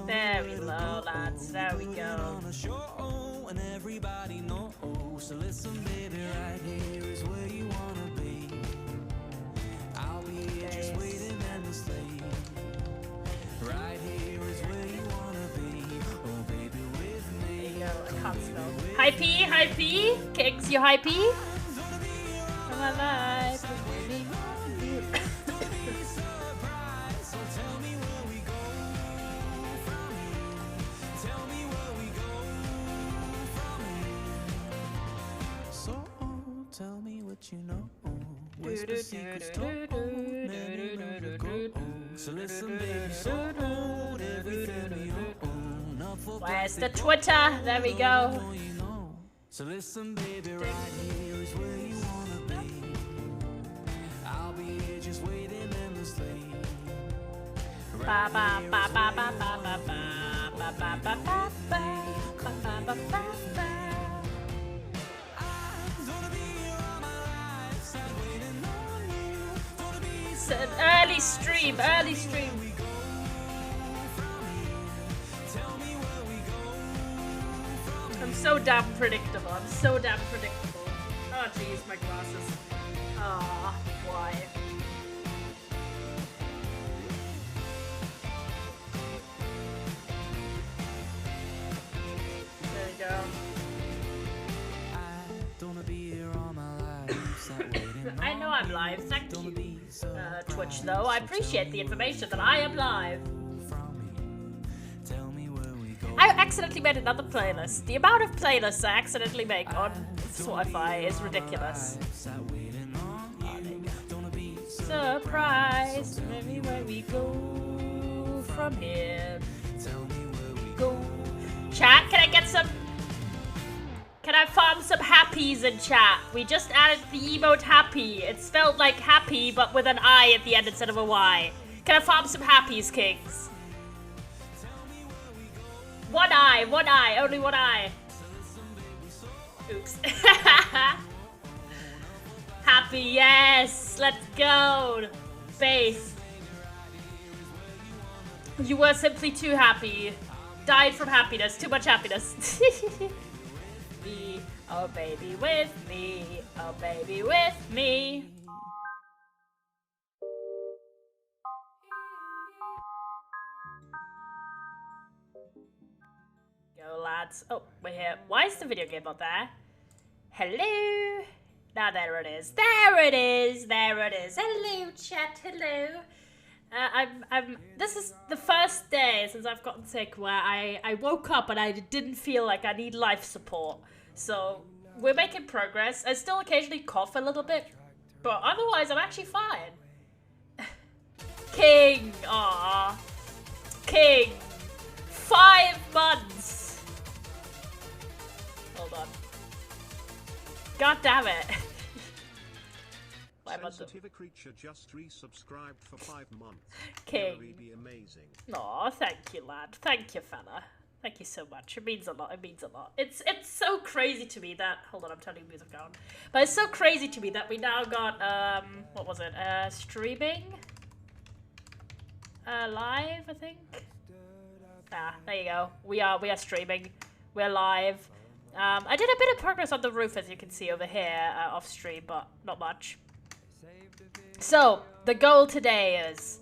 Very low, lads. There we go. And everybody knows. So listen, baby, right here is where you wanna be. I'll be here just waiting endlessly. Right here is where you wanna be. Oh, baby, with me. There you go. I can't spell. Hypey, hypey. Kings, you hypey? Come alive. Tell me what you know. Whisper secrets told. Many moons ago. So listen, baby, so old. Everything we own. Where's the Twitter? There we go. So listen, baby, right here is where you wanna be. I'll be here just waiting endlessly. Ba ba ba ba ba ba ba ba ba ba ba ba ba ba ba. An early stream, early stream. I'm so damn predictable. I'm so damn predictable. Oh jeez, my glasses. Ah, why? There you go. I know I'm live. Thank you, Twitch, though. I appreciate the information that I am live. I accidentally made another playlist. The amount of playlists I accidentally make on Spotify is ridiculous. Oh, there you go. Surprise, maybe where we go from here. Go. Chat, can I get some... Can I farm some happies in chat? We just added the emote happy. It's spelled like happy, but with an I at the end instead of a Y. Can I farm some happies, kings? One eye, only one eye. Oops. Happy, yes, let's go. Faith. You were simply too happy. Died from happiness, too much happiness. Me, oh baby with me, oh baby with me. Go lads. Oh, we're here. Why is the video game not there? Hello. Now there it is. There it is. There it is. Hello chat. Hello. This is the first day since I've gotten sick where I woke up and I didn't feel like I need life support. So we're making progress. I still occasionally cough a little bit, but otherwise I'm actually fine. King, aww. King, 5 months. Hold on. God damn it. Sensitive creature just resubscribed for 5 months. King. Really be amazing. Aw, thank you, lad. Thank you, fella. Thank you so much. It means a lot. It means a lot. It's so crazy to me that... Hold on, I'm turning music down. But it's so crazy to me that we now got, what was it? Streaming? Live, I think? Ah, there you go. We are streaming. We're live. I did a bit of progress on the roof, as you can see over here, off stream, but not much. So, the goal today is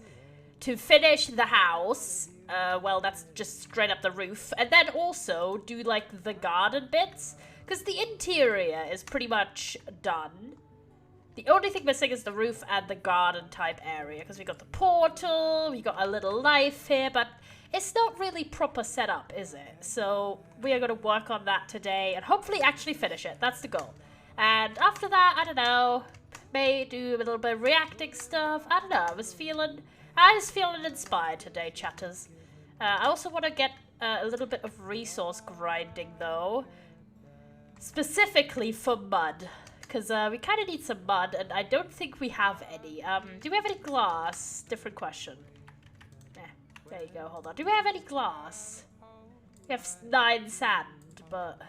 to finish the house. Well, that's just straight up the roof. And then also do, like, the garden bits. Because the interior is pretty much done. The only thing missing is the roof and the garden type area. Because we got the portal, we got a little life here, but it's not really proper setup, is it? So, we are going to work on that today and hopefully actually finish it. That's the goal. And after that, I don't know... May do a little bit of reacting stuff. I don't know. I was feeling inspired today, chatters. I also want to get a little bit of resource grinding though, specifically for mud, because we kind of need some mud, and I don't think we have any. Do we have any glass? Different question. There you go. Hold on. Do we have any glass? We have 9 sand, but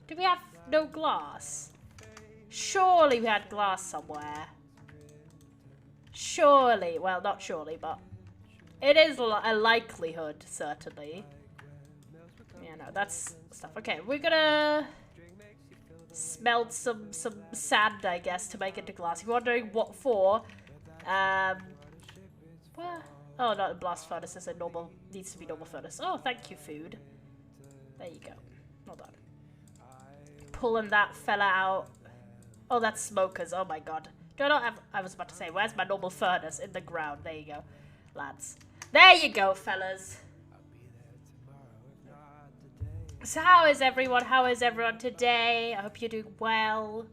do we have no glass? Surely we had glass somewhere. Surely. Well, not surely, but it is a likelihood, certainly. Yeah, no, that's stuff. Okay, we're gonna smelt some sand, I guess, to make into glass. If you're wondering what for, well, oh, not a blast furnace. It's a normal, needs to be normal furnace. Oh, thank you, food. There you go. Well done. Pulling that fella out. Oh, that's smokers. Oh my god. Do I not have... I was about to say, where's my normal furnace? In the ground. There you go, lads. There you go, fellas. So how is everyone? How is everyone today? I hope you're doing well.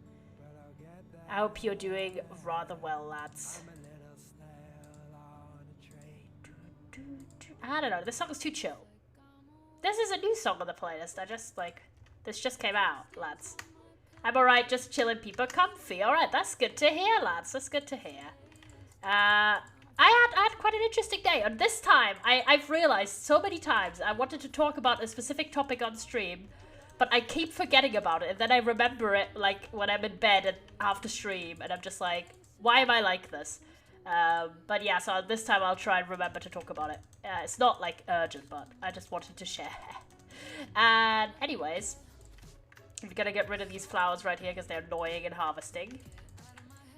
I hope you're doing rather well, lads. I don't know. This song's too chill. This is a new song on the playlist. I just, like... This just came out, lads. I'm alright, just chilling, people comfy. Alright, that's good to hear, lads. That's good to hear. I had quite an interesting day. And this time, I've realized so many times I wanted to talk about a specific topic on stream, but I keep forgetting about it. And then I remember it, like, when I'm in bed and after stream, and I'm just like, why am I like this? But yeah, so this time I'll try and remember to talk about it. It's not, like, urgent, but I just wanted to share. And anyways... I'm gonna get rid of these flowers right here because they're annoying in harvesting.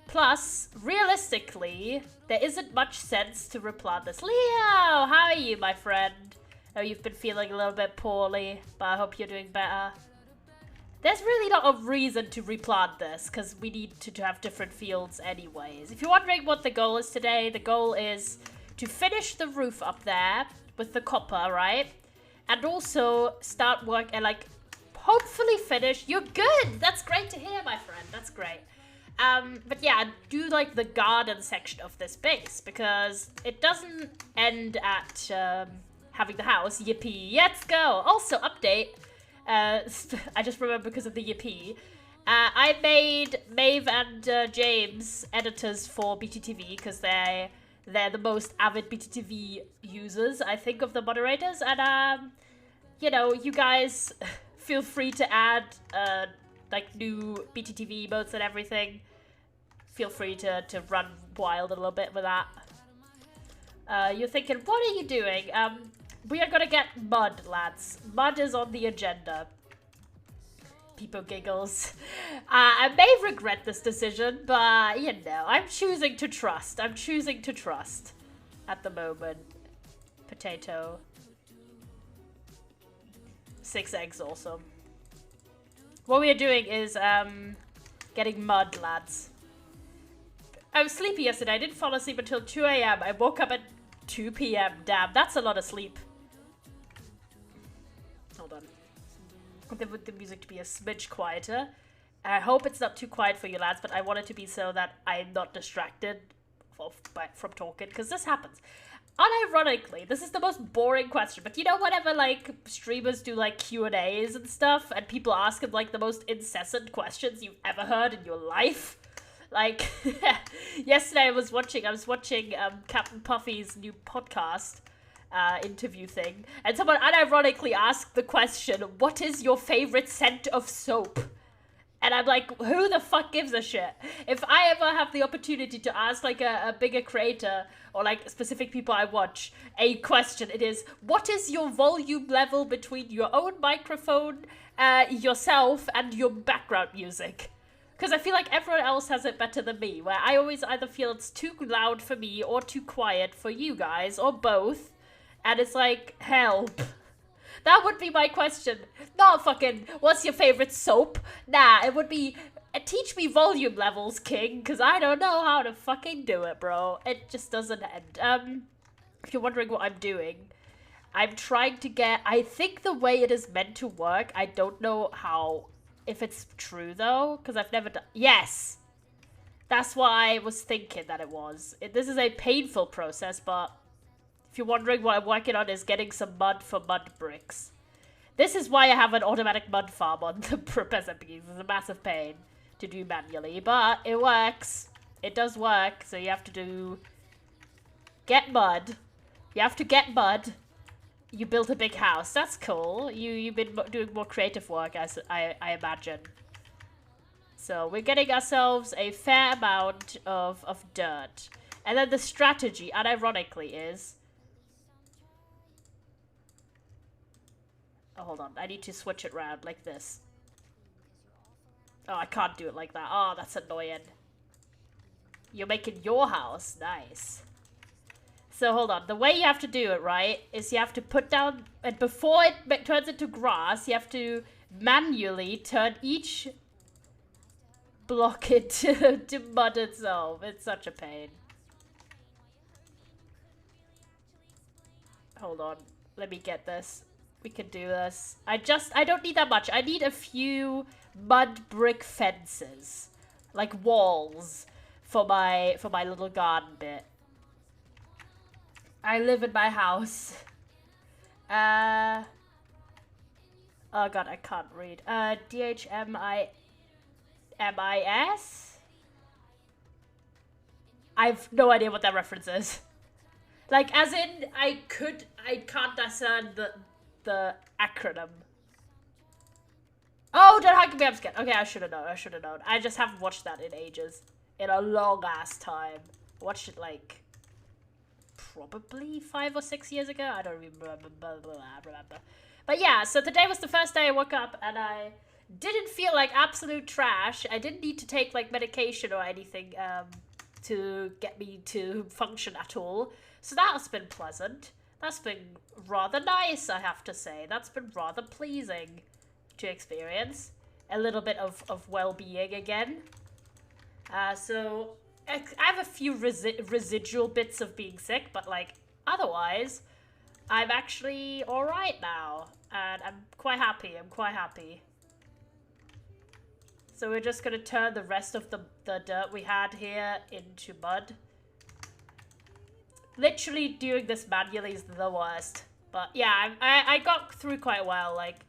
Plus, realistically, there isn't much sense to replant this. Leo, how are you, my friend? Oh, you've been feeling a little bit poorly, but I hope you're doing better. There's really not a reason to replant this because we need to have different fields anyways. If you're wondering what the goal is today, the goal is to finish the roof up there with the copper, right? And also start work and like... hopefully finish. You're good. That's great to hear, my friend. That's great. But yeah, do like the garden section of this base because it doesn't end at having the house. Yippee. Let's go. Also, update. I just remember because of the yippee. I made Maeve and James editors for BTTV because they're the most avid BTTV users, I think, of the moderators. And, you know, you guys... feel free to add, like, new BTTV emotes and everything. Feel free to run wild a little bit with that. You're thinking, what are you doing? We are gonna get mud, lads. Mud is on the agenda. People giggles. I may regret this decision, but, you know, I'm choosing to trust. I'm choosing to trust at the moment. Potato. 6 eggs also. What we are doing is getting mud, lads. I was sleepy yesterday. I didn't fall asleep until 2 a.m. I woke up at 2 p.m. Damn, that's a lot of sleep. Hold on. I want the music to be a smidge quieter. I hope it's not too quiet for you lads, but I want it to be so that I'm not distracted from talking, because this happens. Unironically, this is the most boring question, but you know whenever, like, streamers do, like, Q&As and stuff, and people ask them, like, the most incessant questions you've ever heard in your life? Like, yesterday I was watching Captain Puffy's new podcast interview thing, and someone unironically asked the question, what is your favorite scent of soap? And I'm like, who the fuck gives a shit? If I ever have the opportunity to ask, like, a bigger creator, or, like, specific people I watch, a question, it is, what is your volume level between your own microphone, yourself, and your background music? Because I feel like everyone else has it better than me, where I always either feel it's too loud for me, or too quiet for you guys, or both, and it's like, help. That would be my question. Not fucking, what's your favorite soap? Nah, it would be, teach me volume levels, king, because I don't know how to fucking do it, bro. It just doesn't end. If you're wondering what I'm doing, I'm trying to get, I think the way it is meant to work, I don't know how, if it's true, though, because I've never done, yes! That's what I was thinking that it was. This is a painful process, but if you're wondering what I'm working on is getting some mud for mud bricks. This is why I have an automatic mud farm on the peasant bees. It's a massive pain to do manually, but it works. It does work, so you have to do... get mud. You have to get mud. You built a big house. That's cool. You've been doing more creative work, I imagine. So we're getting ourselves a fair amount of dirt. And then the strategy, unironically, is... Oh, hold on. I need to switch it around like this. Oh, I can't do it like that. Oh, that's annoying. You're making your house. Nice. So, hold on. The way you have to do it, right, is you have to put down... And before it turns into grass, you have to manually turn each block into to mud itself. It's such a pain. Hold on. Let me get this. We can do this. I don't need that much. I need a few mud brick fences. Like walls for my little garden bit. I live in my house. Oh god, I can't read. DHMIMIS? I've no idea what that reference is. Like, as in, I can't discern the acronym. Oh, don't hug me, I'm scared. Okay, I should have known. I just haven't watched that in ages. In a long ass time. I watched it like probably 5 or 6 years ago. I don't remember. But yeah, so today was the first day I woke up and I didn't feel like absolute trash. I didn't need to take like medication or anything to get me to function at all. So that has been pleasant. That's been rather nice, I have to say. That's been rather pleasing to experience. A little bit of well-being again. So I have a few residual bits of being sick, but like otherwise, I'm actually alright now. And I'm quite happy. So we're just going to turn the rest of the dirt we had here into mud. Literally doing this manually is the worst. But yeah, I got through quite well. Like,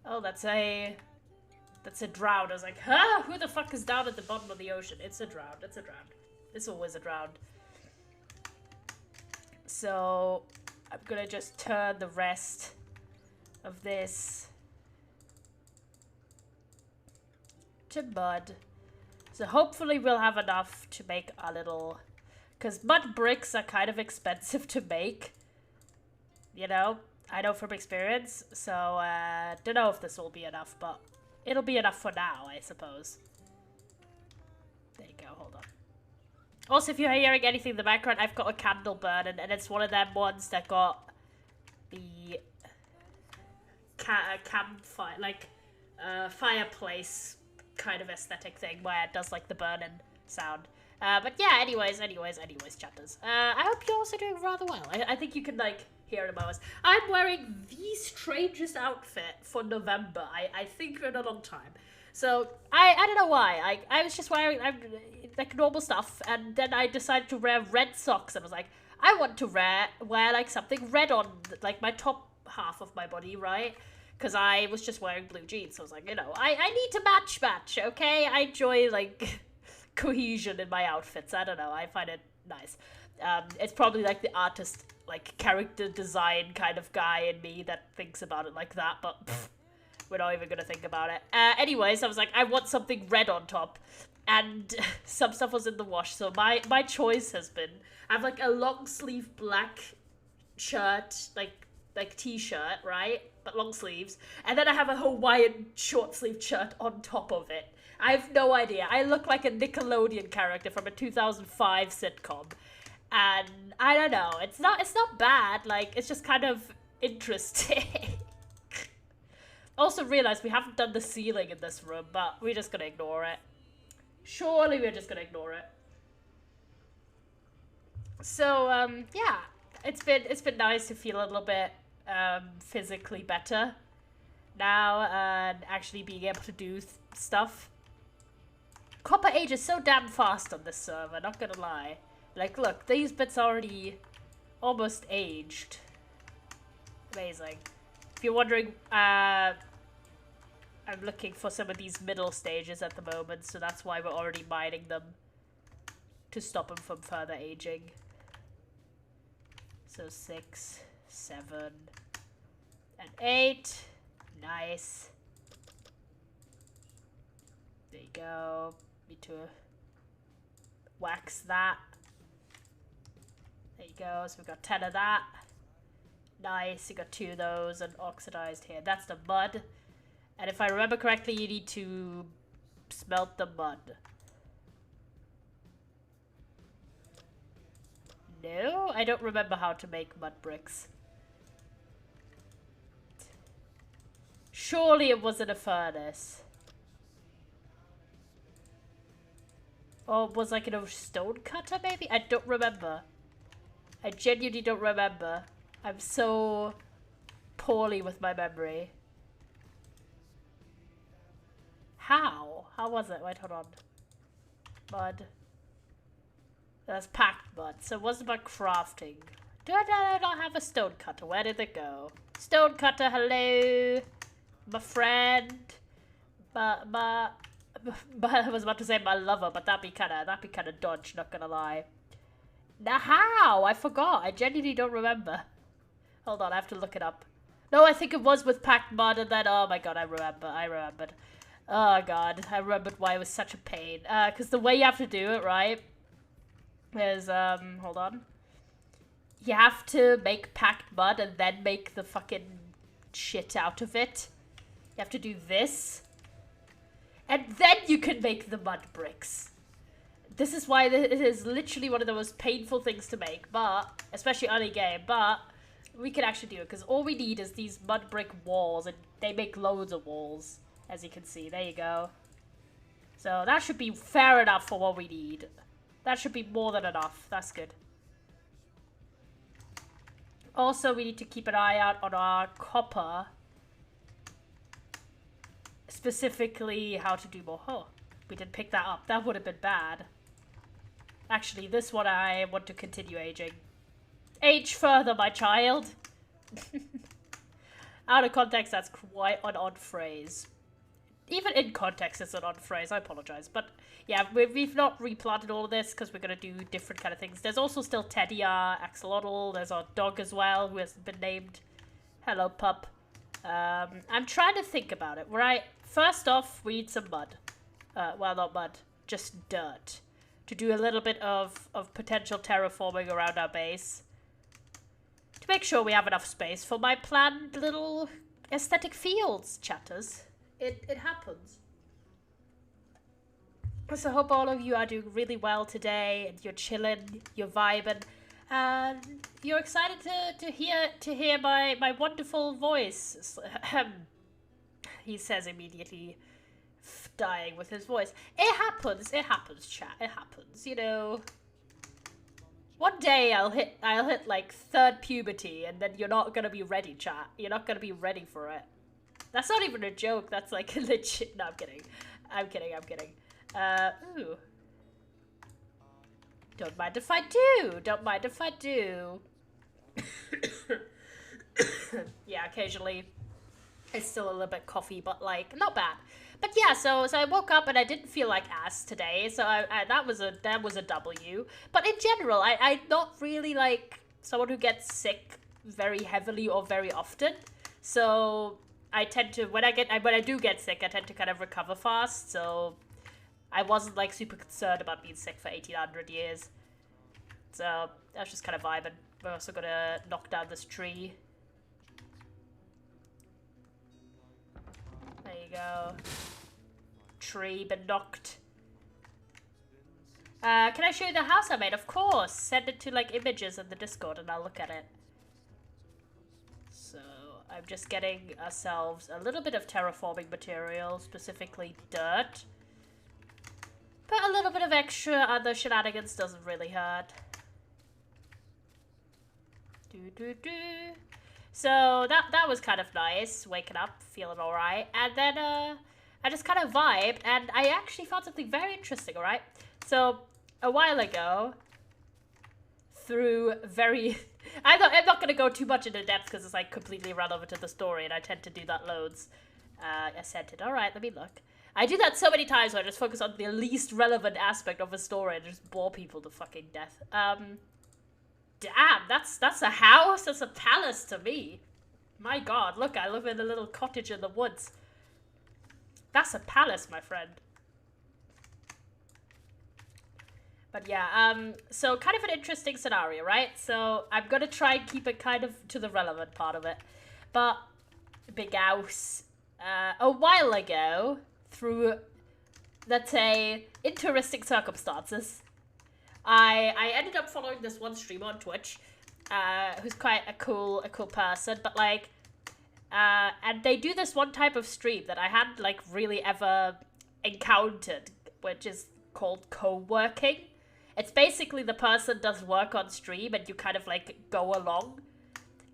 oh, that's a drown. I was like, huh? Who the fuck is down at the bottom of the ocean? It's a drown. It's always a drown. So I'm gonna just turn the rest of this to mud. So hopefully we'll have enough to make a little... Because mud bricks are kind of expensive to make. You know? I know from experience. So, don't know if this will be enough, but it'll be enough for now, I suppose. There you go, hold on. Also, if you're hearing anything in the background, I've got a candle burning, and it's one of them ones that got the campfire, like, fireplace kind of aesthetic thing where it does, like, the burning sound. But yeah, anyways, chatters. I hope you're also doing rather well. I think you can, like, hear it in my voice. I'm wearing the strangest outfit for November, I think, in a long time. So, I don't know why. I was just wearing, like, normal stuff, and then I decided to wear red socks, and I was like, I want to wear like, something red on, like, my top half of my body, right? Because I was just wearing blue jeans, so I was like, you know, I need to match, okay? I enjoy, like... cohesion in my outfits. I don't know. I find it nice. It's probably like the artist, like character design kind of guy in me that thinks about it like that, but we're not even gonna think about it. Anyways, I was like, I want something red on top, and some stuff was in the wash, so my choice has been, I have like a long sleeve black shirt, like t-shirt, right? But long sleeves, and then I have a Hawaiian short sleeve shirt on top of it. I have no idea. I look like a Nickelodeon character from a 2005 sitcom. And I don't know. It's not bad. Like, it's just kind of interesting. Also realized we haven't done the ceiling in this room, but we're just gonna ignore it. Surely we're just gonna ignore it. So, yeah. It's been nice to feel a little bit physically better now and actually being able to do stuff. Copper ages so damn fast on this server, not gonna lie. Like, look, these bits already almost aged. Amazing. If you're wondering, I'm looking for some of these middle stages at the moment, so that's why we're already mining them to stop them from further aging. So 6, 7, and 8. Nice. There you go. Need to wax that. There you go. So we've got 10 of that. Nice. You got 2 of those and oxidized here. That's the mud. And if I remember correctly, you need to smelt the mud. No, I don't remember how to make mud bricks. Surely it wasn't a furnace. Or was like in a stone cutter maybe? I don't remember. I genuinely don't remember. I'm so poorly with my memory. How? How was it? Wait, hold on. Mud. That's packed mud. So it wasn't about crafting. Do I not have a stone cutter? Where did it go? Stone cutter, hello. My friend. I was about to say my lover, but that'd be kinda dodge, not gonna lie. Now how? I forgot. I genuinely don't remember. Hold on, I have to look it up. No, I think it was with packed mud and then, oh my god, I remembered. Oh god, I remembered why it was such a pain. Because the way you have to do it, right, is, hold on. You have to make packed mud and then make the fucking shit out of it. You have to do this. And then you can make the mud bricks. This is why it is literally one of the most painful things to make, but, especially early game, but we can actually do it, because all we need is these mud brick walls, and they make loads of walls, as you can see. There you go. So that should be fair enough for what we need. That should be more than enough. That's good. Also, we need to keep an eye out on our copper. Specifically, how to do more. Oh, we didn't pick that up. That would have been bad. Actually, this one I want to continue aging. Age further, my child. Out of context, that's quite an odd phrase. Even in context, it's an odd phrase. I apologize. But yeah, we've not replanted all of this because we're going to do different kind of things. There's also still Teddy, our axolotl. There's our dog as well, who hasn't been named. Hello, pup. I'm trying to think about it. Right, first off, we need some mud. Well, not mud, just dirt. To do a little bit of potential terraforming around our base. To make sure we have enough space for my planned little aesthetic fields, chatters. It happens. So I hope all of you are doing really well today, and you're chilling, you're vibing, and you're excited to hear my wonderful voice. He says immediately, dying with his voice. It happens, chat. It happens, you know. One day I'll hit like 3rd puberty, and then you're not gonna be ready, chat. You're not gonna be ready for it. That's not even a joke. That's like legit. No, I'm kidding. I'm kidding. Ooh. Don't mind if I do. Yeah, occasionally it's still a little bit coffee, but like not bad. But yeah, so I woke up and I didn't feel like ass today, so that was a W. But in general, I'm not really like someone who gets sick very heavily or very often. So I tend to when I do get sick, I tend to kind of recover fast. So I wasn't like super concerned about being sick for 1800 years. So I was just kind of vibing. We're also gonna knock down this tree. There you go. Tree been knocked. Can I show you the house I made? Of course. Send it to like images in the Discord and I'll look at it. So I'm just getting ourselves a little bit of terraforming material, specifically dirt. But a little bit of extra other shenanigans doesn't really hurt. So that was kind of nice, waking up, feeling alright. And then I just kind of vibed, and I actually found something very interesting, alright? So, a while ago, through very... I'm not going to go too much into depth because it's like completely irrelevant to the story, and I tend to do that loads. I sent it. Alright, let me look. I do that so many times where I just focus on the least relevant aspect of a story and just bore people to fucking death. Damn, that's a house? That's a palace to me. My god, look, I live in a little cottage in the woods. That's a palace, my friend. But yeah, so kind of an interesting scenario, right? So I'm gonna try and keep it kind of to the relevant part of it. But Big House, a while ago, through, let's say, interesting circumstances, I ended up following this one streamer on Twitch, who's quite a cool person, but like, and they do this one type of stream that I hadn't like really ever encountered, which is called co-working. It's basically the person does work on stream and you kind of like go along.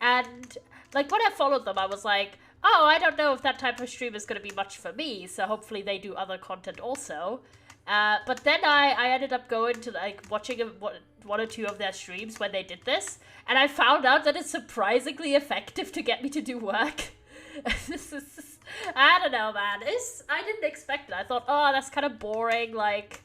And like when I followed them, I was like, oh, I don't know if that type of stream is going to be much for me, so hopefully they do other content also. But then I ended up going to like watching one or two of their streams when they did this, and I found out that it's surprisingly effective to get me to do work. I don't know, man. I didn't expect it. I thought, oh, that's kind of boring, like,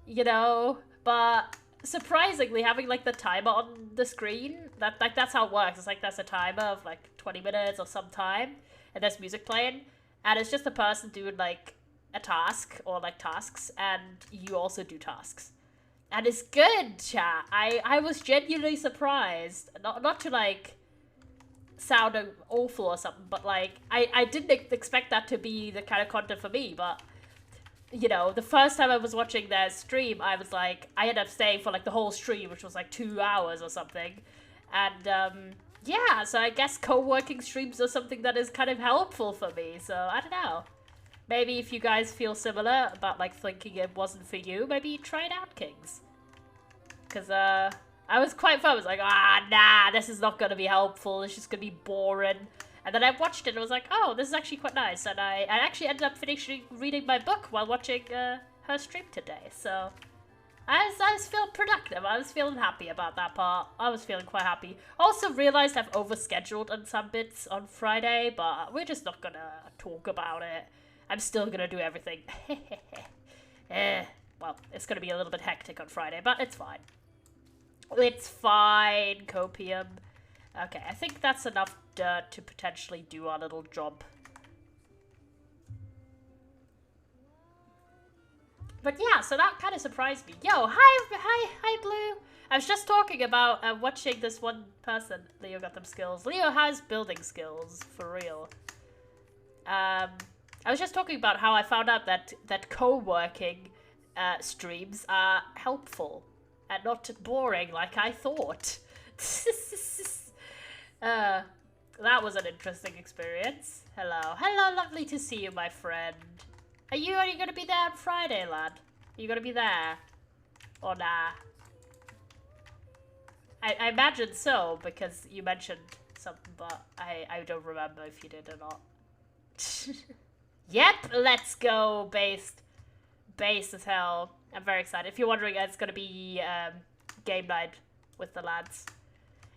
you know, but surprisingly having like the timer on the screen, that's how it works. It's like there's a timer of like 20 minutes or some time, and there's music playing, and it's just a person doing like a task or like tasks, and you also do tasks. And it's good, chat. I was genuinely surprised. Not to like sound awful or something, but like I didn't expect that to be the kind of content for me, but you know, the first time I was watching their stream, I was like, I ended up staying for like the whole stream, which was like 2 hours or something. And yeah, so I guess co-working streams are something that is kind of helpful for me. So I don't know. Maybe if you guys feel similar about like thinking it wasn't for you, maybe try it out, Kings. Because I was quite fun. I was like, nah, this is not going to be helpful. It's just going to be boring. And then I watched it and I was like, oh, this is actually quite nice. And I actually ended up finishing reading my book while watching her stream today. So I was feeling productive. I was feeling happy about that part. I was feeling quite happy. Also realized I've overscheduled on some bits on Friday, but we're just not going to talk about it. I'm still going to do everything. Well, it's going to be a little bit hectic on Friday, but it's fine. It's fine, Copium. Okay, I think that's enough dirt to potentially do our little job. But yeah, so that kind of surprised me. Yo, hi, Blue. I was just talking about watching this one person. Leo got them skills. Leo has building skills, for real. I was just talking about how I found out that co-working streams are helpful and not boring like I thought. That was an interesting experience. Hello, lovely to see you, my friend. Are you gonna be there on Friday, lad? Are you gonna be there? Or nah? I imagine so, because you mentioned something, but I don't remember if you did or not. Yep, let's go, based as hell. I'm very excited. If you're wondering, it's gonna be game night with the lads.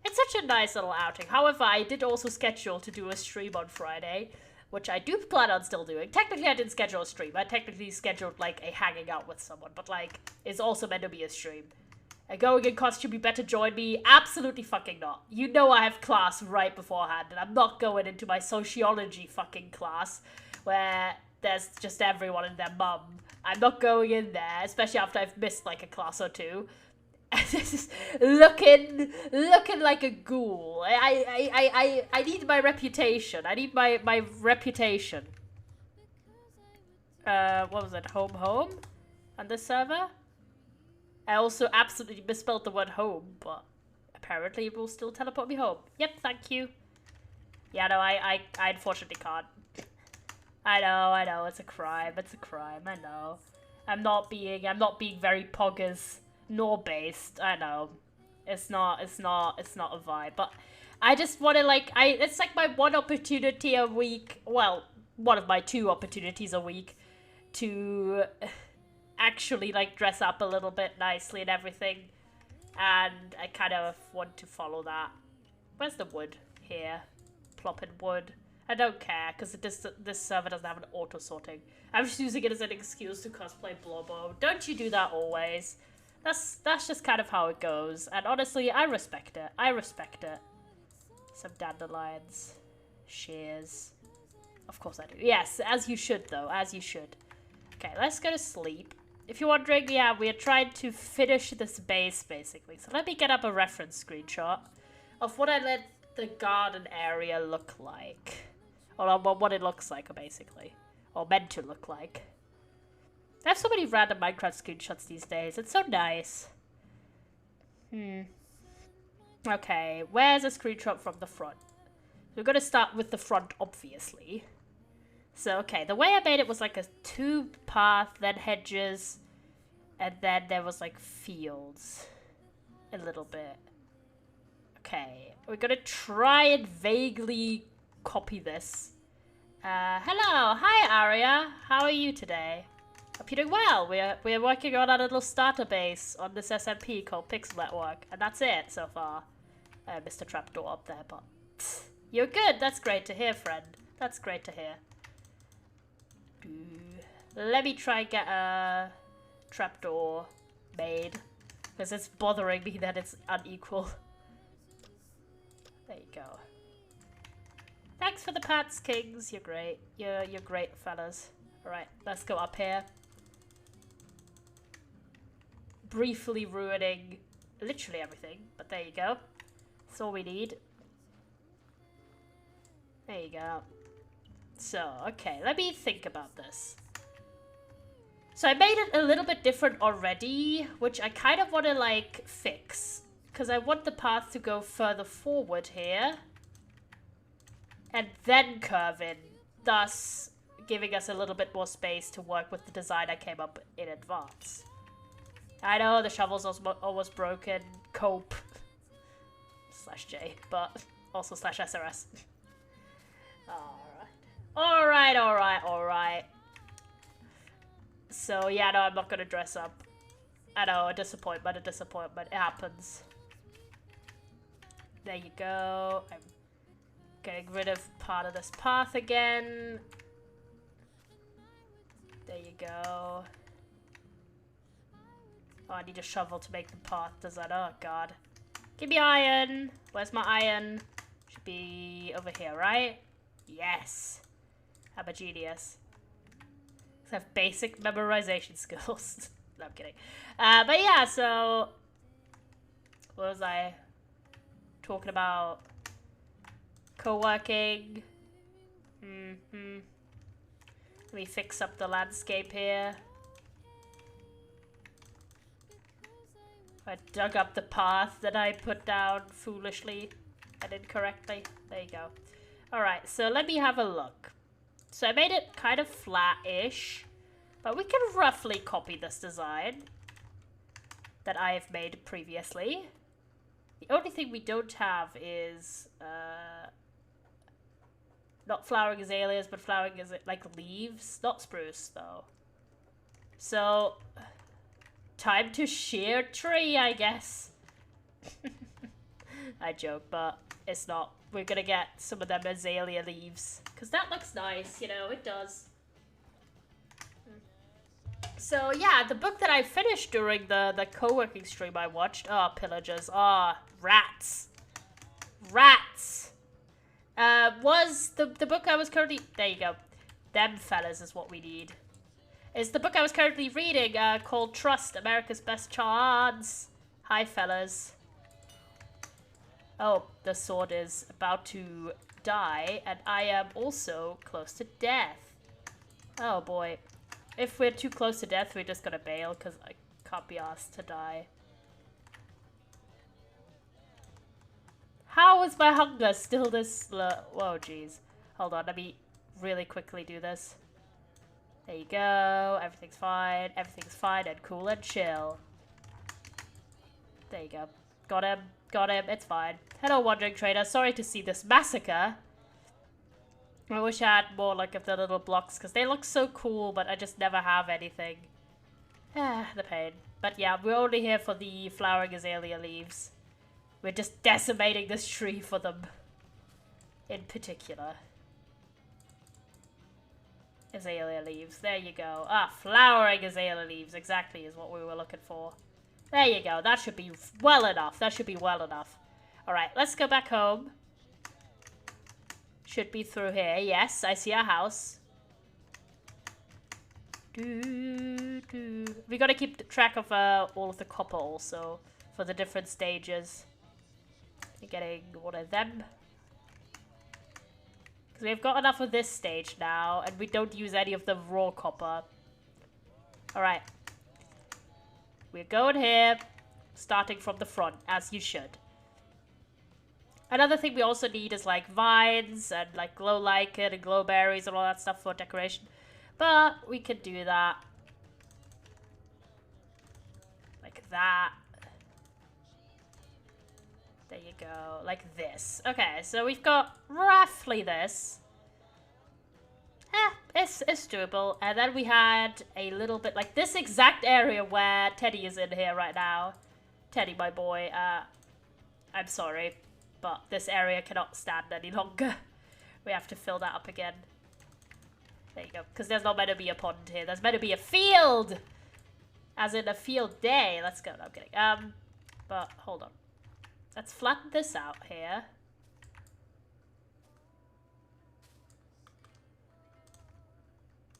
It's such a nice little outing. However, I did also schedule to do a stream on Friday, which I do plan on still doing. Technically, I didn't schedule a stream. I technically scheduled, like, a hanging out with someone, but, like, it's also meant to be a stream. Going in costume, you better join me? Absolutely fucking not. You know I have class right beforehand, and I'm not going into my sociology fucking class, where there's just everyone and their mum. I'm not going in there, especially after I've missed, like, a class or two. This is looking like a ghoul. I need my reputation. I need my reputation. What was it? Home? On this server? I also absolutely misspelled the word home, but apparently it will still teleport me home. Yep, thank you. Yeah, no, I unfortunately can't. I know, it's a crime, I know. I'm not being very poggers. Nor based, I know. It's not a vibe, but I just want to it's like my one opportunity a week, well, one of my 2 opportunities a week to actually like dress up a little bit nicely and everything, and I kind of want to follow that. Where's the wood? Here. Plop in wood. I don't care, because this server doesn't have an auto-sorting. I'm just using it as an excuse to cosplay Blobo. Don't you do that always? That's just kind of how it goes, and honestly, I respect it. Some dandelions. Shears. Of course I do. Yes, as you should, though. As you should. Okay, let's go to sleep. if you're wondering, yeah, we're trying to finish this base, basically. So let me get up a reference screenshot of what I let the garden area look like. Or what it looks like, basically. Or meant to look like. I have so many random Minecraft screenshots these days. It's so nice. Okay, where's a screenshot from the front? We're gonna start with the front, obviously. So, okay, the way I made it was like a tube path, then hedges, and then there was like fields. A little bit. Okay, we're gonna try and vaguely copy this. Hello, hi Aria, how are you today? Hope you're doing well. We're working on a little starter base on this SMP called Pixel Network, and that's it so far. Mr. Trapdoor up there, but you're good. That's great to hear, friend. That's great to hear. Let me try and get a trapdoor made, because it's bothering me that it's unequal. There you go. Thanks for the pats, Kings. You're great. You're great, fellas. Alright, let's go up here. Briefly ruining literally everything, but there you go. That's all we need. There you go. So, okay, let me think about this. So I made it a little bit different already, which I kind of want to, like, fix. Because I want the path to go further forward here. And then curve in, thus giving us a little bit more space to work with the design I came up in advance. I know, the shovel's almost broken. Cope. /J, but also /SRS. Alright. So, yeah, no, I'm not gonna dress up. I know, a disappointment. It happens. There you go. I'm getting rid of part of this path again. There you go. Oh, I need a shovel to make the path. Does that? Oh, God. Give me iron. Where's my iron? Should be over here, right? Yes. I'm a genius. I have basic memorization skills. No, I'm kidding. But yeah, so... What was I talking about? Co-working. Let me fix up the landscape here. I dug up the path that I put down foolishly and incorrectly. There you go. Alright, so let me have a look. So I made it kind of flat-ish, but we can roughly copy this design that I have made previously. The only thing we don't have is, not flowering azaleas, but flowering like leaves. Not spruce, though. So, time to shear tree, I guess. I joke, but it's not. We're gonna get some of them azalea leaves. Because that looks nice, you know, it does. So, yeah, the book that I finished during the co-working stream I watched. Oh, pillagers. Oh, rats. Rats. Was the book I was currently... There you go. Them fellas is what we need. Is the book I was currently reading called Trust, America's Best Chance. Hi, fellas. Oh, the sword is about to die, and I am also close to death. Oh, boy. If we're too close to death, we're just gonna bail, because I can't be asked to die. How is my hunger still this low? Whoa, jeez. Hold on, let me really quickly do this. There you go. Everything's fine. Everything's fine and cool and chill. There you go. Got him. Got him. It's fine. Hello, Wandering Trader. Sorry to see this massacre. I wish I had more like of the little blocks because they look so cool, but I just never have anything. Ah, the pain. But yeah, we're only here for the flowering azalea leaves. We're just decimating this tree for them. In particular. Azalea leaves. There you go. Ah, flowering azalea leaves. Exactly is what we were looking for. There you go. That should be well enough. That should be well enough. Alright, let's go back home. Should be through here. Yes, I see our house. We gotta keep track of all of the copper also for the different stages. We're getting one of them. Because we've got enough of this stage now, and we don't use any of the raw copper. Alright. We're going here, starting from the front, as you should. Another thing we also need is like vines and like glow lichen and glow berries and all that stuff for decoration. But we can do that. Like that. There you go. Like this. Okay, so we've got roughly this. It's doable. And then we had a little bit like this exact area where Teddy is in here right now. Teddy, my boy. I'm sorry, but this area cannot stand any longer. We have to fill that up again. There you go. Because there's not meant to be a pond here. There's meant to be a field. As in a field day. Let's go. No, I'm kidding. But hold on. Let's flatten this out here.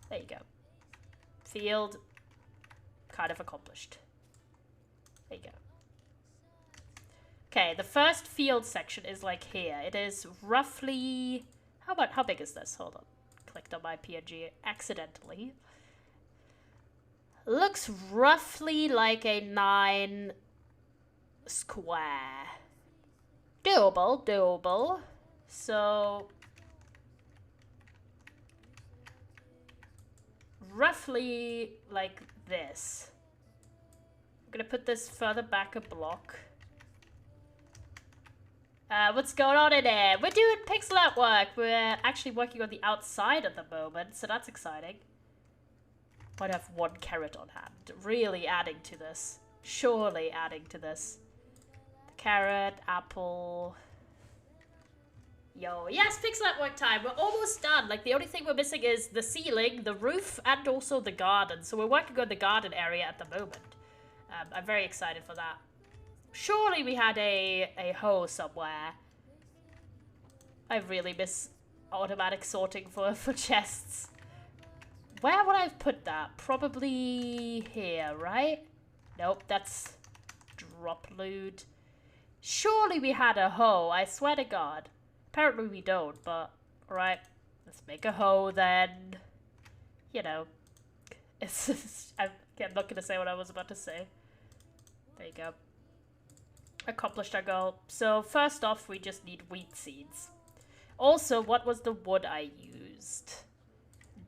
There you go. Field. Kind of accomplished. There you go. Okay, the first field section is like here. It is roughly... How big is this? Hold on. Clicked on my PNG accidentally. Looks roughly like a 9 square. Doable, doable. So... roughly like this. I'm gonna put this further back a block. What's going on in here? We're doing pixel art work. We're actually working on the outside at the moment, so that's exciting. Might have 1 carrot on hand. Really adding to this. Surely adding to this. Carrot, apple. Yo, yes, pixel art work time. We're almost done. Like, the only thing we're missing is the ceiling, the roof, and also the garden. So we're working on the garden area at the moment. I'm very excited for that. Surely we had a hoe somewhere. I really miss automatic sorting for chests. Where would I have put that? Probably here, right? Nope, that's drop loot. Surely we had a hoe, I swear to God. Apparently we don't, but alright. Let's make a hoe then. You know. I'm not gonna say what I was about to say. There you go. Accomplished our goal. So first off, we just need wheat seeds. Also, what was the wood I used?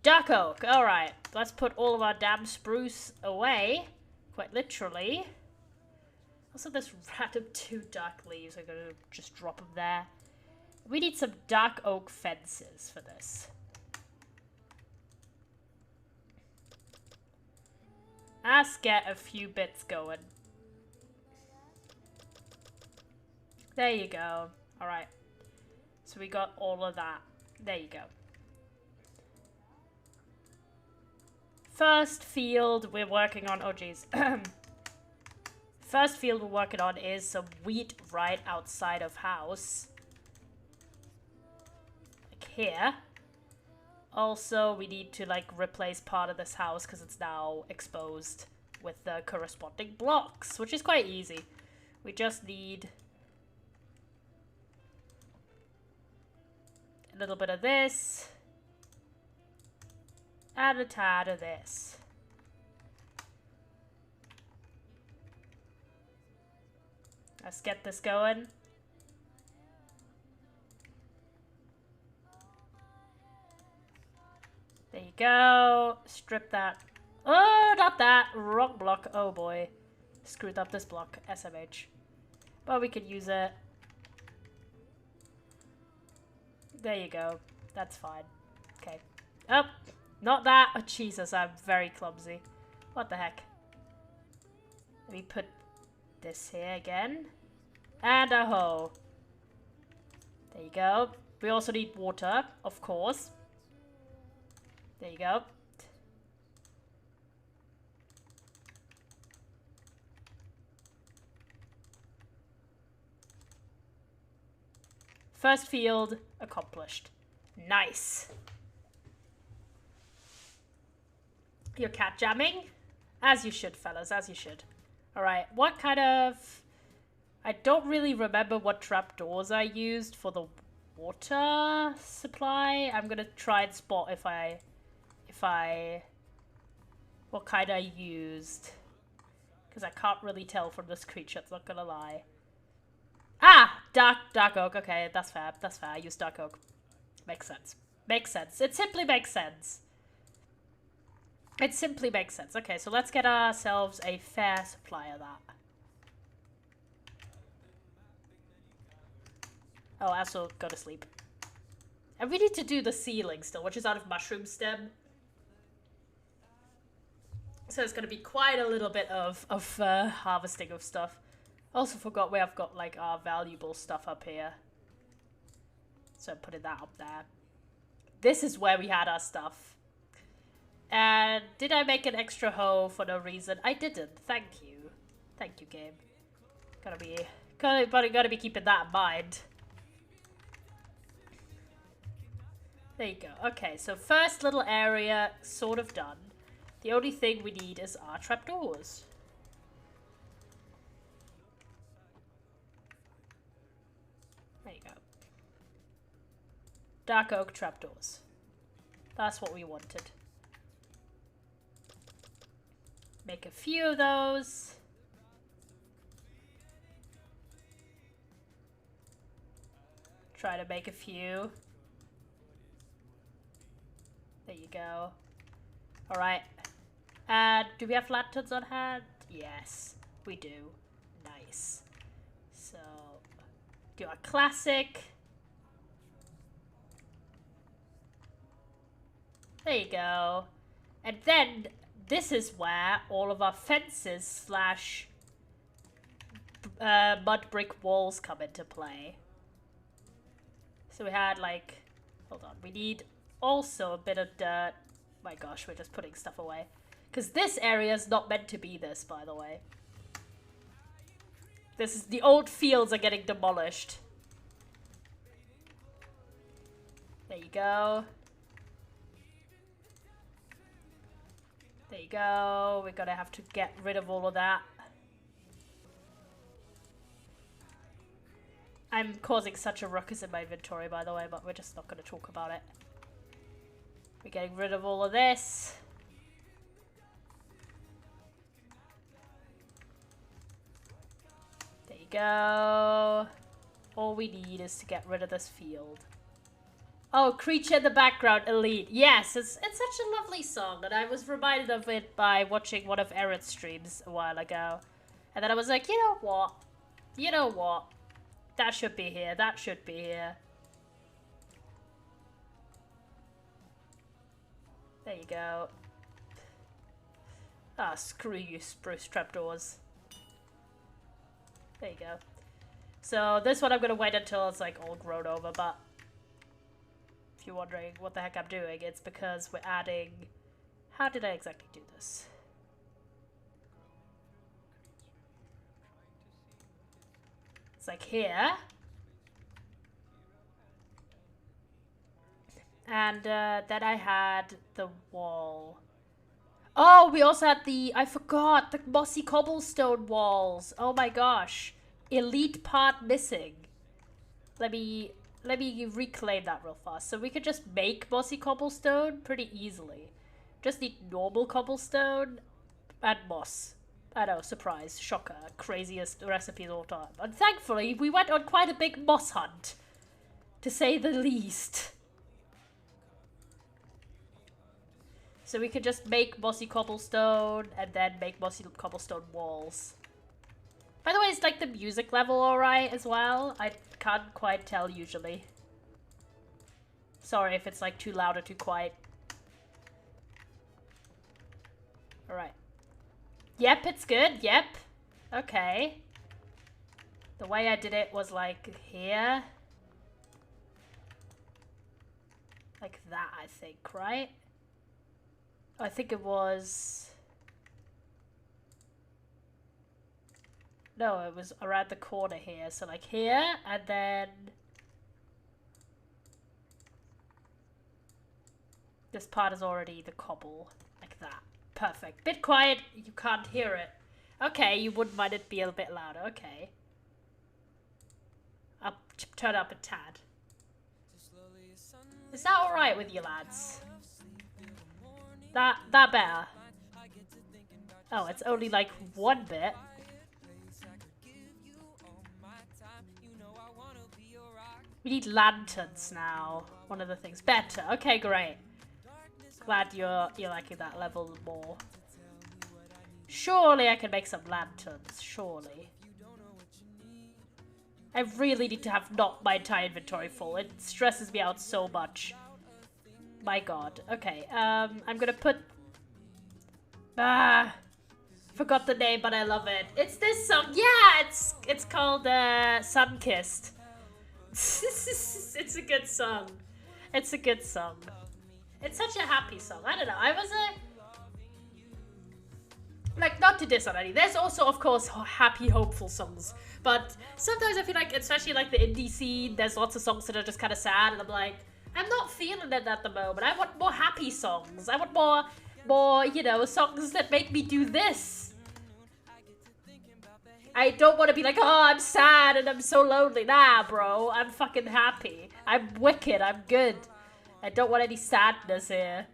Duck oak. Alright, let's put all of our damn spruce away. Quite literally. Also, this random 2 dark leaves. I'm gonna just drop them there. We need some dark oak fences for this. Let's get a few bits going. There you go. Alright. So we got all of that. There you go. First field we're working on... Oh, jeez. First field we're working on is some wheat right outside of house. Like here. Also, we need to, like, replace part of this house because it's now exposed with the corresponding blocks, which is quite easy. We just need... a little bit of this. And a tad of this. Let's get this going. There you go. Strip that. Oh, not that. Wrong block. Oh boy. Screwed up this block. SMH. But we could use it. There you go. That's fine. Okay. Oh, not that. Oh, Jesus, I'm very clumsy. What the heck? Let me put this here again. And a hoe. There you go. We also need water, of course. There you go. First field accomplished. Nice. Your cat jamming? As you should, fellas, as you should. Alright, what kind of... I don't really remember what trapdoors I used for the water supply. I'm gonna try and spot if I... what kind I used. Because I can't really tell from this creature, it's not gonna lie. Ah! Dark oak. Okay, that's fair. That's fair. I use dark oak. Makes sense. Makes sense. It simply makes sense. It simply makes sense. Okay, so let's get ourselves a fair supply of that. Oh, I also go to sleep. And we need to do the ceiling still, which is out of mushroom stem. So it's going to be quite a little bit of harvesting of stuff. Also forgot where I've got like our valuable stuff up here. So I'm putting that up there. This is where we had our stuff. And did I make an extra hoe for no reason? I didn't. Thank you. Thank you, game. Gotta be keeping that in mind. There you go. Okay, so first little area sort of done. The only thing we need is our trapdoors. There you go. Dark oak trapdoors. That's what we wanted. Make a few of those. Try to make a few. There you go. Alright. And do we have lanterns on hand? Yes, we do. Nice. So, do our classic. There you go. And then, this is where all of our fences slash mud brick walls come into play. So we had like, hold on, we need also a bit of dirt. My gosh, we're just putting stuff away. Because this area is not meant to be this, by the way. This is, the old fields are getting demolished. There you go. There you go. We're gonna have to get rid of all of that. I'm causing such a ruckus in my inventory, by the way, but we're just not gonna talk about it. We're getting rid of all of this. There you go. All we need is to get rid of this field. Oh, Creature in the Background, Elite. Yes, it's such a lovely song, and I was reminded of it by watching one of Erin's streams a while ago. And then I was like, you know what? You know what? That should be here. That should be here. There you go. Ah, screw you, spruce trapdoors. There you go. So this one I'm gonna wait until it's like all grown over, but if you're wondering what the heck I'm doing, it's because we're adding... How did I exactly do this? It's like here. And then I had the wall. Oh, we also had the... I forgot! The mossy cobblestone walls! Oh my gosh. Elite part missing. Let me reclaim that real fast. So we could just make mossy cobblestone pretty easily. Just need normal cobblestone and moss. I know, surprise, shocker, craziest recipes of all time. And thankfully, we went on quite a big moss hunt, to say the least. So we could just make mossy cobblestone and then make mossy cobblestone walls. By the way, is like the music level alright as well? I can't quite tell usually. Sorry if it's like too loud or too quiet. Alright. Yep, it's good. Yep. Okay. The way I did it was like here. Like that, I think, right? I think it was... No, it was around the corner here. So like here, and then... This part is already the cobble. Like that. perfect. Bit quiet, you can't hear it. Okay, you wouldn't mind it be a bit louder, okay. I'll turn up a tad. Is that alright with you lads? That better? Oh, it's only like 1 bit. We need lanterns now. One of the things. Better. Okay, great. Glad you're liking that level more. Surely I can make some lanterns. Surely. I really need to have not my entire inventory full. It stresses me out so much. My god. Okay, I'm gonna put... Forgot the name, but I love it. It's this song. Yeah, it's called Sunkissed. It's a good song. It's a good song. It's such a happy song. I don't know. I was like, not to diss on any. There's also, of course, happy, hopeful songs. But sometimes I feel like, especially like the indie scene, there's lots of songs that are just kind of sad, and I'm like, I'm not feeling it at the moment. I want more happy songs. I want more, you know, songs that make me do this. I don't want to be like, oh, I'm sad and I'm so lonely. Nah, bro. I'm fucking happy. I'm wicked. I'm good. I don't want any sadness here.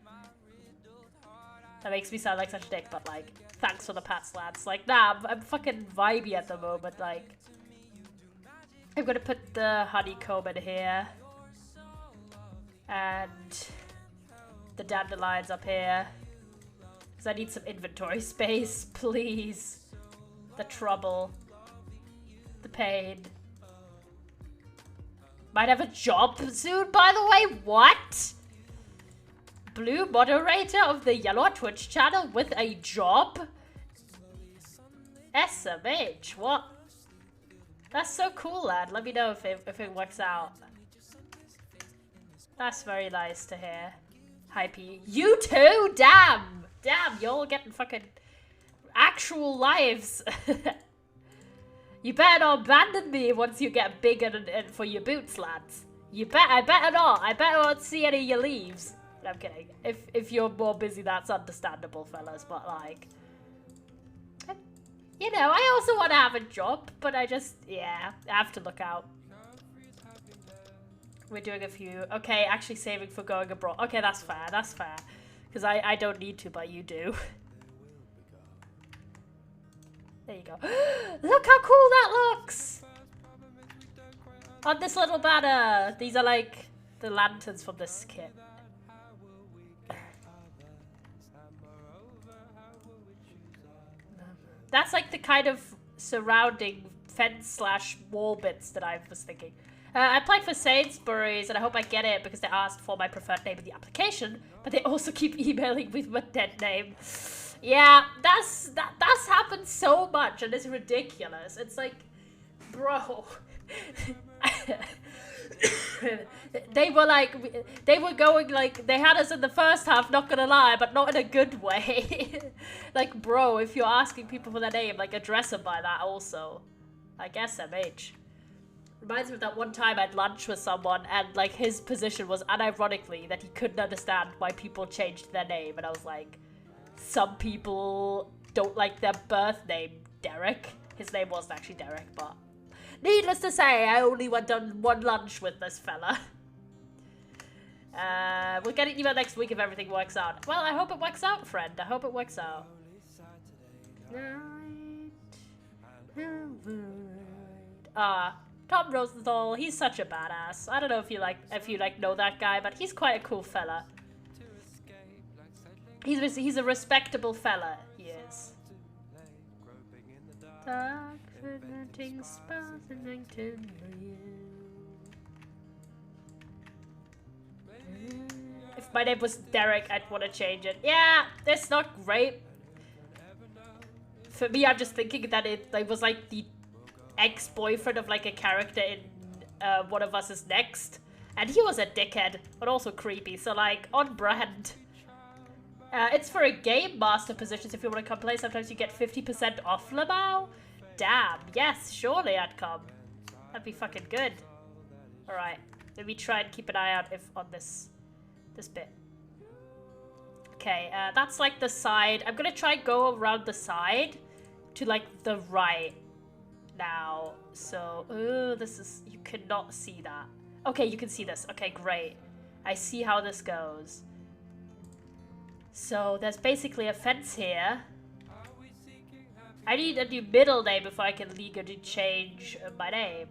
That makes me sound like such a dick, but like, thanks for the pats, lads. Like, nah, I'm fucking vibey at the moment. Like, I'm gonna put the honeycomb in here. And the dandelions up here. Because I need some inventory space, please. The trouble. The pain. Might have a job soon, by the way. What? Blue moderator of the yellow Twitch channel with a job? SMH, what? That's so cool, lad. Let me know if it works out. That's very nice to hear. Hypey. You too? Damn! Damn, y'all getting fucking actual lives. You better not abandon me once you get bigger and for your boots, lads. I better not. I better not see any of your leaves. No, I'm kidding. If you're more busy, that's understandable, fellas. But like, you know, I also want to have a job, but I just, yeah, I have to look out. We're doing a few. Okay, actually saving for going abroad. Okay, that's fair. That's fair. Because I don't need to, but you do. There you go. Look how cool that looks! On this little banner. These are like the lanterns from this kit. That's like the kind of surrounding fence / wall bits that I was thinking. I applied for Sainsbury's and I hope I get it because they asked for my preferred name in the application, but they also keep emailing with my dead name. Yeah, that's happened so much and it's ridiculous. It's like, bro. They were going like, they had us in the first half, not gonna lie, but not in a good way. Like, bro, if you're asking people for their name, like, address them by that also. I guess MH. Reminds me of that one time I had lunch with someone and like his position was unironically that he couldn't understand why people changed their name, and I was like, some people don't like their birth name, Derek. His name wasn't actually Derek, but needless to say, I only went on one lunch with this fella. We'll get an email next week if everything works out. Well, I hope it works out, friend. I hope it works out. Tom Rosenthal, he's such a badass. I don't know if you know that guy, but he's quite a cool fella. He's a respectable fella, he is. Dark fermenting sparkling If my name was Derek, I'd want to change it. Yeah, it's not great. For me, I'm just thinking that it was like the ex-boyfriend of like a character in One of Us Is Next. And he was a dickhead, but also creepy, so like, on brand. It's for a game master positions if you want to come play. Sometimes you get 50% off Lamau. Damn, yes, surely I'd come. That'd be fucking good. Alright, let me try and keep an eye out on this bit. Okay, that's like the side. I'm gonna try go around the side to like the right now. So, this is, you cannot see that. Okay, you can see this. Okay, great. I see how this goes. So there's basically a fence here. I need a new middle name before I can legally change my name.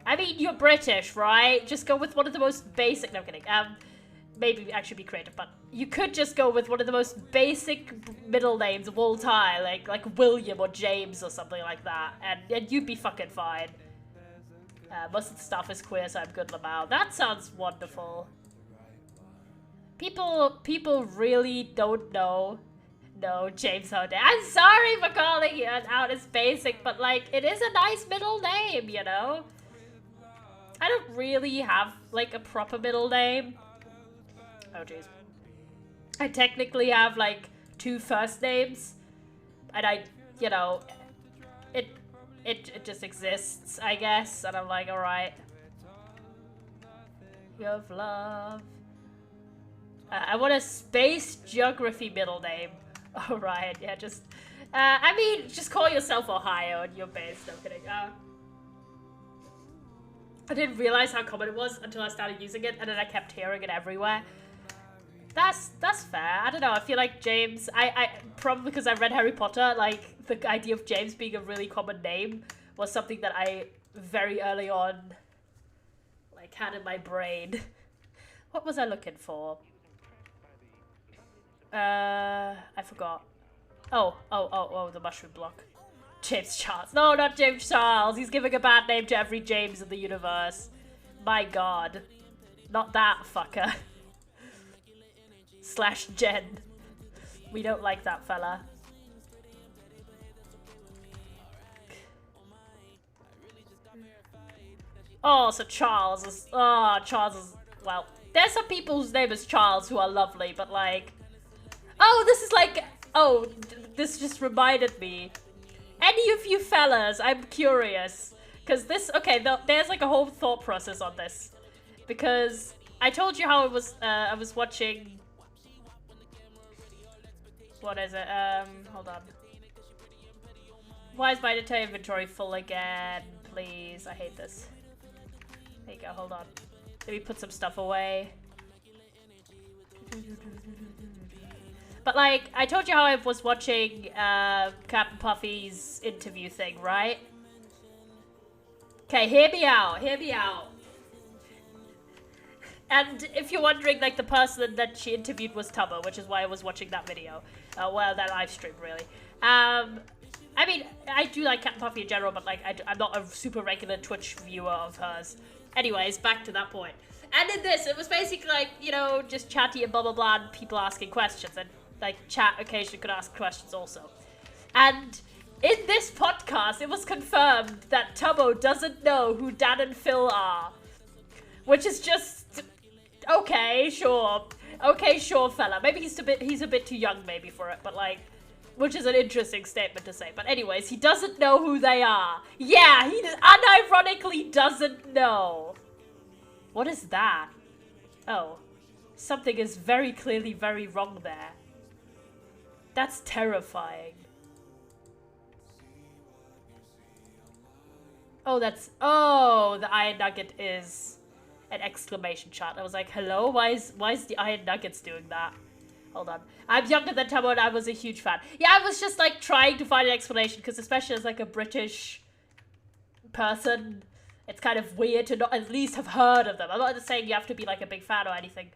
I mean, you're British, right? Just go with one of the most basic... No, I'm kidding. Maybe actually be creative, but you could just go with one of the most basic middle names of all time, like William or James or something like that, and you'd be fucking fine. Most of the stuff is queer, so I'm good about. That sounds wonderful. People really don't know. No, James O'Day. I'm sorry for calling it out as basic, but like, it is a nice middle name, you know? I don't really have like a proper middle name. Oh jeez. I technically have like 2 first names, and I, you know, it just exists, I guess, and I'm like, alright. Of love. I want a space geography middle name. Alright, yeah, just, I mean, just call yourself Ohio and you're based, no kidding. I didn't realize how common it was until I started using it, and then I kept hearing it everywhere. That's fair. I don't know, I feel like James, I probably because I read Harry Potter, like, the idea of James being a really common name was something that I very early on, like, had in my brain. What was I looking for? I forgot. Oh, the mushroom block. James Charles. No, not James Charles. He's giving a bad name to every James in the universe. My god. Not that fucker. / Jen. We don't like that fella. Oh, so Charles is... Oh, Charles is... Well, there's some people whose name is Charles who are lovely, but like... Oh, this is like... Oh, this just reminded me. Any of you fellas, I'm curious. Because this... Okay, there's like a whole thought process on this. Because I told you how it was... I was watching... What is it? Hold on. Why is my data inventory full again? Please, I hate this. There you go, hold on. Let me put some stuff away. But like, I told you how I was watching Captain Puffy's interview thing, right? Okay, hear me out, hear me out. And if you're wondering, like, the person that she interviewed was Tubbo, which is why I was watching that video. Well, that live stream, really. I mean, I do like Captain Puffy in general, but, like, I'm not a super regular Twitch viewer of hers. Anyways, back to that point. And in this, it was basically, like, you know, just chatty and blah, blah, blah, and people asking questions. And, like, chat occasionally could ask questions also. And in this podcast, it was confirmed that Tubbo doesn't know who Dan and Phil are. Which is just... Okay, sure. Okay, sure, fella. Maybe he's a bit too young, maybe, for it, but, like, which is an interesting statement to say. But anyways, he doesn't know who they are. Yeah, he unironically doesn't know. What is that? Oh. Something is very clearly very wrong there. That's terrifying. Oh, the Iron Nugget is... an exclamation chart. I was like, hello? Why is the Iron Nuggets doing that? Hold on. I'm younger than Tubbo and I was a huge fan. Yeah, I was just like trying to find an explanation because especially as like a British person, it's kind of weird to not at least have heard of them. I'm not just saying you have to be like a big fan or anything,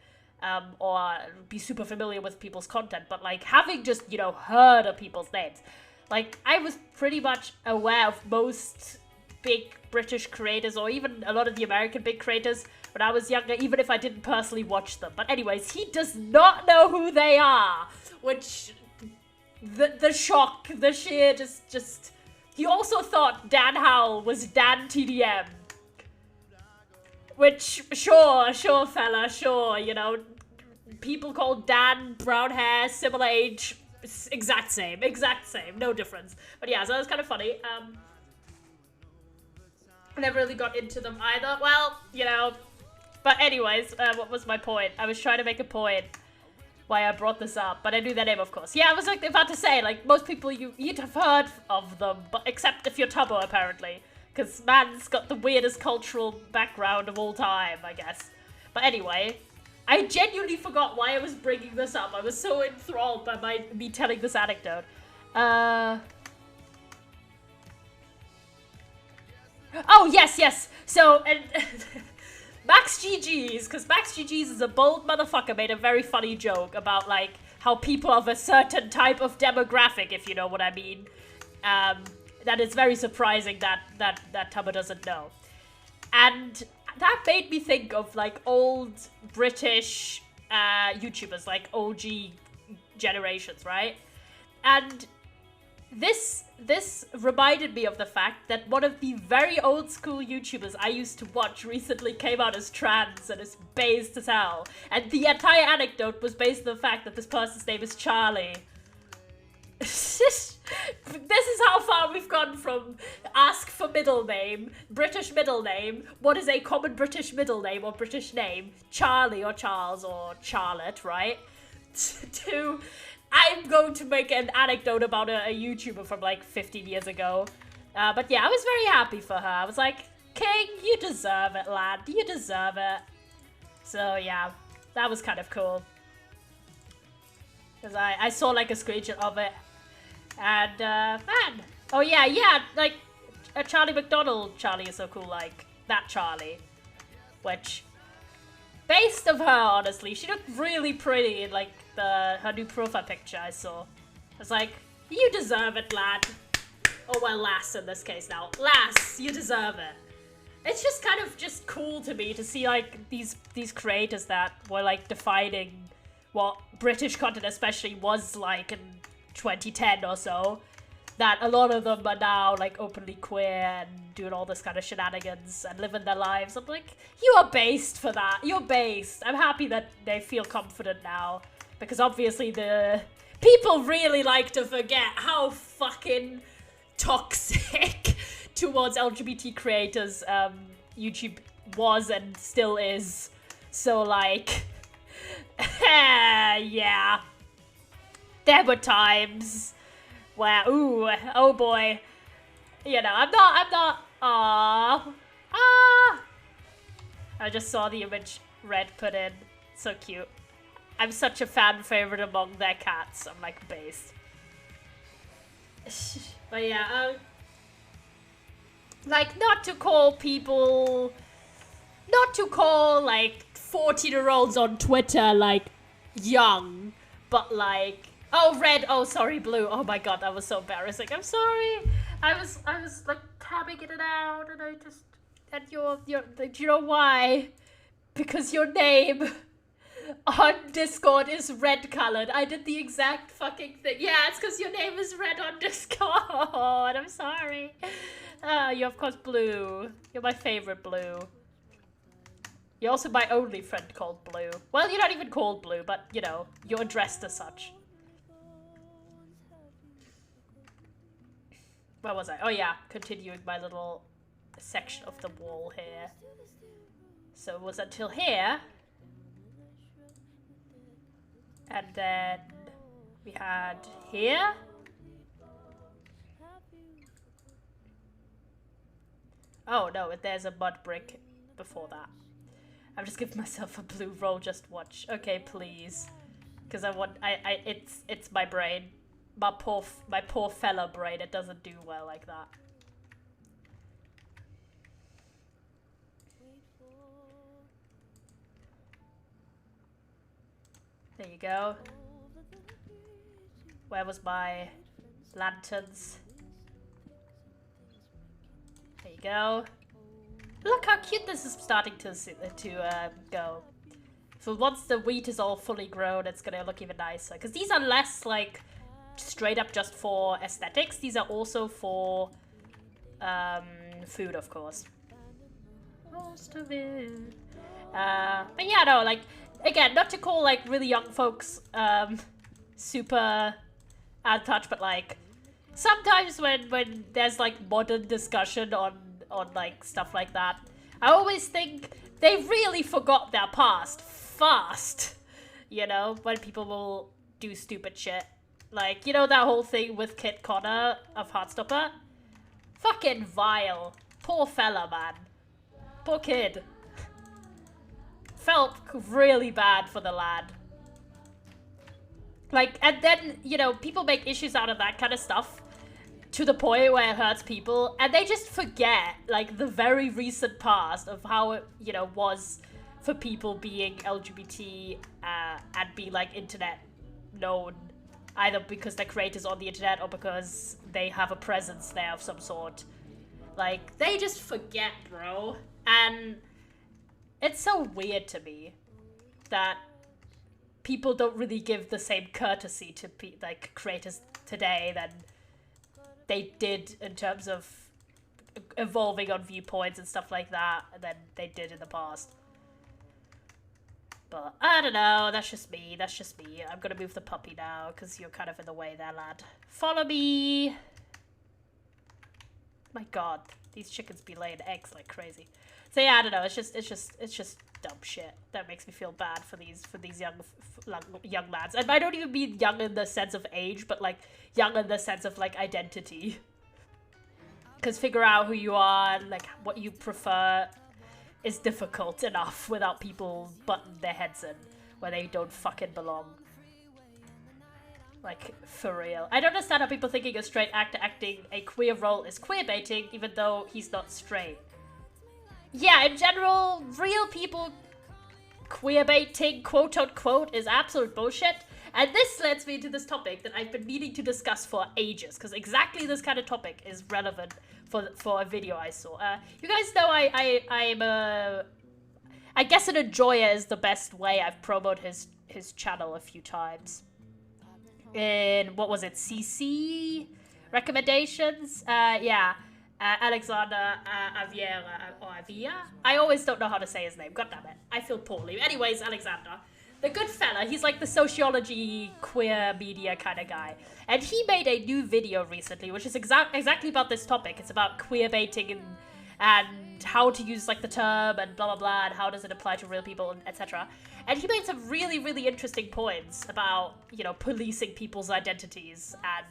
or be super familiar with people's content, but like having just, you know, heard of people's names. Like, I was pretty much aware of most big British creators, or even a lot of the American big creators when I was younger, even if I didn't personally watch them. But anyways, he does not know who they are, which, the shock, the sheer, just, he also thought Dan Howell was Dan TDM, which, sure, fella, sure, you know, people called Dan, brown hair, similar age, exact same, no difference. But yeah, so that was kind of funny. I never really got into them either. Well, you know. But anyways, what was my point? I was trying to make a point why I brought this up, but I knew their name, of course. Yeah, I was like about to say, like, most people you'd have heard of them, but except if you're Tubbo, apparently, because man's got the weirdest cultural background of all time, I guess. But anyway, I genuinely forgot why I was bringing this up. I was so enthralled by me telling this anecdote. Oh, yes. So, and Max GG's, because Max GG's is a bold motherfucker, made a very funny joke about, like, how people of a certain type of demographic, if you know what I mean, that it's very surprising that Tubbo doesn't know. And that made me think of, like, old British YouTubers, like OG generations, right? And this reminded me of the fact that one of the very old school YouTubers I used to watch recently came out as trans and is based as hell. And the entire anecdote was based on the fact that this person's name is Charlie. This is how far we've gone from ask for middle name, British middle name, what is a common British middle name or British name, Charlie or Charles or Charlotte, right? To I'm going to make an anecdote about a YouTuber from like 15 years ago. But yeah, I was very happy for her. I was like, King, you deserve it, lad. You deserve it. So yeah, that was kind of cool. Because I saw like a screenshot of it. And, man. Oh yeah, like, Charlie McDonald Charlie is so cool, like, that Charlie. Which, based of her, honestly, she looked really pretty in, like, her new profile picture I saw. I was like, you deserve it, lad. Oh, well, lass in this case now. Lass, you deserve it. It's just kind of just cool to me to see, like, these creators that were, like, defining what British content especially was like in 2010 or so, that a lot of them are now like openly queer and doing all this kind of shenanigans and living their lives. I'm like, you are based for that. You're based. I'm happy that they feel confident now, because obviously the people really like to forget how fucking toxic towards LGBT creators YouTube was and still is. So like, yeah, there were times where, ooh, oh boy, you know, I'm not, I just saw the image Red put in, so cute. I'm such a fan favorite among their cats, I'm like based. But yeah, like, not to call like 14-year-olds on Twitter like young, but like, oh, Red, oh, sorry, Blue, oh my god, that was so embarrassing, I'm sorry. I was like tabbing it out, and I just, and do you know why? Because your name on Discord is red colored. I did the exact fucking thing. Yeah, it's because your name is red on Discord. I'm sorry. You're of course Blue. You're my favorite Blue. You're also my only friend called Blue. Well, you're not even called Blue, but you know, you're addressed as such. Where was I? Oh yeah, continuing my little section of the wall here. So it was until here. And then we had here. Oh no, there's a mud brick before that. I'm just giving myself a blue roll, just watch. Okay, please. Because it's my brain. My poor fellow brain, it doesn't do well like that. There you go. Where was my lanterns? There you go. Look how cute this is starting to go. So once the wheat is all fully grown, it's gonna look even nicer. Because these are less like straight up just for aesthetics. These are also for food, of course. Most of it. But yeah, no, like, again, not to call like really young folks super out of touch, but like sometimes when there's like modern discussion on like stuff like that, I always think they really forgot their past fast. you know, when people will do stupid shit. Like, you know that whole thing with Kit Connor of Heartstopper? Fucking vile. Poor fella, man. Poor kid. Felt really bad for the lad. Like, and then, you know, people make issues out of that kind of stuff to the point where it hurts people, and they just forget, like, the very recent past of how it, you know, was for people being LGBT and being, like, internet known, either because they're creators on the internet or because they have a presence there of some sort. Like, they just forget, bro. And it's so weird to me that people don't really give the same courtesy to like creators today than they did in terms of evolving on viewpoints and stuff like that than they did in the past. But I don't know, that's just me. I'm gonna move the puppy now because you're kind of in the way there, lad. Follow me. My god, these chickens be laying eggs like crazy. So yeah, I don't know. It's just dumb shit that makes me feel bad for these young lads. And I don't even mean young in the sense of age, but like young in the sense of like identity. Because figure out who you are and like what you prefer is difficult enough without people butting their heads in where they don't fucking belong. Like, for real. I don't understand how people thinking a straight actor acting a queer role is queerbaiting even though he's not straight. Yeah, in general, real people queerbaiting, quote unquote, is absolute bullshit. And this leads me to this topic that I've been meaning to discuss for ages, because exactly this kind of topic is relevant for a video I saw. You guys know I'm a... I guess an enjoyer is the best way. I've promoted his channel a few times. In, what was it, CC recommendations? Yeah. Alexander Avia. I always don't know how to say his name. God damn it. I feel poorly. Anyways, Alexander. The good fella. He's like the sociology, queer media kind of guy. And he made a new video recently, which is exactly about this topic. It's about queer baiting and how to use like the term and blah, blah, blah, and how does it apply to real people, and etc. And he made some really, really interesting points about, you know, policing people's identities. And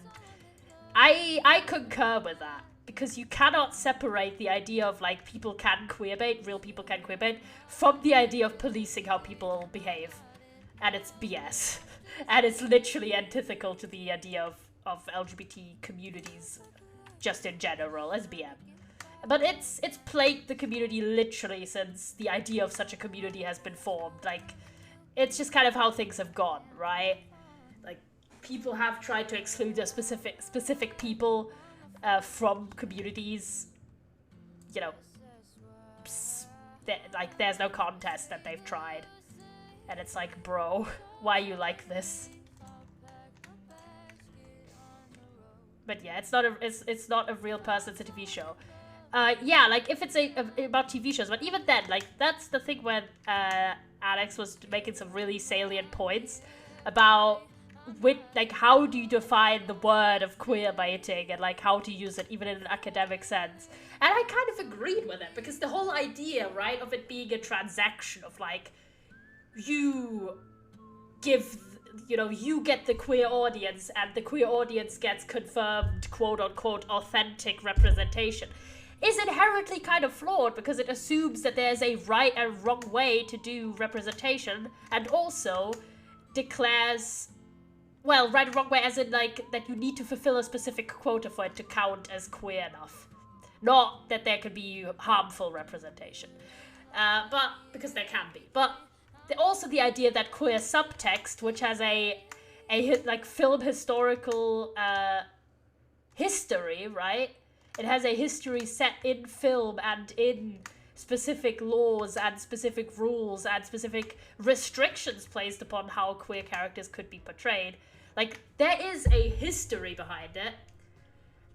I concur with that. Because you cannot separate the idea of, like, people can queerbait, real people can queerbait, from the idea of policing how people behave. And it's BS. And it's literally antithetical to the idea of LGBT communities, just in general, as BM. But it's plagued the community literally since the idea of such a community has been formed. Like, it's just kind of how things have gone, right? Like, people have tried to exclude a specific people from communities, you know, like, there's no contest that they've tried. And it's like, bro, why you like this? But yeah, it's not a real person, it's a TV show. Yeah, like, if it's about TV shows, but even then, like, that's the thing when Alex was making some really salient points about like, how do you define the word of queer baiting and, like, how to use it even in an academic sense. And I kind of agreed with it, because the whole idea, right, of it being a transaction of, like, you give, you know, you get the queer audience and the queer audience gets confirmed, quote-unquote, authentic representation is inherently kind of flawed, because it assumes that there's a right and wrong way to do representation, and also declares... Well, right or wrong way, as in, like, that you need to fulfill a specific quota for it to count as queer enough. Not that there could be harmful representation. But, because there can be. But also the idea that queer subtext, which has a like, film historical history, right? It has a history set in film and in specific laws and specific rules and specific restrictions placed upon how queer characters could be portrayed. Like, there is a history behind it.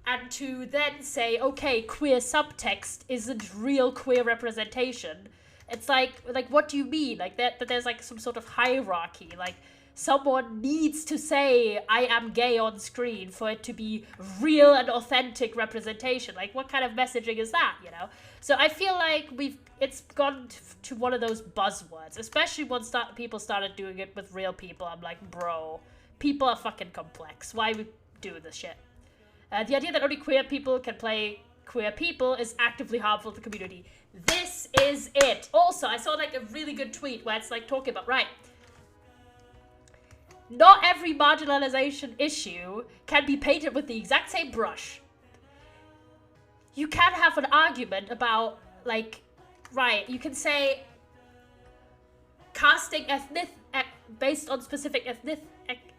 And to then say, okay, queer subtext isn't real queer representation, it's like, what do you mean? Like, that there's, like, some sort of hierarchy. Like, someone needs to say, I am gay on screen for it to be real and authentic representation. Like, what kind of messaging is that, you know? So I feel like it's gone to one of those buzzwords, especially once people started doing it with real people. I'm like, bro, people are fucking complex. Why we do this shit? The idea that only queer people can play queer people is actively harmful to the community. This is it. Also, I saw like a really good tweet where it's like talking about, right, not every marginalization issue can be painted with the exact same brush. You can have an argument about, like, right, you can say casting based on specific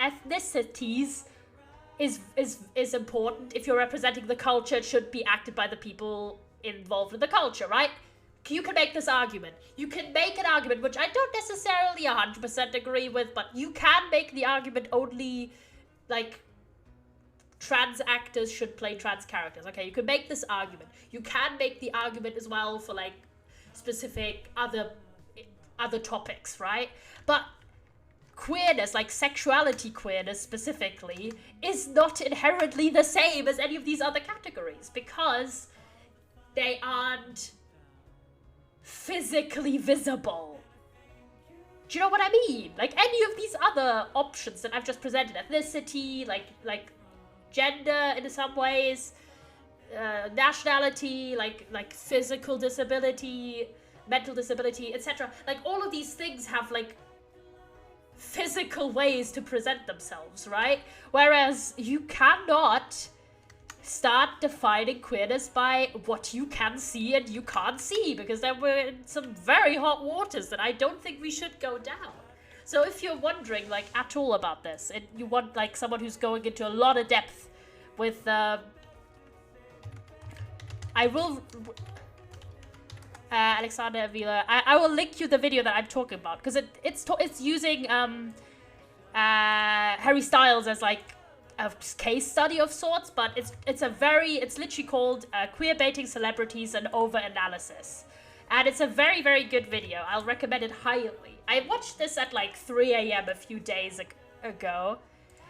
ethnicities is important. If you're representing the culture, it should be acted by the people involved in the culture, right? You can make this argument. You can make an argument, which I don't necessarily 100% agree with, but you can make the argument only, like, trans actors should play trans characters. Okay, you can make this argument. You can make the argument as well for, like, specific other topics, right? But queerness, like sexuality queerness specifically, is not inherently the same as any of these other categories because they aren't physically visible. Do you know what I mean? Like any of these other options that I've just presented, ethnicity, like gender in some ways, nationality, like physical disability, mental disability, etc. Like all of these things have like physical ways to present themselves, right? Whereas you cannot start defining queerness by what you can see and you can't see, because then we're in some very hot waters that I don't think we should go down. So if you're wondering, like, at all about this, and you want, like, someone who's going into a lot of depth with, I will... Alexander Avila, I will link you the video that I'm talking about, because it's using Harry Styles as, like, a case study of sorts, but it's literally called Queer Baiting Celebrities and Over-Analysis. And it's a very, very good video. I'll recommend it highly. I watched this at like 3 a.m. a few days ago,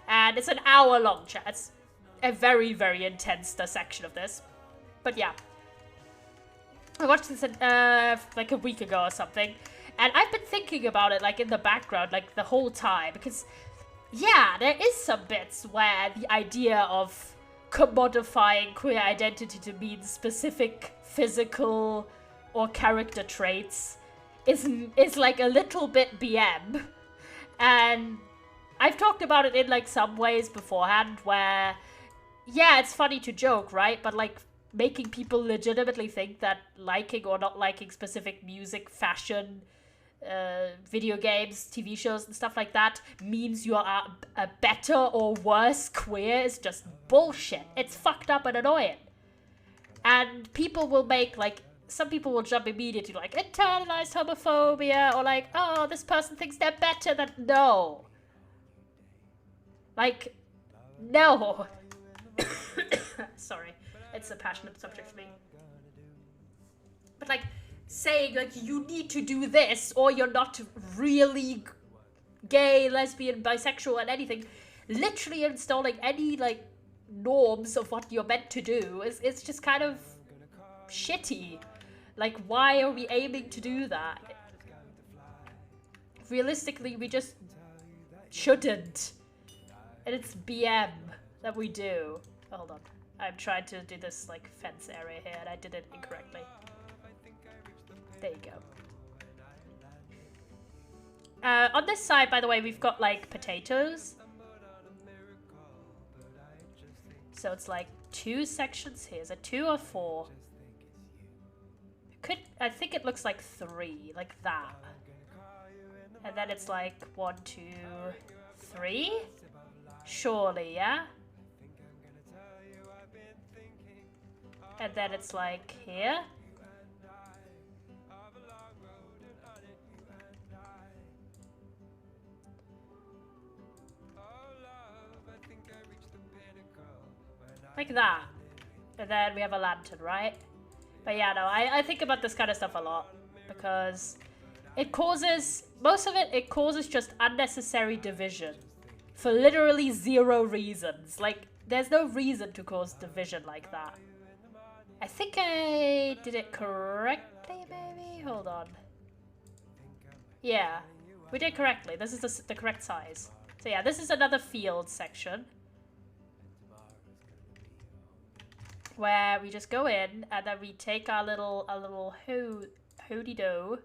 and it's an hour-long chat. It's a very, very intense section of this. But yeah. I watched this like a week ago or something, and I've been thinking about it like in the background like the whole time, because yeah, there is some bits where the idea of commodifying queer identity to mean specific physical or character traits is like a little bit BM. And I've talked about it in like some ways beforehand where, yeah, it's funny to joke, right? But like making people legitimately think that liking or not liking specific music, fashion, video games, TV shows and stuff like that means you are a better or worse queer is just bullshit. It's fucked up and annoying. And people will make like, some people will jump immediately like internalized homophobia or like, oh, this person thinks they're better than, no. Like, no. Sorry, it's a passionate subject for me. But like, saying like you need to do this or you're not really gay, lesbian, bisexual and anything, literally installing any like norms of what you're meant to do is just kind of shitty. Like, why are we aiming to do that? Realistically, we just shouldn't. And it's BM that we do. Hold on, I'm trying to do this like fence area here and I did it incorrectly. There you go. On this side, by the way, we've got like potatoes. So it's like 2 sections here. Is it 2 or 4? I think it looks like 3, like that. And then it's like 1, 2, 3. Surely, yeah? And then it's like here. Like that. And then we have a lantern, right? But yeah, no, I think about this kind of stuff a lot. Because it causes, most of it, it causes just unnecessary division. For literally 0 reasons. Like, there's no reason to cause division like that. I think I did it correctly, maybe? Hold on. Yeah, we did correctly. This is the correct size. So yeah, this is another field section. Where we just go in, and then we take our little hoody-do.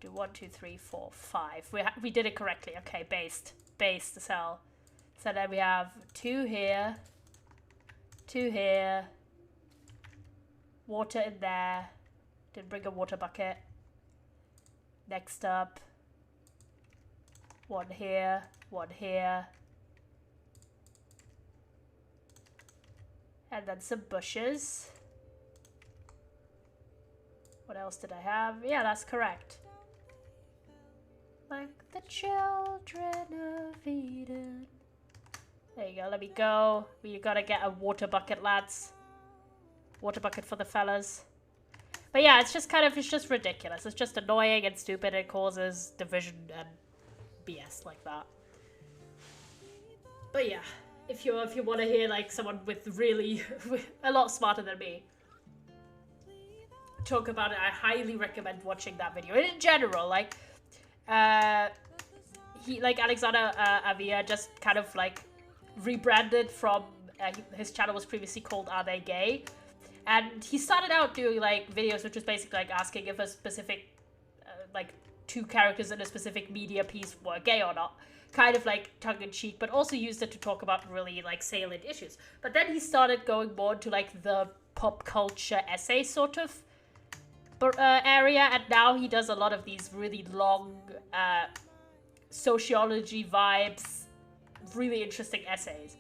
Do 1, 2, 3, 4, 5. We did it correctly. Okay, based the cell. So then we have 2 here, 2 here, water in there. Didn't bring a water bucket. Next up, 1 here, 1 here. And then some bushes. What else did I have? Yeah, that's correct. Like the children of Eden. There you go, let me go. We gotta get a water bucket, lads. Water bucket for the fellas. But yeah, it's just kind of, it's just ridiculous. It's just annoying and stupid. It causes division and BS like that. But yeah, if you want to hear like someone with really a lot smarter than me talk about it, I highly recommend watching that video. And in general, like he, like Alexander Avia, just kind of like rebranded from his channel was previously called Are They Gay? And he started out doing like videos which was basically like asking if a specific like 2 characters in a specific media piece were gay or not, kind of like tongue-in-cheek, but also used it to talk about really like salient issues. But then he started going more to like the pop culture essay sort of area, and now he does a lot of these really long sociology vibes, really interesting essays.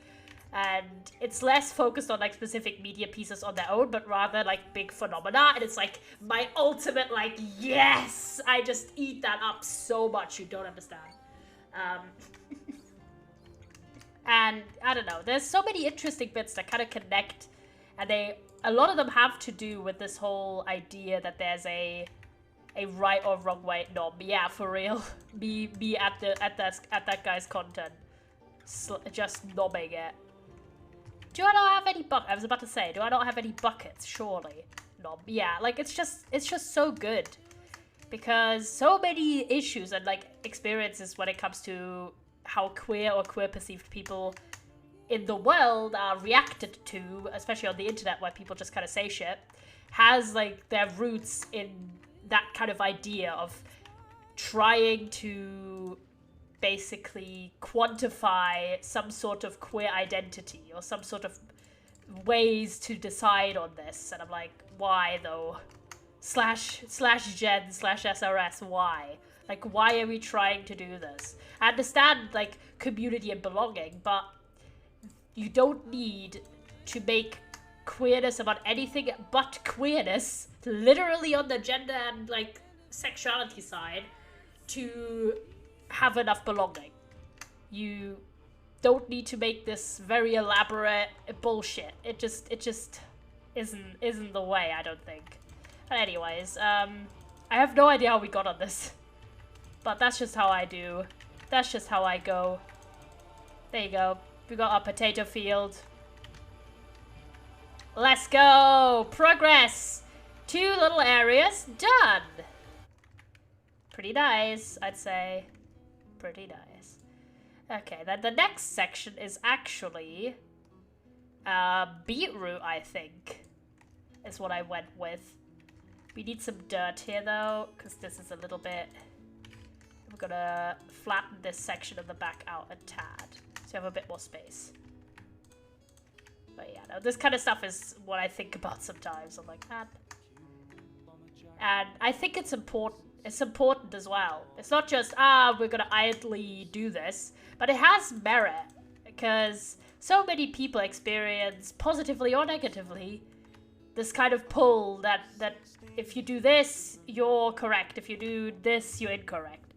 And it's less focused on like specific media pieces on their own, but rather like big phenomena. And it's like my ultimate like, yes, I just eat that up so much, you don't understand. And I don't know, there's so many interesting bits that kind of connect, and a lot of them have to do with this whole idea that there's a right or wrong way. No, yeah, for real. Be at that guy's content, just nobbing it. Do I not have any I was about to say, do I not have any buckets? Surely. No, yeah, like it's just so good. Because so many issues and like experiences when it comes to how queer or queer perceived people in the world are reacted to, especially on the internet where people just kind of say shit, has like their roots in that kind of idea of trying to basically quantify some sort of queer identity or some sort of ways to decide on this. And I'm like, why though? Slash gen slash SRS, why? Like, why are we trying to do this? I understand, like, community and belonging, but you don't need to make queerness about anything but queerness, literally on the gender and, like, sexuality side, to have enough belonging. You don't need to make this very elaborate bullshit. It just isn't the way, I don't think. But anyways, I have no idea how we got on this. But that's just how I do. That's just how I go. There you go. We got our potato field. Let's go! Progress! 2 little areas done! Pretty nice, I'd say. Pretty nice. Okay, then the next section is actually beetroot, I think, is what I went with. We need some dirt here though, because this is a little bit... We're gonna flatten this section of the back out a tad, so you have a bit more space. But yeah, no, this kind of stuff is what I think about sometimes. I'm like, man. And I think it's important. It's important as well. It's not just, we're gonna idly do this, but it has merit, because so many people experience, positively or negatively, this kind of pull that if you do this, you're correct. If you do this, you're incorrect.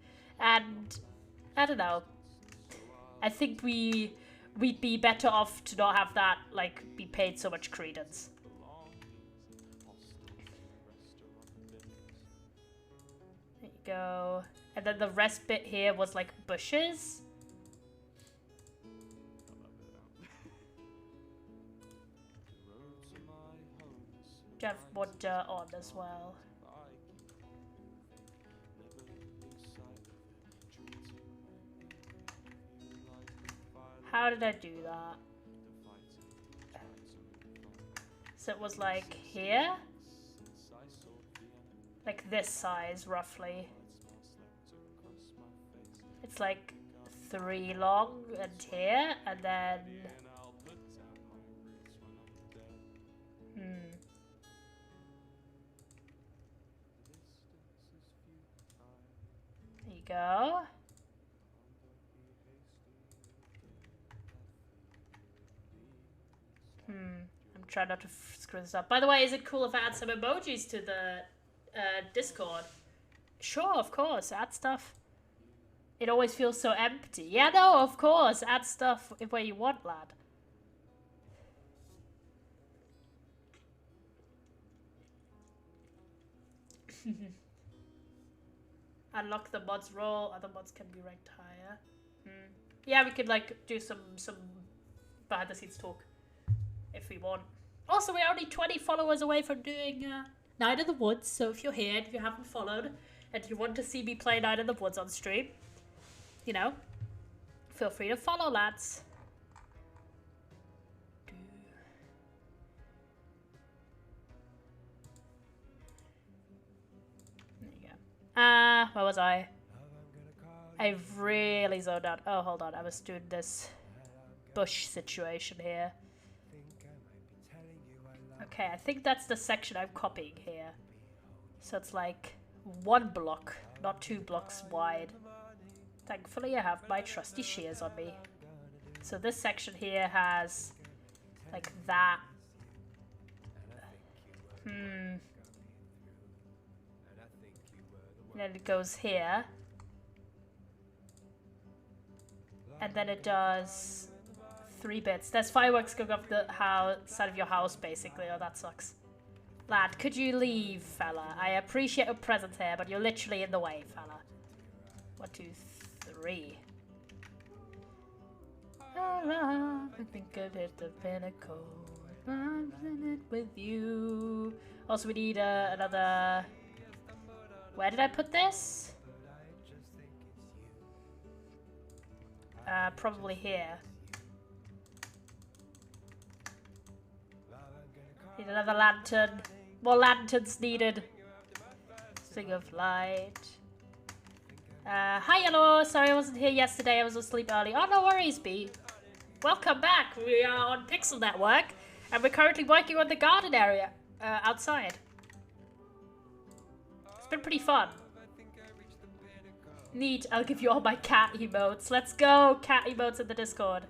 And I don't know. I think we'd be better off to not have that, like, be paid so much credence. There you go. And then the rest bit here was like bushes. You have more dirt on as well. How did I do that? So it was like here? Like this size, roughly. It's like 3 long and here, and then... There you go. I'm trying not to screw this up. By the way, is it cool if I add some emojis to the Discord? Sure, of course. Add stuff. It always feels so empty. Yeah, no, of course. Add stuff where you want, lad. Unlock the mods role. Other mods can be ranked higher. Yeah, we could like do some behind the scenes talk if we want. Also, we're only 20 followers away from doing Night in the Woods, so if you're here, if you haven't followed, and you want to see me play Night in the Woods on stream, you know, feel free to follow, lads. There you go. Where was I? I really zoned out. Oh, hold on, I was doing this bush situation here. Okay, I think that's the section I'm copying here. So it's like 1 block, not 2 blocks wide. Thankfully I have my trusty shears on me. So this section here has like that. And then it goes here. And then it does 3 bits. There's fireworks going off the side of your house, basically. Oh, that sucks. Lad, could you leave, fella? I appreciate your presence here, but you're literally in the way, fella. 1, 2, 3. I think I've hit the pinnacle. I'm in it with you. Also, we need another... Where did I put this? Probably here. Need another lantern. More lanterns needed. Thing of light. Hi, hello. Sorry I wasn't here yesterday. I was asleep early. Oh, no worries, B. Welcome back. We are on Pixel Network, and we're currently working on the garden area outside. It's been pretty fun. Neat. I'll give you all my cat emotes. Let's go. Cat emotes in the Discord.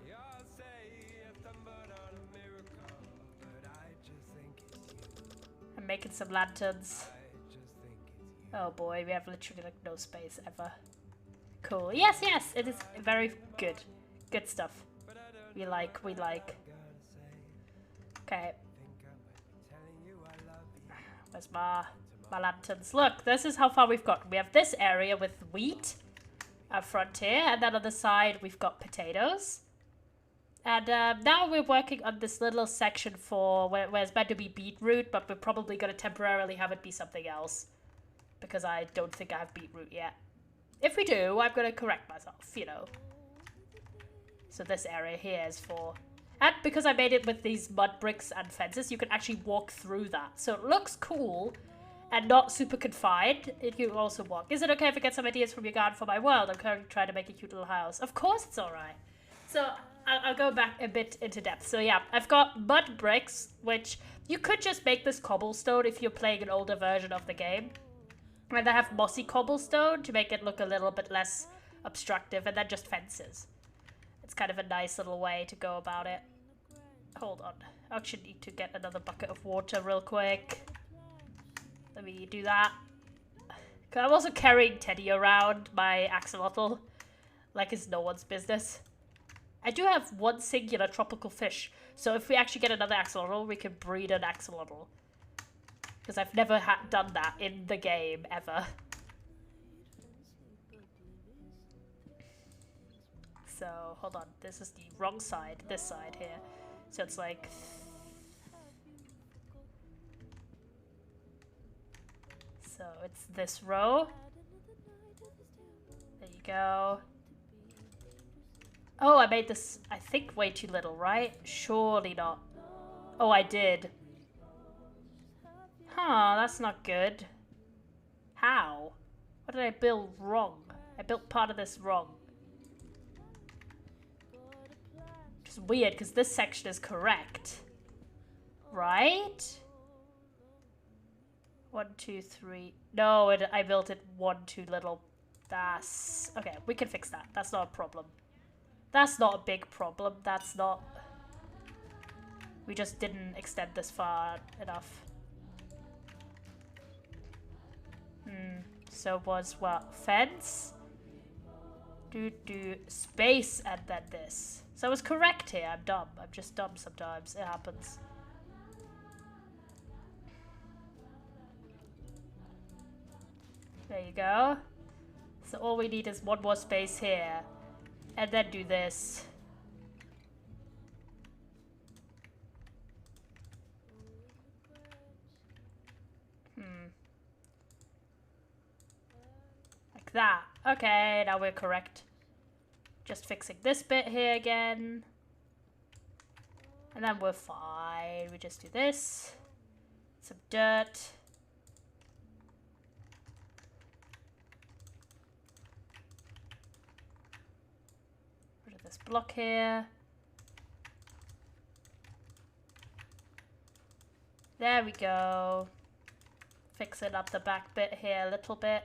I'm making some lanterns. Oh boy, we have literally like no space ever. Cool. Yes, yes, it is very good. Good stuff. We like. Okay. Where's my lanterns? Look, this is how far we've got. We have this area with wheat up front here, and then on the side we've got potatoes. And now we're working on this little section for where it's meant to be beetroot, but we're probably going to temporarily have it be something else. Because I don't think I have beetroot yet. If we do, I'm going to correct myself, you know. So this area here is for... And because I made it with these mud bricks and fences, you can actually walk through that. So it looks cool and not super confined. If you also walk. Is it okay if I get some ideas from your garden for my world? I'm currently trying to make a cute little house. Of course it's alright. So I'll go back a bit into depth. So yeah, I've got mud bricks, which you could just make this cobblestone if you're playing an older version of the game. And I have mossy cobblestone to make it look a little bit less obstructive, and then just fences. It's kind of a nice little way to go about it. Hold on. I actually need to get another bucket of water real quick. Let me do that. I'm also carrying Teddy around, my axolotl, like it's no one's business. I do have 1 singular tropical fish, so if we actually get another axolotl, we can breed an axolotl. Because I've never done that in the game, ever. So, hold on. This is the wrong side. This side here. So it's like... So it's this row. There you go. Oh, I made this, I think, way too little, right? Surely not. Oh, I did. Huh, that's not good. How? What did I build wrong? I built part of this wrong. Which is weird, because this section is correct. Right? 1, 2, 3. No, I built it 1 too little. That's... Okay, we can fix that. That's not a problem. That's not a big problem. That's not... We just didn't extend this far enough. So was what? Fence? Space and then this. So I was correct here. I'm dumb. I'm just dumb sometimes. It happens. There you go. So all we need is 1 more space here. And then do this. Like that. Okay, now we're correct. Just fixing this bit here again. And then we're fine. We just do this. Some dirt. This block here. There we go. Fixing up the back bit here a little bit.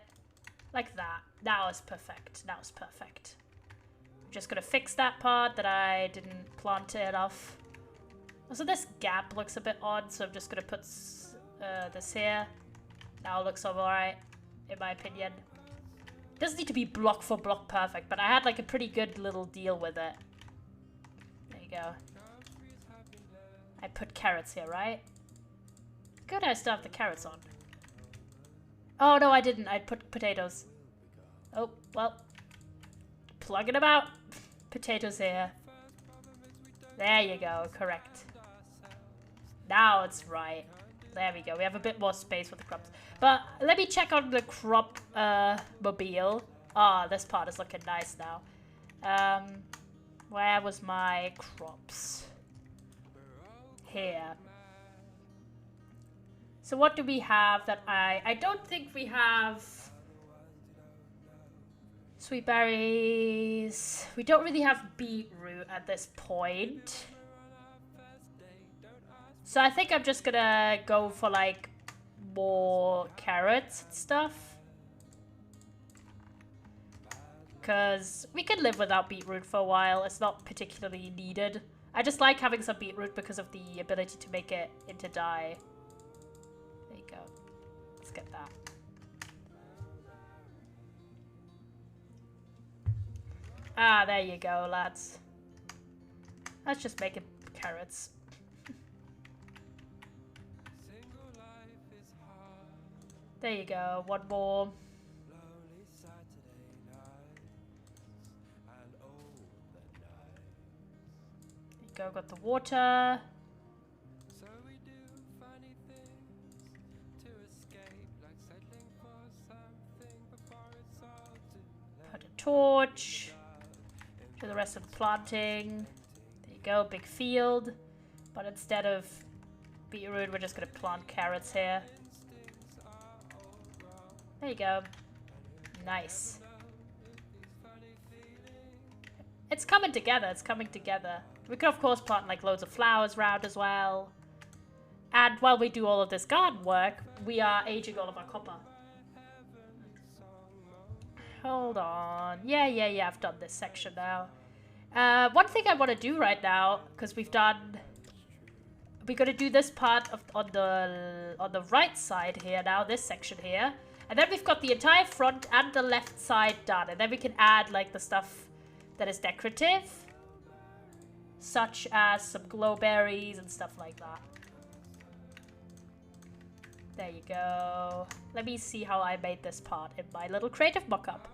Like that. Now it's perfect. Now it's perfect. I'm just gonna fix that part that I didn't plant it enough. Also, this gap looks a bit odd, so I'm just gonna put this here. Now it looks alright, in my opinion. It doesn't need to be block for block perfect, but I had like a pretty good little deal with it. There you go. I put carrots here, right? Good, I still have the carrots on. Oh, no, I didn't. I put potatoes. Oh, well. Plugging them out. Potatoes here. There you go, correct. Now it's right. There we go. We have a bit more space with the crops. But let me check on the crop mobile. Ah, this part is looking nice now. Where was my crops? Here. So what do we have that I don't think we have sweet berries. We don't really have beetroot at this point. So I think I'm just gonna go for like more carrots and stuff. Because we can live without beetroot for a while. It's not particularly needed. I just like having some beetroot because of the ability to make it into dye. There you go. Let's get that. Ah, there you go, lads. Let's just make it carrots. There you go, 1 more. There you go, got the water. Put a torch. Do the rest of the planting. There you go, big field. But instead of beetroot, we're just gonna plant carrots here. There you go. Nice. It's coming together. It's coming together. We could, of course, plant like loads of flowers around as well. And while we do all of this garden work, we are aging all of our copper. Hold on. Yeah. I've done this section now. One thing I want to do right now, because we're gonna do this part of on the right side here now. This section here. And then we've got the entire front and the left side done. And then we can add like the stuff that is decorative. Such as some glowberries and stuff like that. There you go. Let me see how I made this part in my little creative mock-up.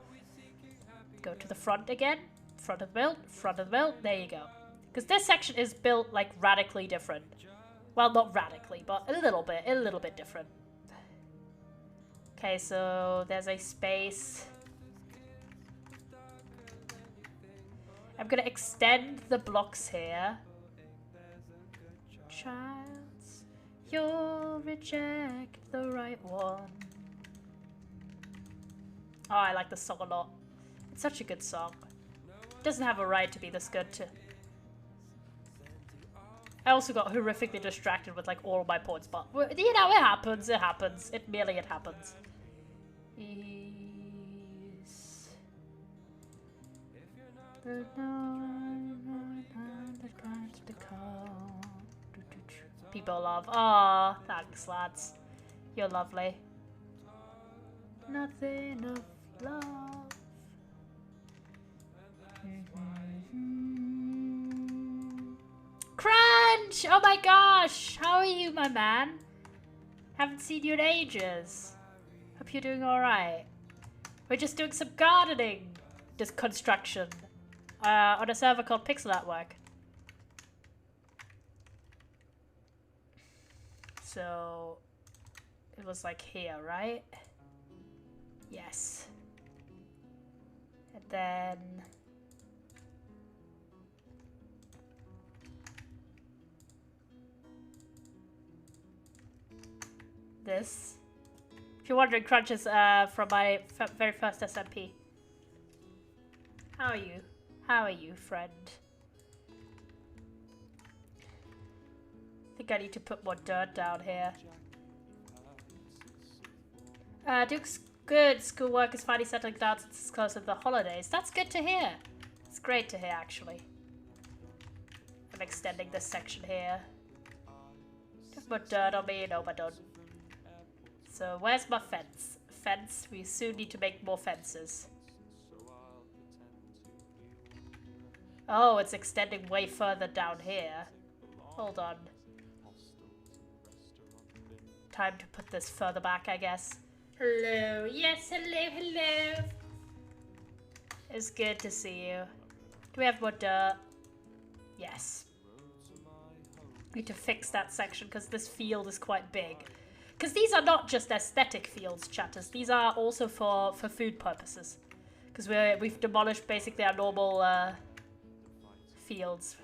Go to the front again. front of the build, front of the build. There you go. Because this section is built like radically different. Well, not radically, but a little bit different. Okay, so there's a space. I'm gonna extend the blocks here. Child, you'll reject the right one. Oh, I like this song a lot. It's such a good song. It doesn't have a right to be this good too. I also got horrifically distracted with like all of my points, but you know, it happens, it happens. It happens. Yes. People love. Aw, thanks lads. You're lovely. Nothing of love. Crunch! Oh my gosh! How are you, my man? Haven't seen you in ages. Hope you're doing alright. We're just doing some gardening construction on a server called Pixel Network. So it was like here, right? Yes. And then this. If you're wondering, Crunch is from my very first SMP. How are you? How are you, friend? I think I need to put more dirt down here. Duke's good. Schoolwork is finally settling down since it's close to the holidays. That's good to hear. It's great to hear, actually. I'm extending this section here. Just put dirt on me. No, I don't. So where's my fence? Fence. We soon need to make more fences. Oh, it's extending way further down here. Hold on. Time to put this further back, I guess. Hello. Yes, hello, hello. It's good to see you. Do we have more dirt? Yes. Need to fix that section because this field is quite big. Because these are not just aesthetic fields, chatters. These are also for food purposes. Because we've demolished basically our normal fields.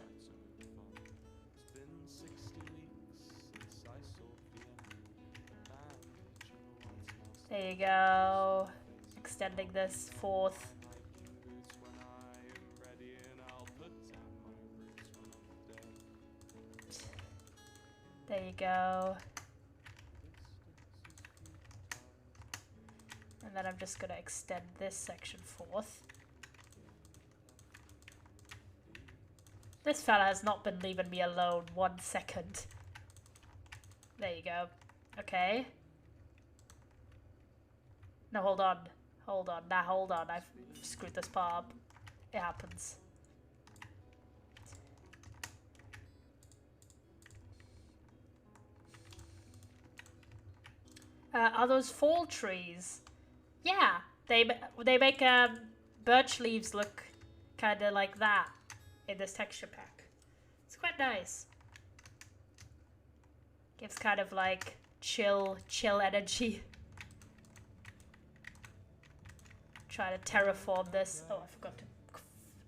There you go. Extending this forth. There you go. And then I'm just going to extend this section forth. This fella has not been leaving me alone 1 second. There you go. Okay. No, hold on. Hold on. Nah, hold on. I've screwed this part up. It happens. Are those fall trees? Yeah, they make birch leaves look kind of like that in this texture pack. It's quite nice. Gives kind of like chill energy. Try to terraform this. Oh, I forgot to.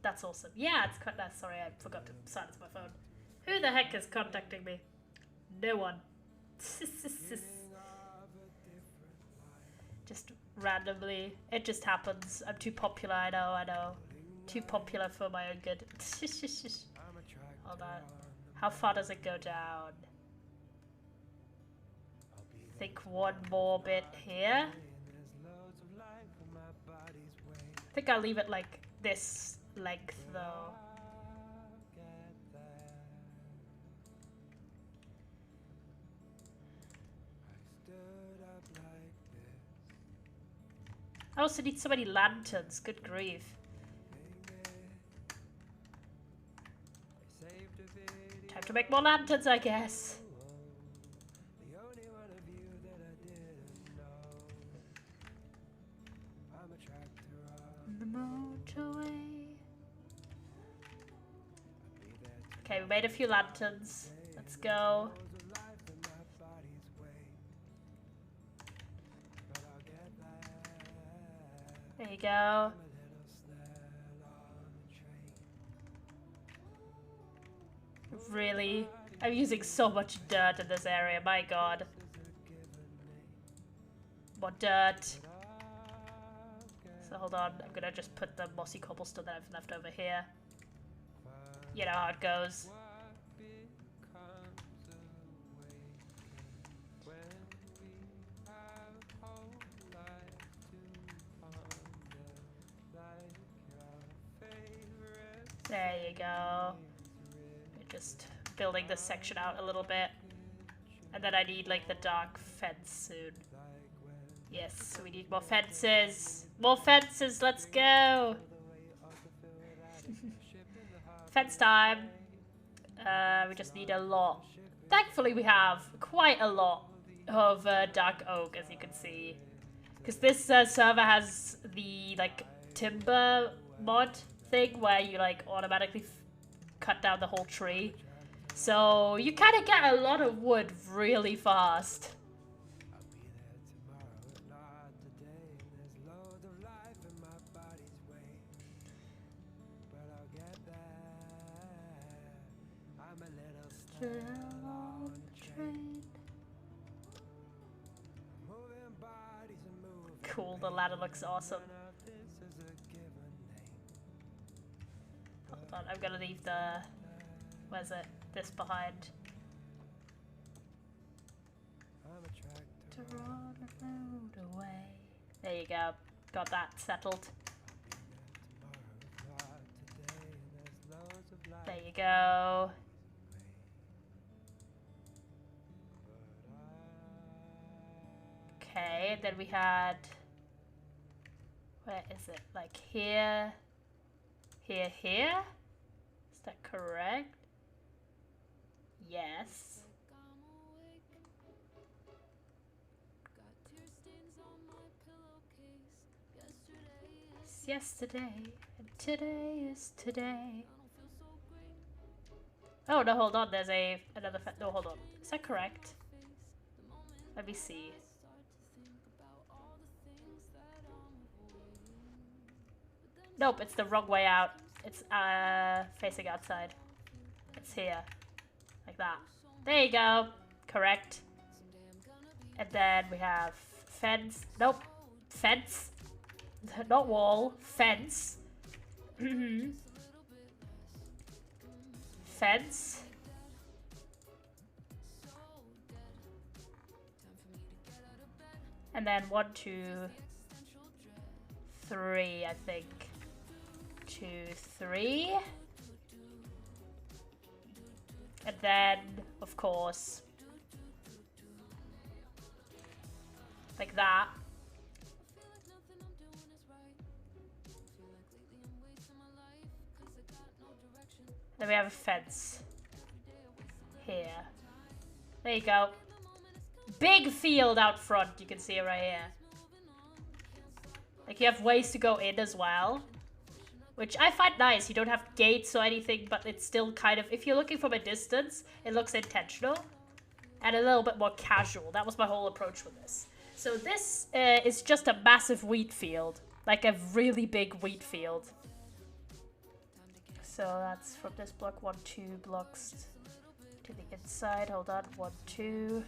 That's awesome. Yeah, it's quite nice. Sorry, I forgot to silence my phone. Who the heck is contacting me? No one. Just randomly. It just happens. I'm too popular, I know. Too popular for my own good. Hold on. How far does it go down? I think one more bit here. I think I'll leave it like this length though. I also need so many lanterns, good grief. Time to make more lanterns, I guess. The motorway Okay, we made a few lanterns. Let's go. There you go. Really? I'm using so much dirt in this area, my god. More dirt. So hold on, I'm gonna just put the mossy cobblestone that I've left over here. You know how it goes. There you go. We're just building this section out a little bit. And then I need like the dark fence soon. Yes, we need more fences. More fences, let's go. Fence time. We just need a lot. Thankfully we have quite a lot of dark oak, as you can see. Because this server has the like timber mod thing where you like automatically cut down the whole tree. So you kind of get a lot of wood really fast. Cool, the ladder looks awesome. Hold on, I'm gonna leave the... Where's it? This behind. To run the road away. There you go. Got that settled. There you go. Okay, and then we had... Where is it? Like here... Here, here? Is that correct? Yes. It's yesterday, and today is today. Oh, no, hold on, there's another no, hold on. Is that correct? Let me see. Nope, it's the wrong way out. It's facing outside. It's here. Like that. There you go. Correct. And then we have fence. Nope. Fence. Not wall. Fence. Fence. And then 1, 2, 3, I think. 2, 3. And then, of course, like that. Then we have a fence here. There you go. Big field out front, you can see it right here. Like you have ways to go in as well. Which I find nice. You don't have gates or anything, but it's still kind of... If you're looking from a distance, it looks intentional. And a little bit more casual. That was my whole approach with this. So this is just a massive wheat field. Like a really big wheat field. So that's from this block. 1, 2 blocks to the inside. Hold on. 1, 2.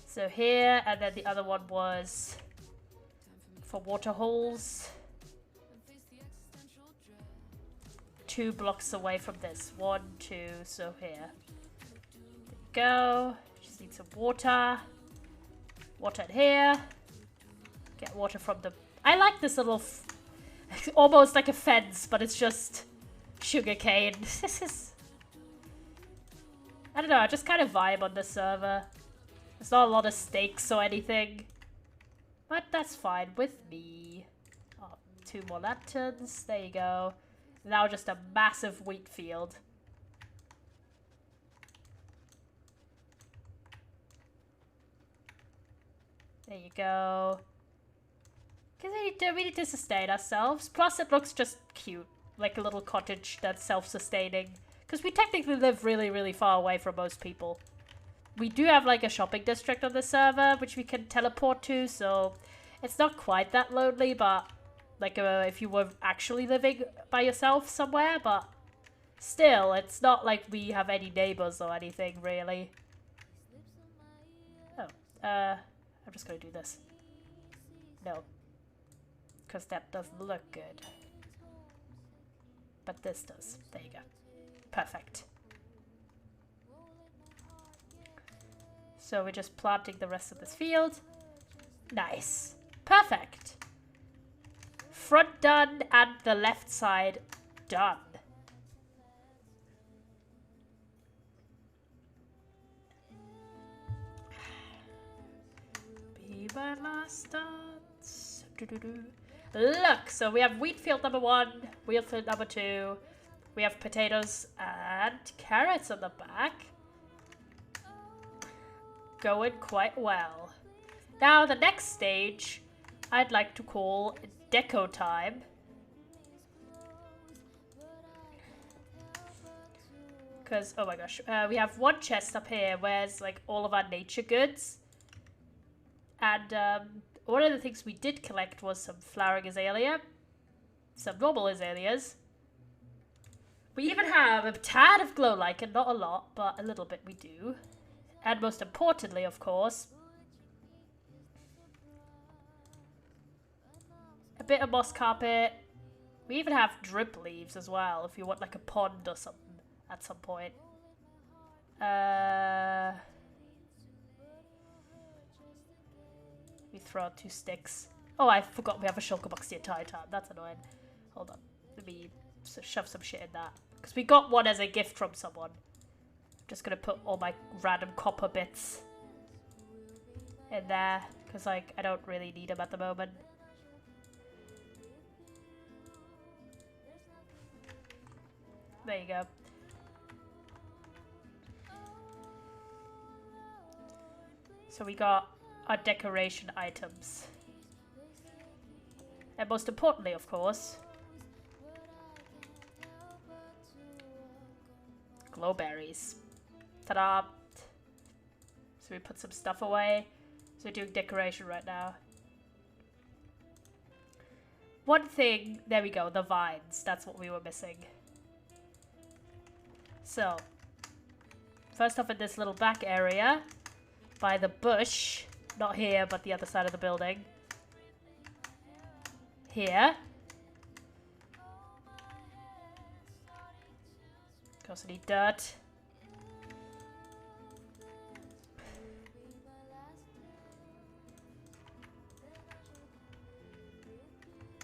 So here. And then the other one was for water holes. 2 blocks away from this. 1, 2, so here. There you go. Just need some water. Water in here. Get water from the... I like this little... almost like a fence, but it's just sugarcane. This is... I don't know, I just kind of vibe on this server. There's not a lot of stakes or anything. But that's fine with me. Oh, 2 more lanterns. There you go. Now just a massive wheat field. There you go. Because we need to sustain ourselves. Plus it looks just cute. Like a little cottage that's self-sustaining. Because we technically live really, really far away from most people. We do have like a shopping district on the server, which we can teleport to, so it's not quite that lonely, but like if you were actually living by yourself somewhere, but still, it's not like we have any neighbors or anything, really. Oh, I'm just gonna do this. No. Because that doesn't look good. But this does. There you go. Perfect. So we're just planting the rest of this field. Nice. Perfect. Front done and the left side done. Be my last dance. Look, so we have wheat field number 1, wheat field number 2. We have potatoes and carrots on the back. Going quite well. Now the next stage I'd like to call deco time. Because, oh my gosh, we have one chest up here where's like all of our nature goods. And one of the things we did collect was some flowering azalea, some normal azaleas. We even have a tad of glow lichen, not a lot, but a little bit we do. And most importantly, of course, a bit of moss carpet. We even have drip leaves as well, if you want like a pond or something at some point. We throw out 2 sticks. Oh, I forgot we have a shulker box the entire time. That's annoying. Hold on. Let me shove some shit in that. Because we got one as a gift from someone. I'm just going to put all my random copper bits in there. Because, like, I don't really need them at the moment. There you go. So we got our decoration items. And most importantly, of course, glowberries. Ta-da! So we put some stuff away. So we're doing decoration right now. One thing, there we go, the vines. That's what we were missing. So, first off in this little back area, by the bush, not here, but the other side of the building. Here. Of course I need dirt.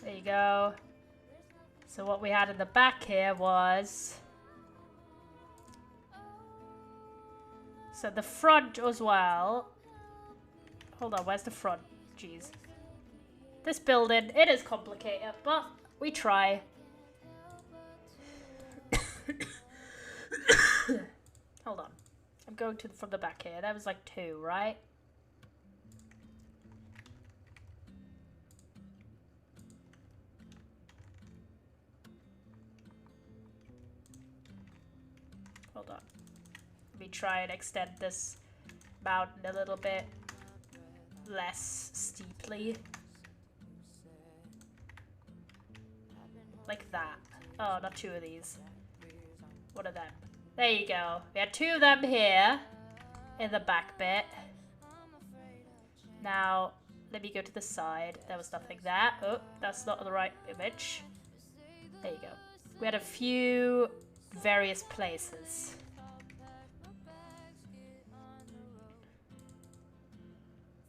There you go. So what we had in the back here was... So the front as well. Hold on, where's the front? Jeez. This building, it is complicated, but we try. Hold on. I'm going to from the back here. That was like 2, right? Hold on. Let me try and extend this mountain a little bit less steeply. Like that. Oh, not 2 of these. One of them. There you go. We had 2 of them here in the back bit. Now, let me go to the side. There was nothing there. Oh, that's not the right image. There you go. We had a few various places.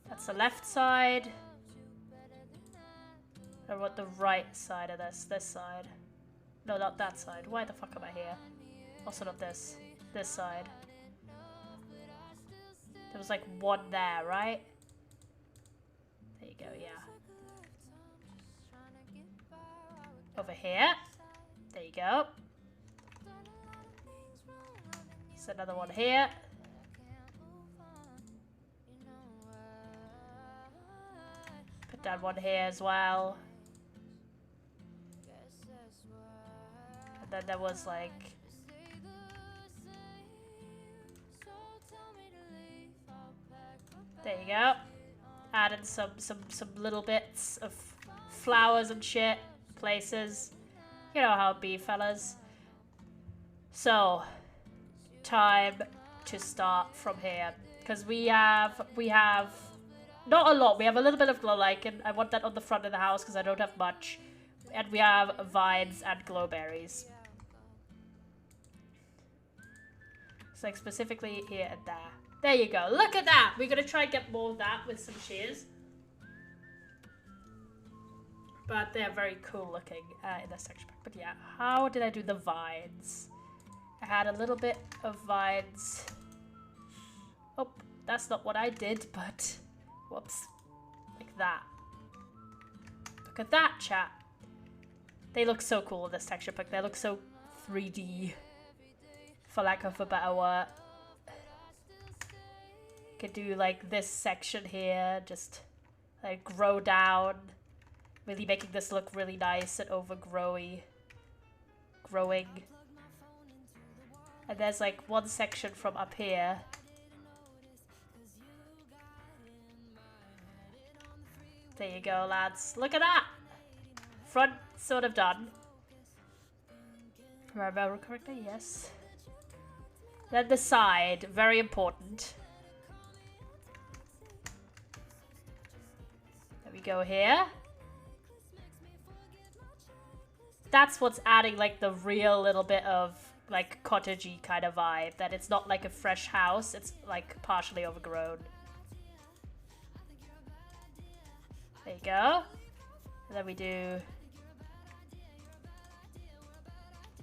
That's the left side. Or what, the right side of this? This side. No, not that side. Why the fuck am I here? Also not this. This side. There was like 1 there, right? There you go, yeah. Over here. There you go. There's another one here. Put down 1 here as well. And then there was like There you go. Add in some little bits of flowers and shit. Places. You know how it be, fellas. So, time to start from here. Because we have not a lot. We have a little bit of glow lichen. I want that on the front of the house because I don't have much. And we have vines and glowberries. It's like specifically here and there. There you go. Look at that. We're going to try and get more of that with some shears. But they're very cool looking in this texture pack. But yeah, how did I do the vines? I had a little bit of vines. Oh, that's not what I did, but whoops. Like that. Look at that, chat. They look so cool in this texture pack. They look so 3D, for lack of a better word. Could do like this section here, just like grow down. Really making this look really nice and growing. And there's like one section from up here. There you go, lads. Look at that! Front sort of done. Remember correctly? Yes. Then the side, very important. There we go here. That's what's adding like the real little bit of like cottagey kind of vibe. That it's not like a fresh house, it's like partially overgrown. There you go. And then we do...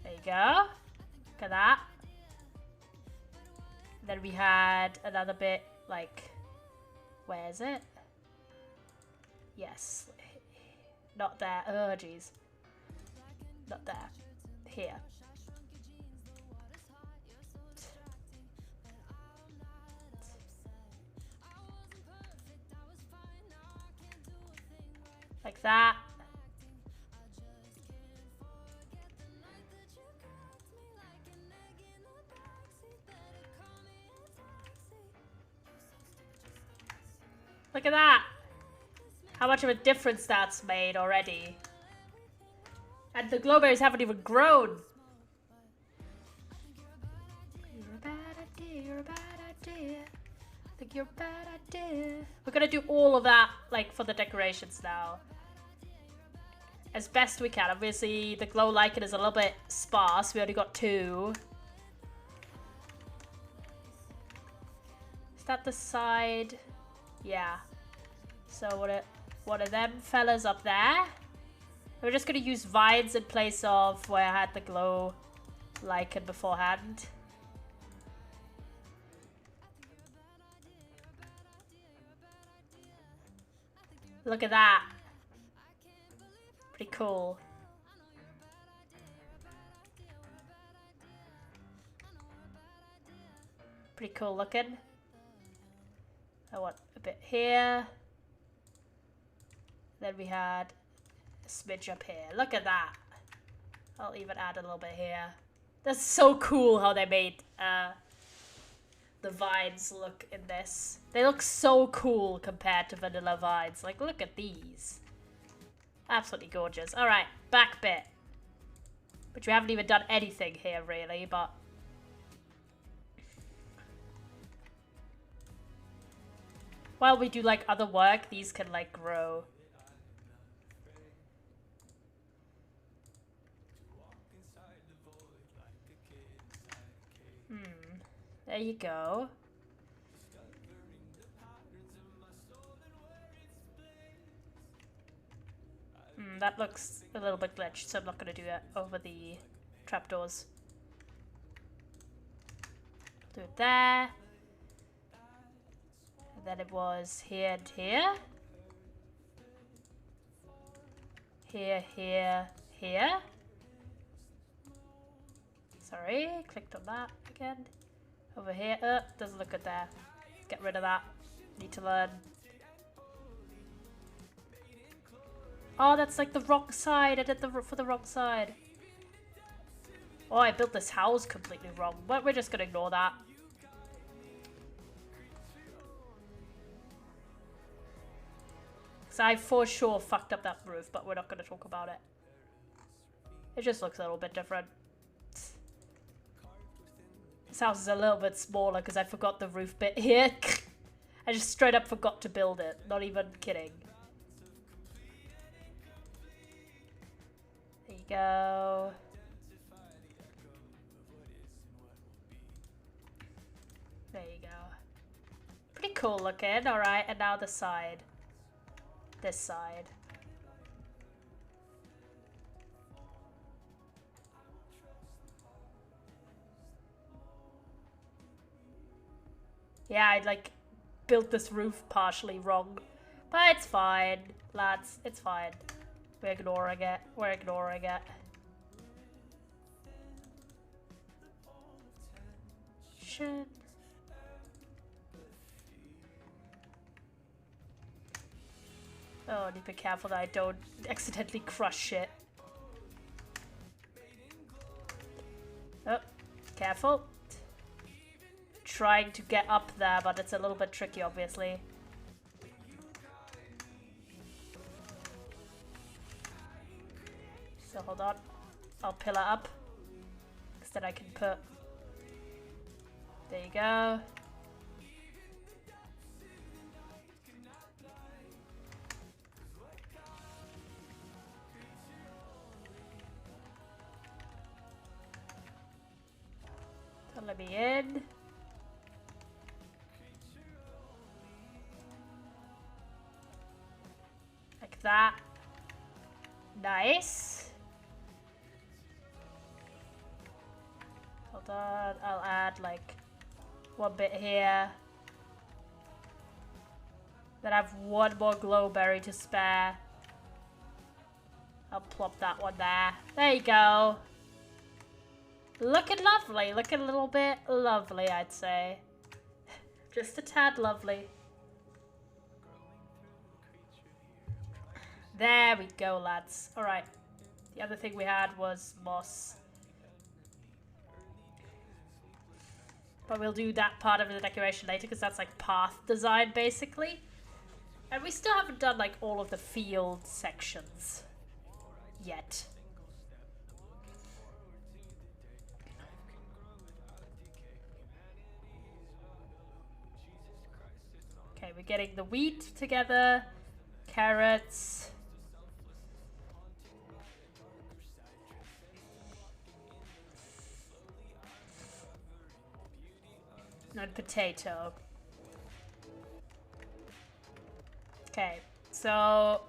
There you go. Look at that. And then we had another bit like... Where is it? Yes. Not there. Oh, jeez. Not there. Here. Like that. Look at that. How much of a difference that's made already. And the glowberries haven't even grown. You're a bad idea, you're a bad idea. I think you're a bad idea. We're gonna do all of that, like, for the decorations now. As best we can. Obviously, the glow lichen is a little bit sparse. We only got 2. Is that the side? Yeah. So what are them fellas up there? We're just going to use vines in place of where I had the glow lichen beforehand. Look at that. Pretty cool. Pretty cool looking. I want a bit here. Then we had a smidge up here. Look at that. I'll even add a little bit here. That's so cool how they made the vines look in this. They look so cool compared to vanilla vines. Like, look at these. Absolutely gorgeous. Alright, back bit. Which we haven't even done anything here, really, but... While we do, like, other work, these can, like, grow. There you go. That looks a little bit glitched, so I'm not going to do it over the trapdoors. Do it there. And then it was here and here. Here, here, here. Sorry, clicked on that again. Over here. Doesn't look good there. Get rid of that. Need to learn. Oh, that's like the wrong side. I did for the wrong side. Oh, I built this house completely wrong. But we're just gonna ignore that. Because I for sure fucked up that roof, but we're not going to talk about it. It just looks a little bit different. This house is a little bit smaller because I forgot the roof bit here. I just straight up forgot to build it. Not even kidding. There you go. There you go. Pretty cool looking. Alright, and now the side. This side. Yeah, I like built this roof partially wrong. But it's fine, lads. It's fine. We're ignoring it. We're ignoring it. Shit. Oh, I need to be careful that I don't accidentally crush shit. Oh, careful. Trying to get up there, but it's a little bit tricky, obviously. So hold on. I'll pillar up. Because then I can put... There you go. Don't let me in. Like that. Nice. Hold on, I'll add like one bit here. Then I have one more glowberry to spare. I'll plop that one there. There you go. Looking lovely. Looking a little bit lovely, I'd say. Just a tad lovely. There we go, lads. Alright. The other thing we had was moss. But we'll do that part of the decoration later because that's like path design basically. And we still haven't done like all of the field sections yet. Okay, we're getting the wheat together, carrots. And potato. Okay, so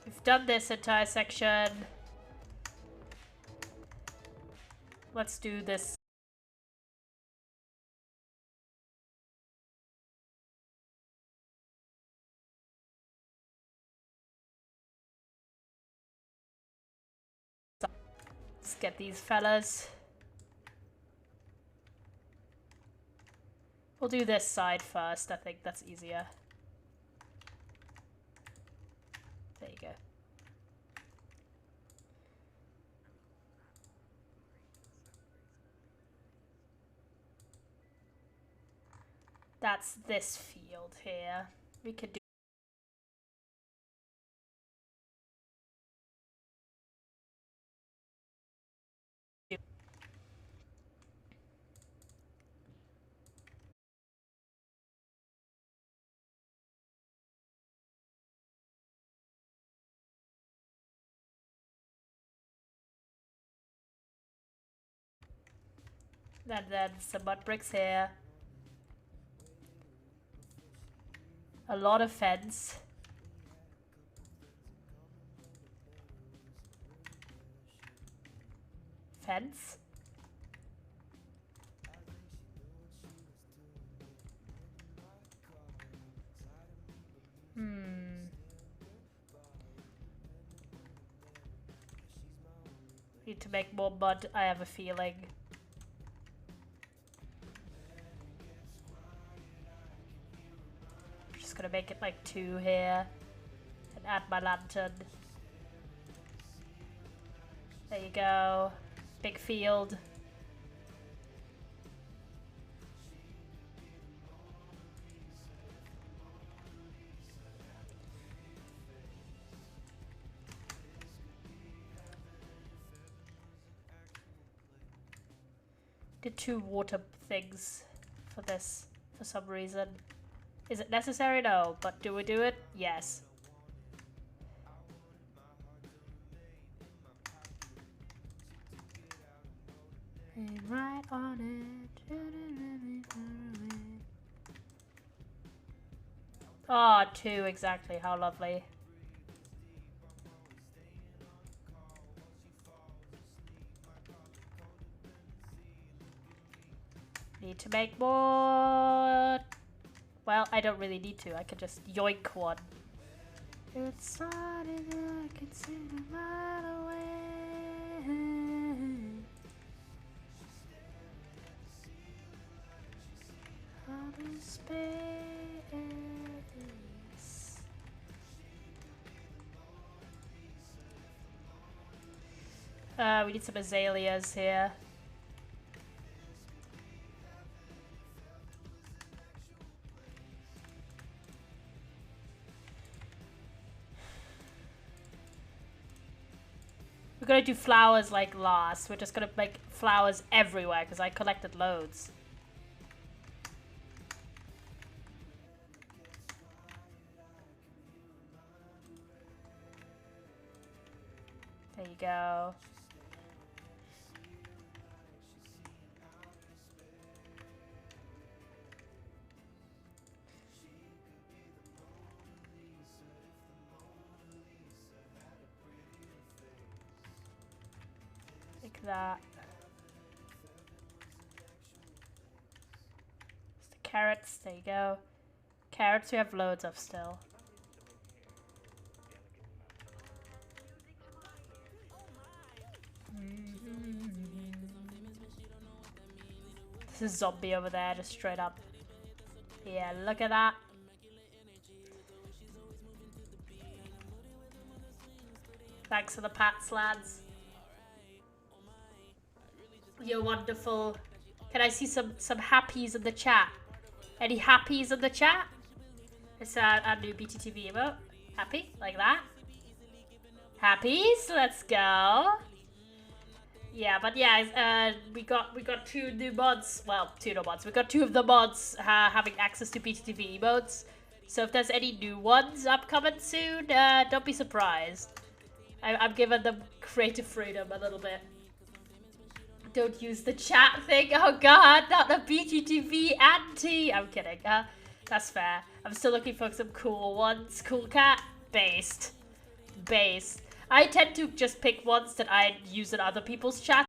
we've done this entire section. Let's do this. Let's get these fellas. We'll do this side first. I think that's easier. There you go. That's this field here. We could do and then some mud bricks here. A lot of fence. Fence. Need to make more mud, I have a feeling. Just gonna make it like 2 here. And add my lantern. There you go. Big field. Did 2 water things for this for some reason. Is it necessary? No, but do we do it? Yes. And right on it. Oh, 2 exactly. How lovely. Need to make more. Well, I don't really need to. I can just yoink one. It's starting, I can see it right away. Outer space. We need some azaleas here. We're gonna do flowers like last. We're just gonna make flowers everywhere because I collected loads. There you go. Like that. It's the carrots, there you go. Carrots we have loads of still. This is zombie over there, just straight up. Yeah, look at that. Thanks for the pats, lads. You're wonderful. Can I see some happies in the chat? Any happies in the chat? It's our new BTTV emote. Happy? Like that? Happies? Let's go. Yeah, but yeah, we got 2 new mods. Well, 2 new mods. We got 2 of the mods having access to BTTV emotes. So if there's any new ones upcoming soon, don't be surprised. I'm giving them creative freedom a little bit. Don't use the chat thing. Oh god, not the BGTV anti. I'm kidding. That's fair. I'm still looking for some cool ones. Cool cat. Based. Based. I tend to just pick ones that I use in other people's chat.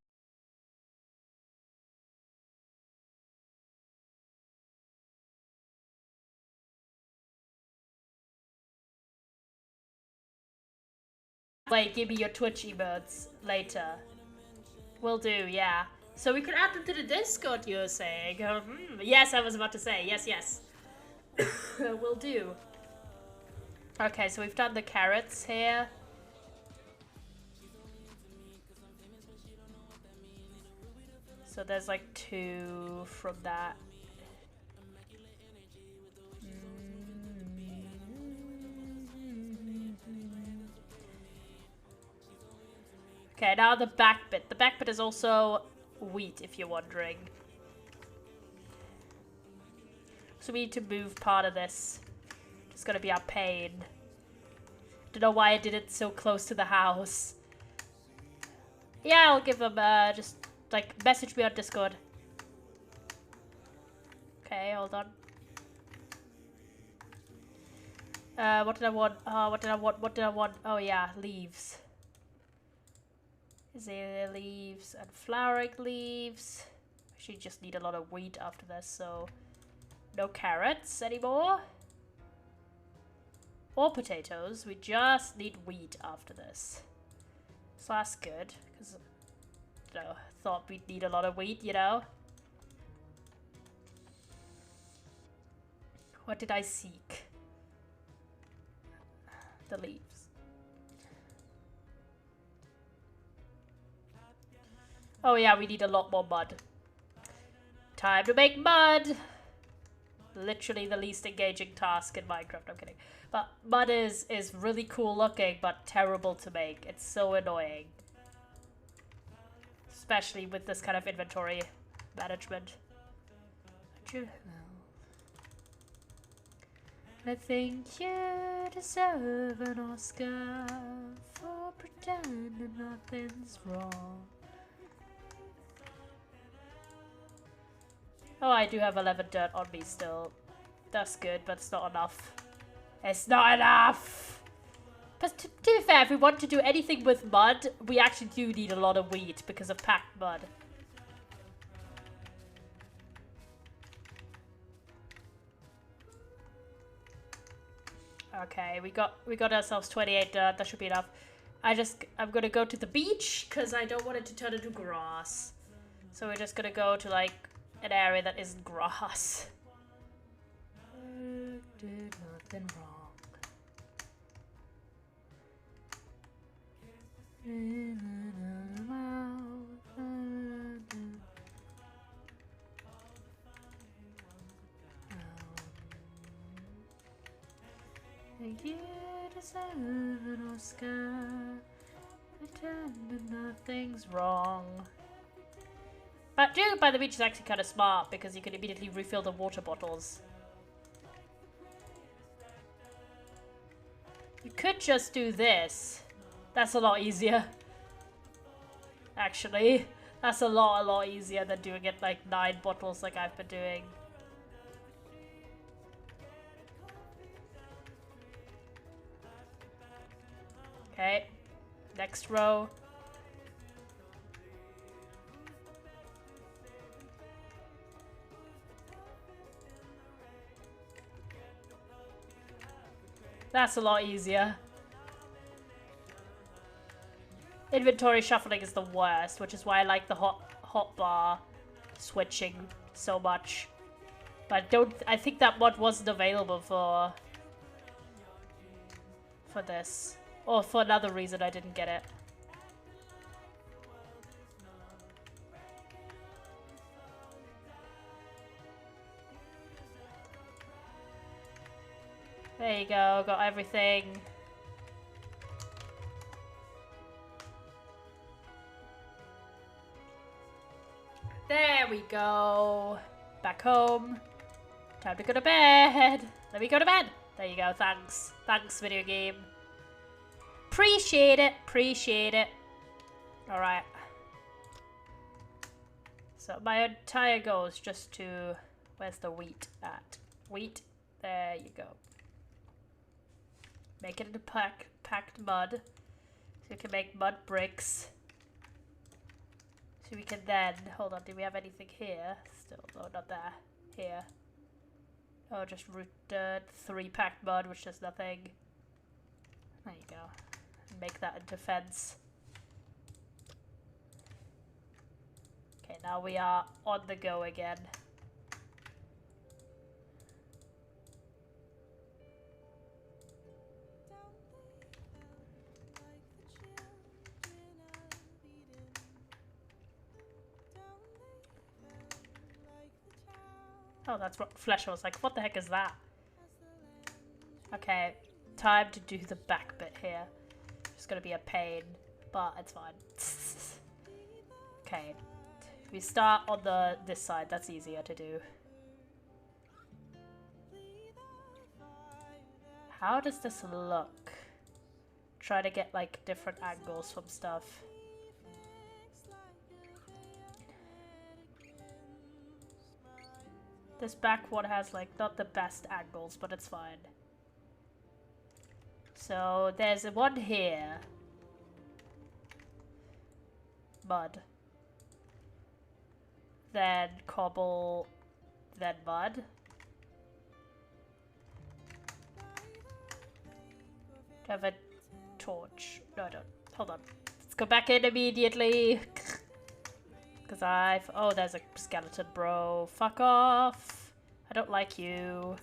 Wait, give me your Twitch emotes later. Will do, yeah. So we could add them to the Discord, you were saying. Yes, I was about to say. Yes, yes. Will do. Okay, so we've done the carrots here. So there's like 2 from that. Okay, now the back bit. The back bit is also wheat, if you're wondering. So we need to move part of this. It's gonna be our pain. Don't know why I did it so close to the house. Yeah, I'll give them, just, like, message me on Discord. Okay, hold on. What did I want? What did I want? What did I want? Oh yeah, leaves. Azalea leaves and flowering leaves. Actually just need a lot of wheat after this, so no carrots anymore. Or potatoes. We just need wheat after this. So that's good, because you know, thought we'd need a lot of wheat, you know. What did I seek? The leaves. Oh yeah, we need a lot more mud. Time to make mud! Literally the least engaging task in Minecraft, I'm kidding. But mud is really cool looking, but terrible to make. It's so annoying. Especially with this kind of inventory management. I think you deserve an Oscar for pretending nothing's wrong. Oh, I do have 11 dirt on me still. That's good, but it's not enough. It's not enough! But to be fair, if we want to do anything with mud, we actually do need a lot of wheat because of packed mud. Okay, we got ourselves 28 dirt. That should be enough. I'm gonna go to the beach because I don't want it to turn into grass. So we're just gonna go to like an area that isn't grass. Did nothing wrong. You deserve an Oscar. Pretend nothing's wrong. But doing it by the beach is actually kind of smart because you can immediately refill the water bottles. You could just do this. That's a lot easier. Actually, that's a lot easier than doing it like 9 bottles like I've been doing. Okay, next row. That's a lot easier. Inventory shuffling is the worst, which is why I like the hotbar switching so much. But I think that mod wasn't available for this. Or for another reason I didn't get it. There you go, got everything. There we go. Back home. Time to go to bed. Let me go to bed. There you go, thanks. Thanks, video game. Appreciate it, appreciate it. Alright. So my entire goal is just to... Where's the wheat at? Wheat? There you go. Make it into packed mud. So we can make mud bricks. So we can then... Hold on, do we have anything here? Still, no, not there. Here. Oh, just root dirt. 3 packed mud, which does nothing. There you go. Make that into fence. Okay, now we are on the go again. Oh, that's what flesh. I was like, what the heck is that? Okay, time to do the back bit here. It's gonna be a pain, but it's fine. Okay, we start on this side. That's easier to do. How does this look? Try to get like different angles from stuff. This back one has like not the best angles, but it's fine. So there's one here. Mud. Then cobble. Then mud. Do I have a torch? No, I don't. Hold on. Let's go back in immediately. Because oh, there's a skeleton, bro. Fuck off. I don't like you.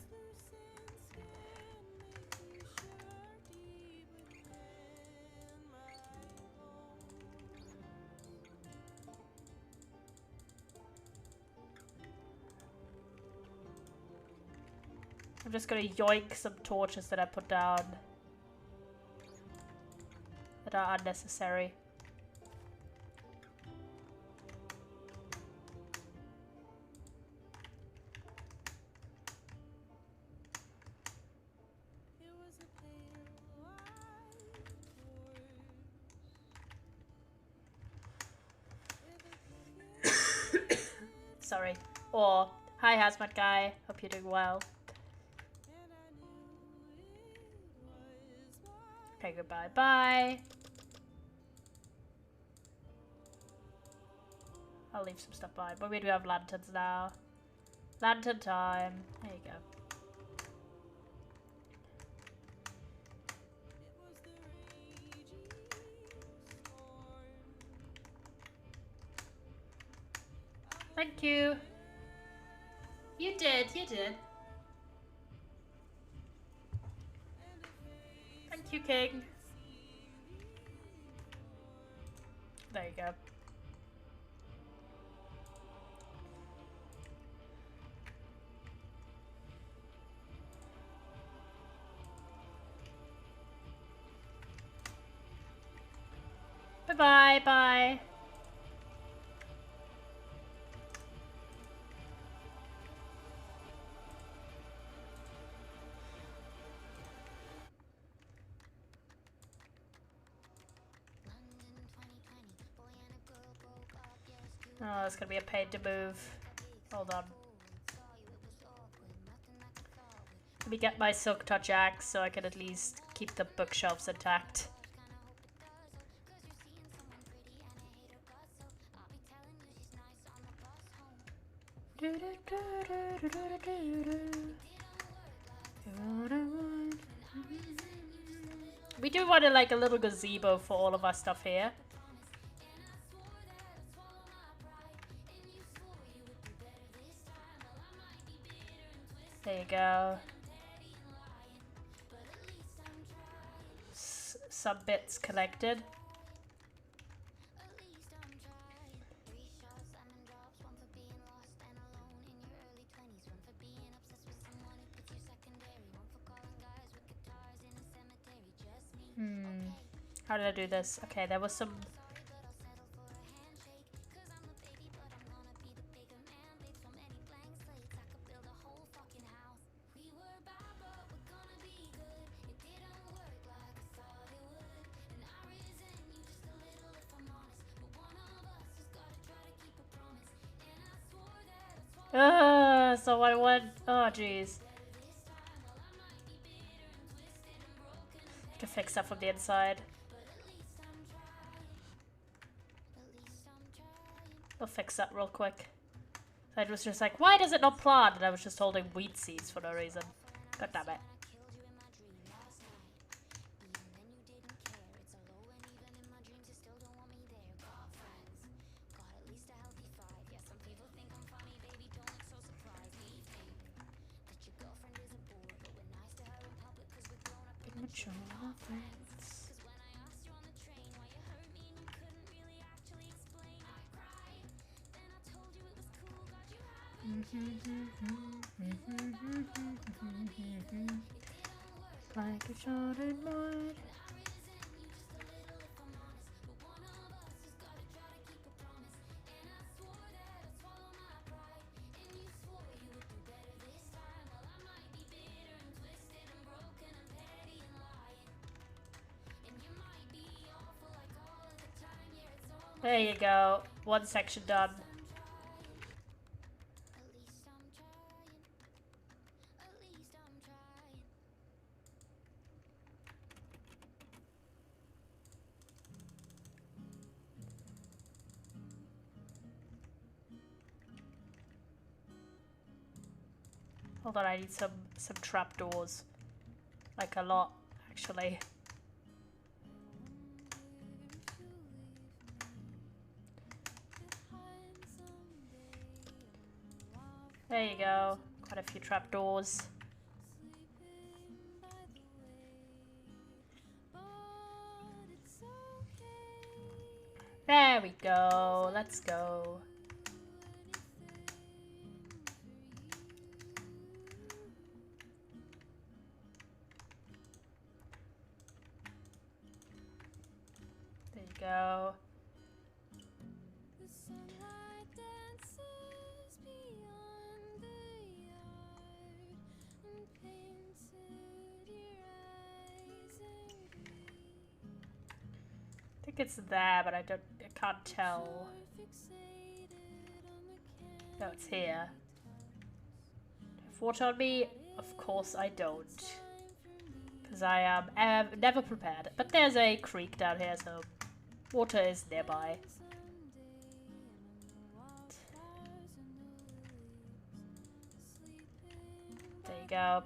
I'm just gonna yoink some torches that I put down that are unnecessary. sorry. Or, hi hazmat guy, hope you're doing well. Okay, goodbye, bye. I'll leave some stuff by, but we do have lanterns now. Lantern time. There you go. Thank you. You did, you did. Thank you, King. There you go. Bye-bye, bye. Oh, it's gonna be a pain to move. Hold on. Let me get my silk touch axe so I can at least keep the bookshelves intact. We do want like a little gazebo for all of our stuff here. There you go. Some bits collected. How did I do this? Okay, there was some... so I went... Oh, jeez. To fix that from the inside. I'll fix that real quick. I was just like, why does it not plant? And I was just holding wheat seeds for no reason. God damn it. Like a shorted wood. There you go. One section done. Hold on, I need some trapdoors. Like a lot, actually. There you go. Quite a few trapdoors. There we go. Let's go. There you go. I think it's there, but I can't tell. No, it's here. Have water on me? Of course I don't. Because I am never prepared. But there's a creek down here, so water is nearby. There you go.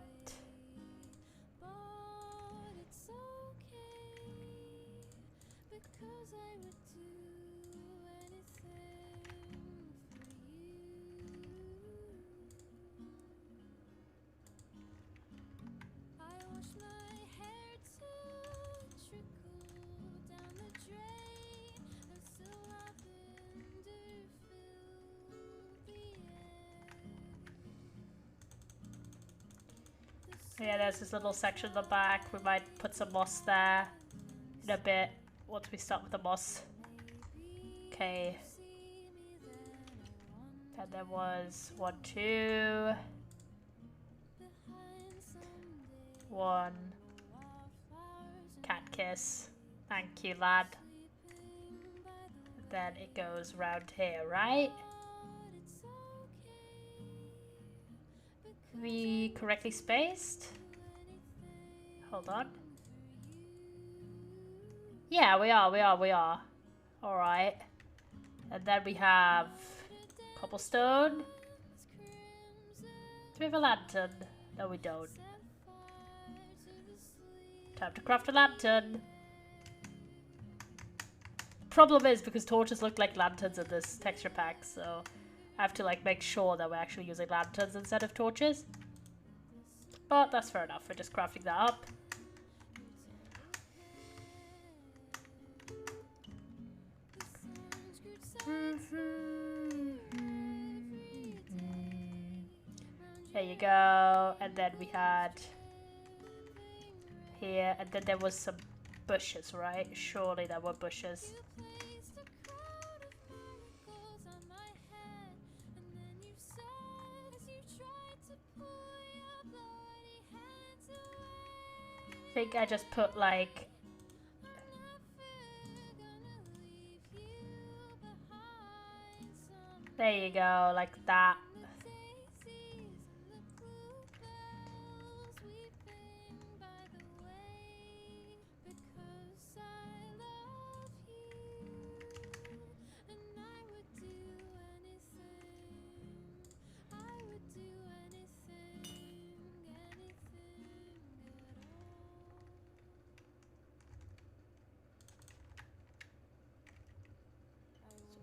Yeah, there's this little section in the back. We might put some moss there in a bit once we start with the moss. Okay. And there was 1, 2. 1. Cat kiss. Thank you, lad. And then it goes round here, right? We correctly spaced? Hold on. Yeah, we are. Alright. And then we have cobblestone. Do we have a lantern? No, we don't. Time to craft a lantern. Problem is, because torches look like lanterns in this texture pack, so I have to like make sure that we're actually using lanterns instead of torches. But that's fair enough, we're just crafting that up. There you go, and then we had here, and then there was some bushes, right? Surely there were bushes. I think I just put like there you go, like that.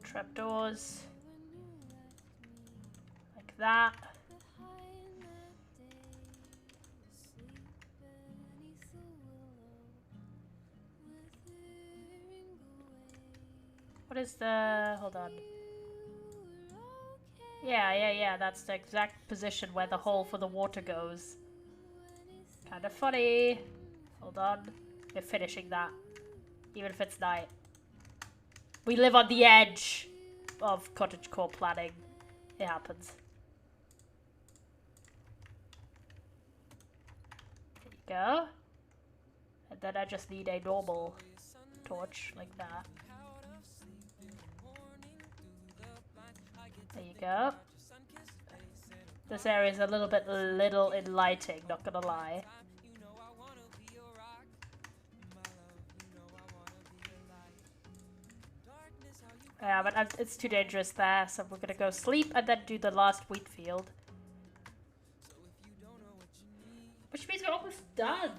Trapdoors, like that. What is the... hold on. Yeah, that's the exact position where the hole for the water goes. Kind of funny. Hold on. We're finishing that. Even if it's night. We live on the edge of cottagecore planning. It happens. There you go. And then I just need a normal torch like that. There you go. This area is a little bit little in lighting, not gonna lie. Yeah, but it's too dangerous there, so we're gonna go sleep and then do the last wheat field. Which means we're almost done.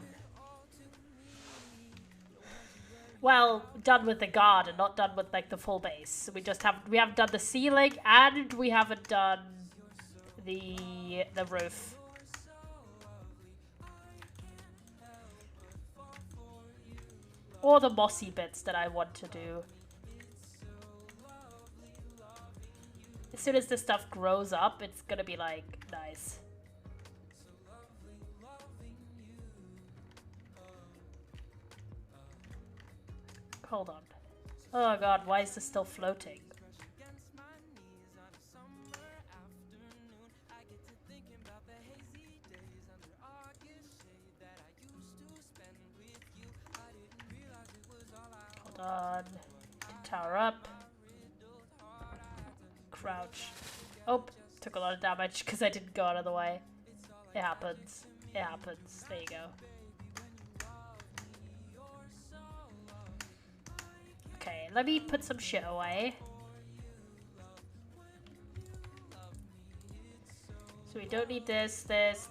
Well, done with the garden, not done with like the full base. So we haven't done the ceiling and we haven't done the roof. Or the mossy bits that I want to do. As soon as this stuff grows up, it's gonna be like nice. Hold on. Oh god, why is this still floating? Hold on. Tower up. Crouch. Oh, Took a lot of damage because I didn't go out of the way. It happens. It happens. There you go. Okay, let me put some shit away. So we don't need this, this.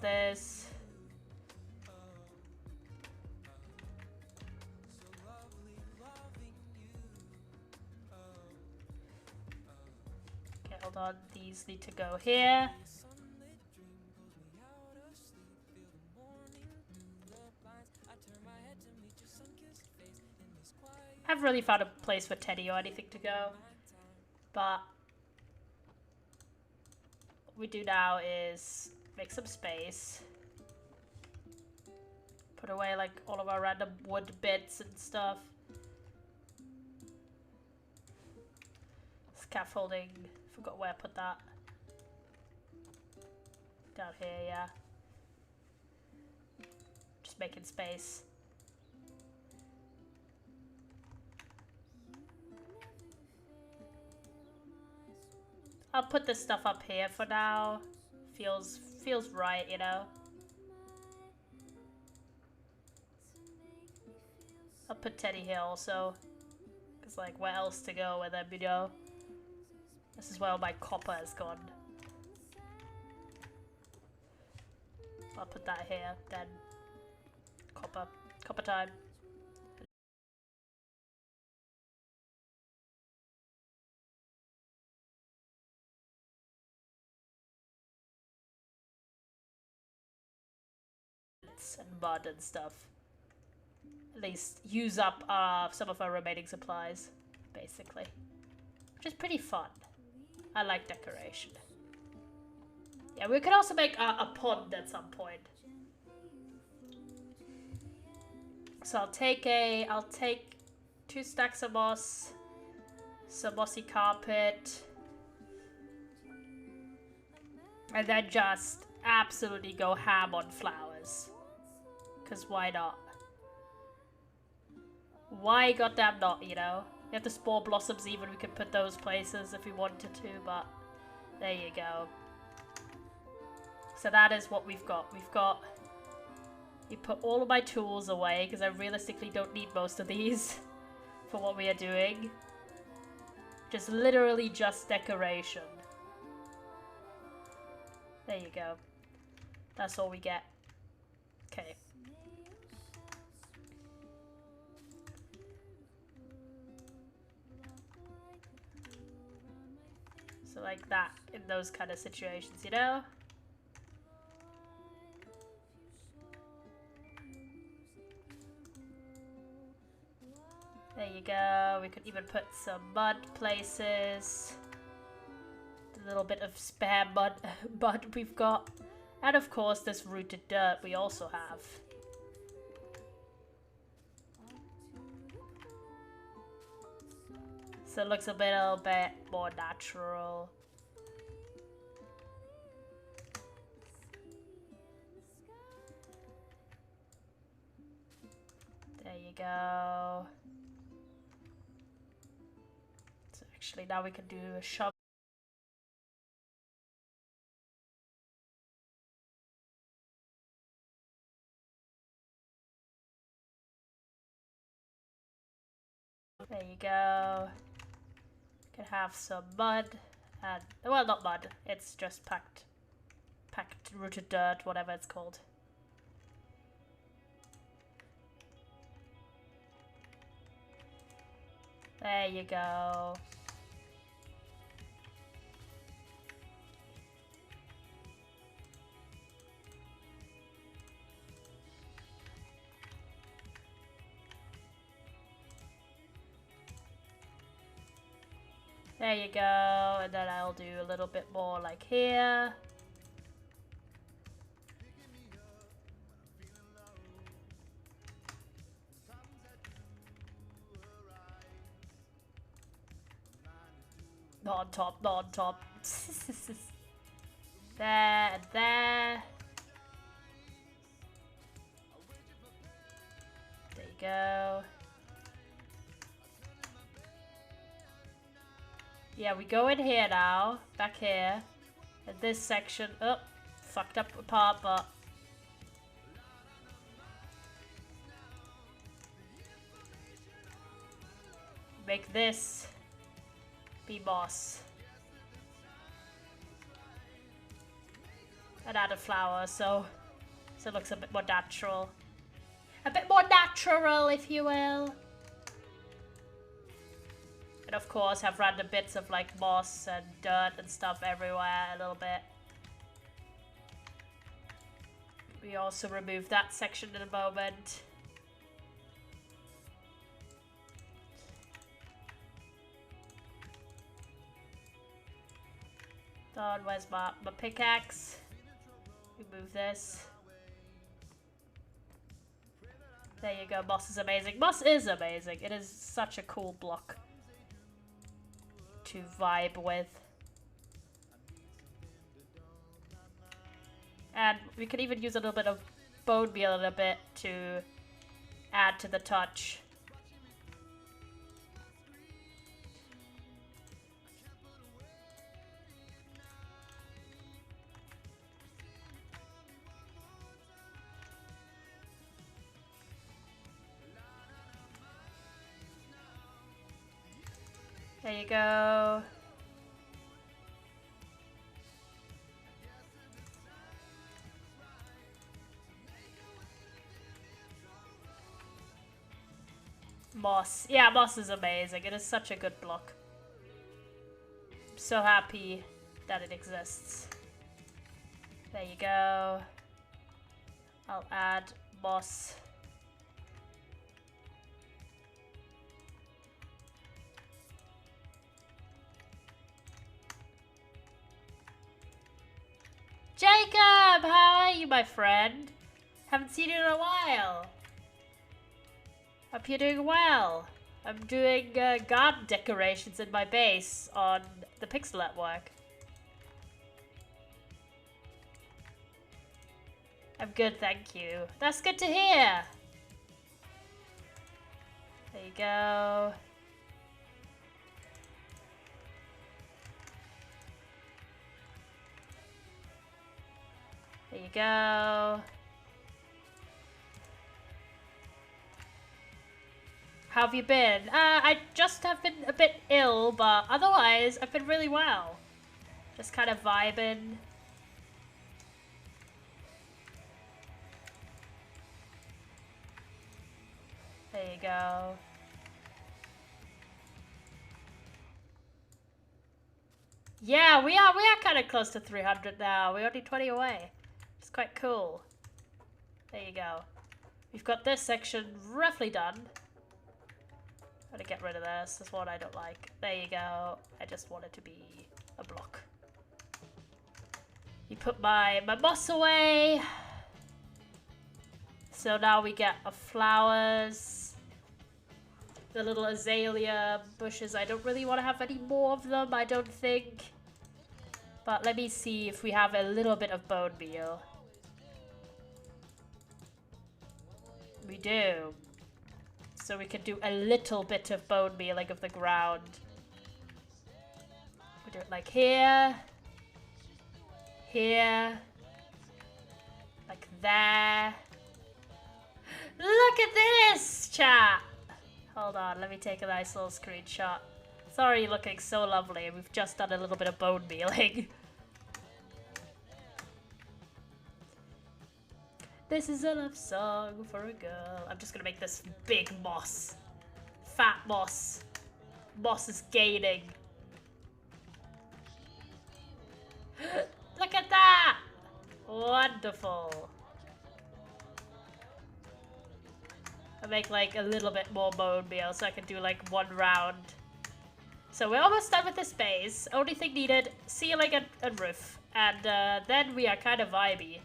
Okay, hold on. These need to go here. I haven't really found a place for Teddy or anything to go, but what we do now is make some space, put away like all of our random wood bits and stuff. Scaffolding, forgot where I put that. Down here, yeah. Just making space. I'll put this stuff up here for now. Feels right, you know. I'll put Teddy here also. Cause like where else to go with them, you know? This is where all my copper has gone. I'll put that here, then copper time. And mud and stuff. At least use up some of our remaining supplies, basically. Which is pretty fun. I like decoration. Yeah, we could also make a pond at some point. So I'll take 2 stacks of moss, some mossy carpet, and then just absolutely go ham on flowers. Cause why not? Why goddamn not, you know? We have the spore blossoms even, we could put those places if we wanted to, but there you go. So that is what we've got. You put all of my tools away because I realistically don't need most of these for what we are doing. Just literally just decoration. There you go. That's all we get. Okay. So like that, in those kind of situations, you know? There you go. We could even put some mud places. The little bit of spare mud we've got. And of course this rooted dirt we also have. So it looks a little bit more natural. There you go. So actually now we can do a shovel. There you go. Can have some mud and, well, not mud, it's just packed rooted dirt, whatever it's called. There you go. There you go, and then I'll do a little bit more like here. Not on top, not on top. There and there. There you go. Yeah, we go in here now, back here. And this section, oh, fucked up apart, but make this be moss. And add a flower, so it looks a bit more natural. A bit more natural, if you will. And of course have random bits of like moss and dirt and stuff everywhere a little bit. We also remove that section in a moment. Done, where's my pickaxe? Remove this. There you go, moss is amazing. Moss is amazing. It is such a cool block to vibe with. And we could even use a little bit of bone meal in a bit to add to the touch. There you go. Moss. Yeah, moss is amazing. It is such a good block. I'm so happy that it exists. There you go. I'll add moss. Jacob, how are you, my friend? Haven't seen you in a while. Hope you're doing well. I'm doing garden decorations in my base on the Pixel Network. I'm good, thank you. That's good to hear. There you go. There you go. How have you been? I just have been a bit ill, but otherwise I've been really well. Just kind of vibing. There you go. Yeah, we are kind of close to 300 now. We're only 20 away. It's quite cool. There you go. We've got this section roughly done. I'm gonna get rid of this. This one I don't like. There you go. I just want it to be a block. You put my moss away. So now we get our flowers. The little azalea bushes. I don't really want to have any more of them, I don't think. But let me see if we have a little bit of bone meal. We do. So we can do a little bit of bone mealing of the ground. We do it like here. Here. Like there. Look at this, chat! Hold on, let me take a nice little screenshot. It's already looking so lovely. We've just done a little bit of bone mealing. This is a love song for a girl. I'm just gonna make this big moss. Fat moss. Moss is gaining. Look at that! Wonderful. I'll make like a little bit more bone meal so I can do like one round. So we're almost done with this base. Only thing needed, ceiling and roof. And then we are kind of vibey.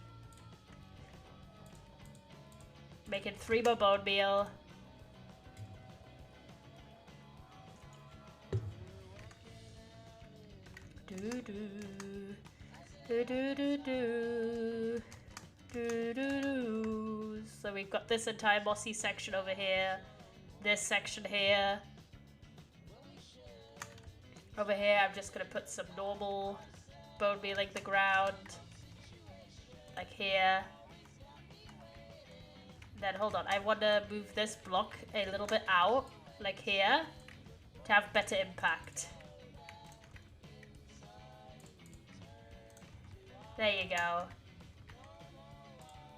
Making 3 more bone meal. Do do do do do do do do do. So we've got this entire mossy section over here. This section here. Over here, I'm just gonna put some normal bone mealing the ground. Like here. Then hold on, I want to move this block a little bit out, like here, to have better impact. There you go.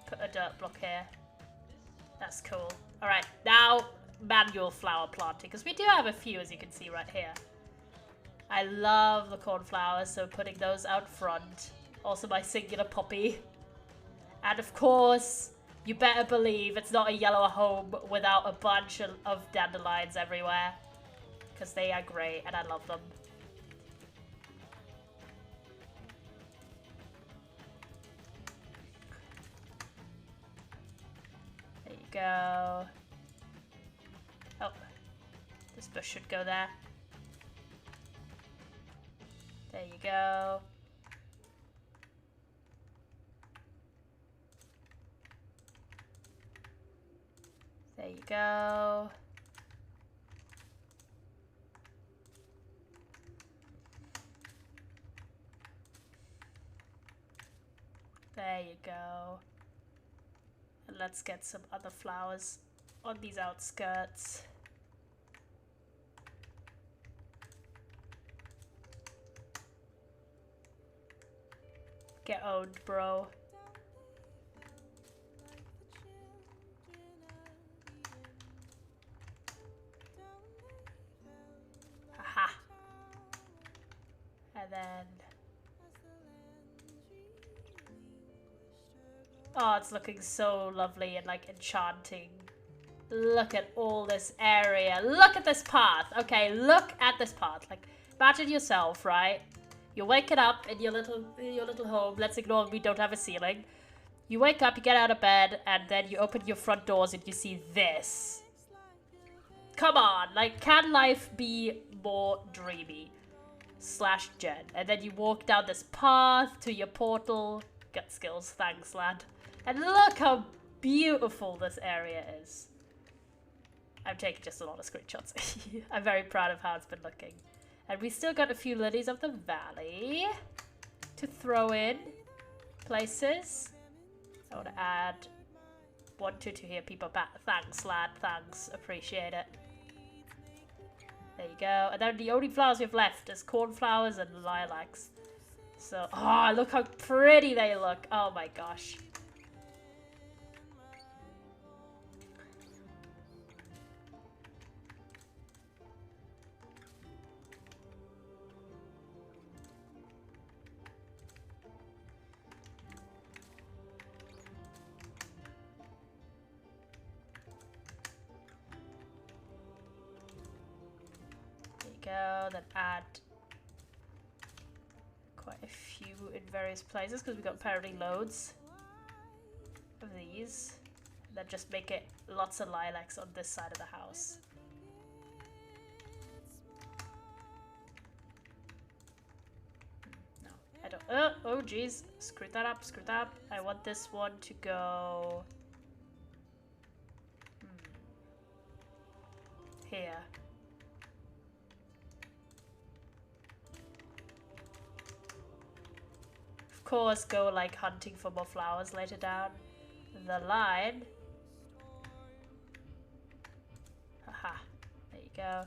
Put a dirt block here. That's cool. Alright, now manual flower planting, because we do have a few, as you can see right here. I love the cornflowers, so putting those out front. Also my singular poppy. And of course, you better believe it's not a yellow home without a bunch of dandelions everywhere. Because they are great and I love them. There you go. Oh, this bush should go there. There you go. There you go. There you go. And let's get some other flowers on these outskirts. Get owned, bro. Aha. And then... oh, it's looking so lovely and like enchanting. Look at all this area. Look at this path. Okay, look at this path. Like, imagine yourself, right? You're waking up in your little home. Let's ignore we don't have a ceiling. You wake up, you get out of bed, and then you open your front doors and you see this. Come on, like, can life be more dreamy? Slash Jen. And then you walk down this path to your portal. Gut skills, thanks, lad. And look how beautiful this area is. I'm taking just a lot of screenshots. I'm very proud of how it's been looking. And we still got a few lilies of the valley to throw in places. I want to add 1, 2 to here. People back. Thanks, lad. Thanks. Appreciate it. There you go. And then the only flowers we have left is cornflowers and lilacs. So, oh, look how pretty they look. Oh my gosh. Go, then add quite a few in various places because we got apparently loads of these. And then just make it lots of lilacs on this side of the house. No, I don't. Oh, geez, screwed that up. Screwed that up. I want this one to go here. Of course, go like hunting for more flowers later down the line. Haha, there you go.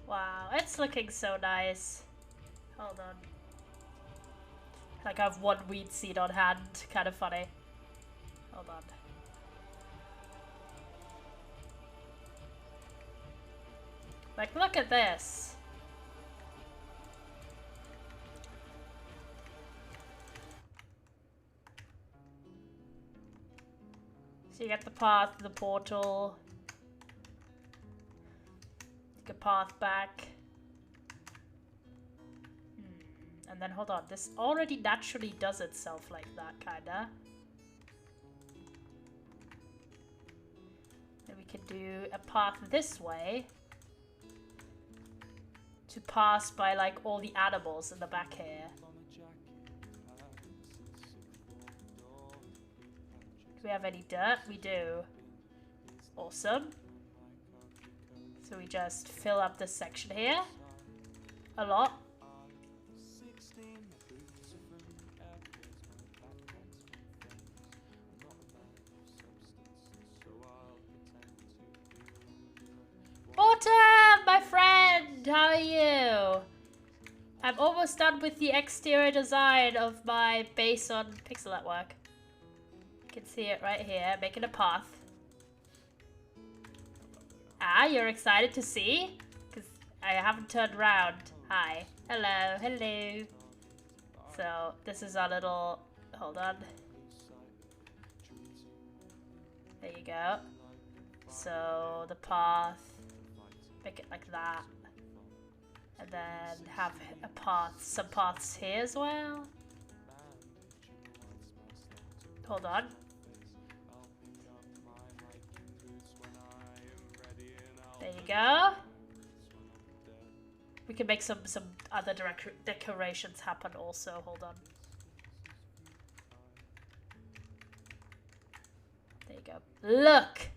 Wow, it's looking so nice. Hold on. Like I have one weed seed on hand. Kind of funny. Hold on. Like, look at this. So you get the path, the portal. Take a path back. And then hold on, this already naturally does itself like that, kinda. Then we can do a path this way. to pass by like all the animals in the back here. Do we have any dirt? We do. Awesome. So we just fill up this section here. A lot. Autumn, my friend! How are you? I'm almost done with the exterior design of my base on Pixel Network. You can see it right here, making a path. Ah, you're excited to see? Because I haven't turned around. Hi. Hello, hello. So, this is our little... Hold on. There you go. So, the path... Make it like that. And then have a path, some paths here as well. Hold on. There you go. We can make some other decorations happen also. Hold on. There you go. Look!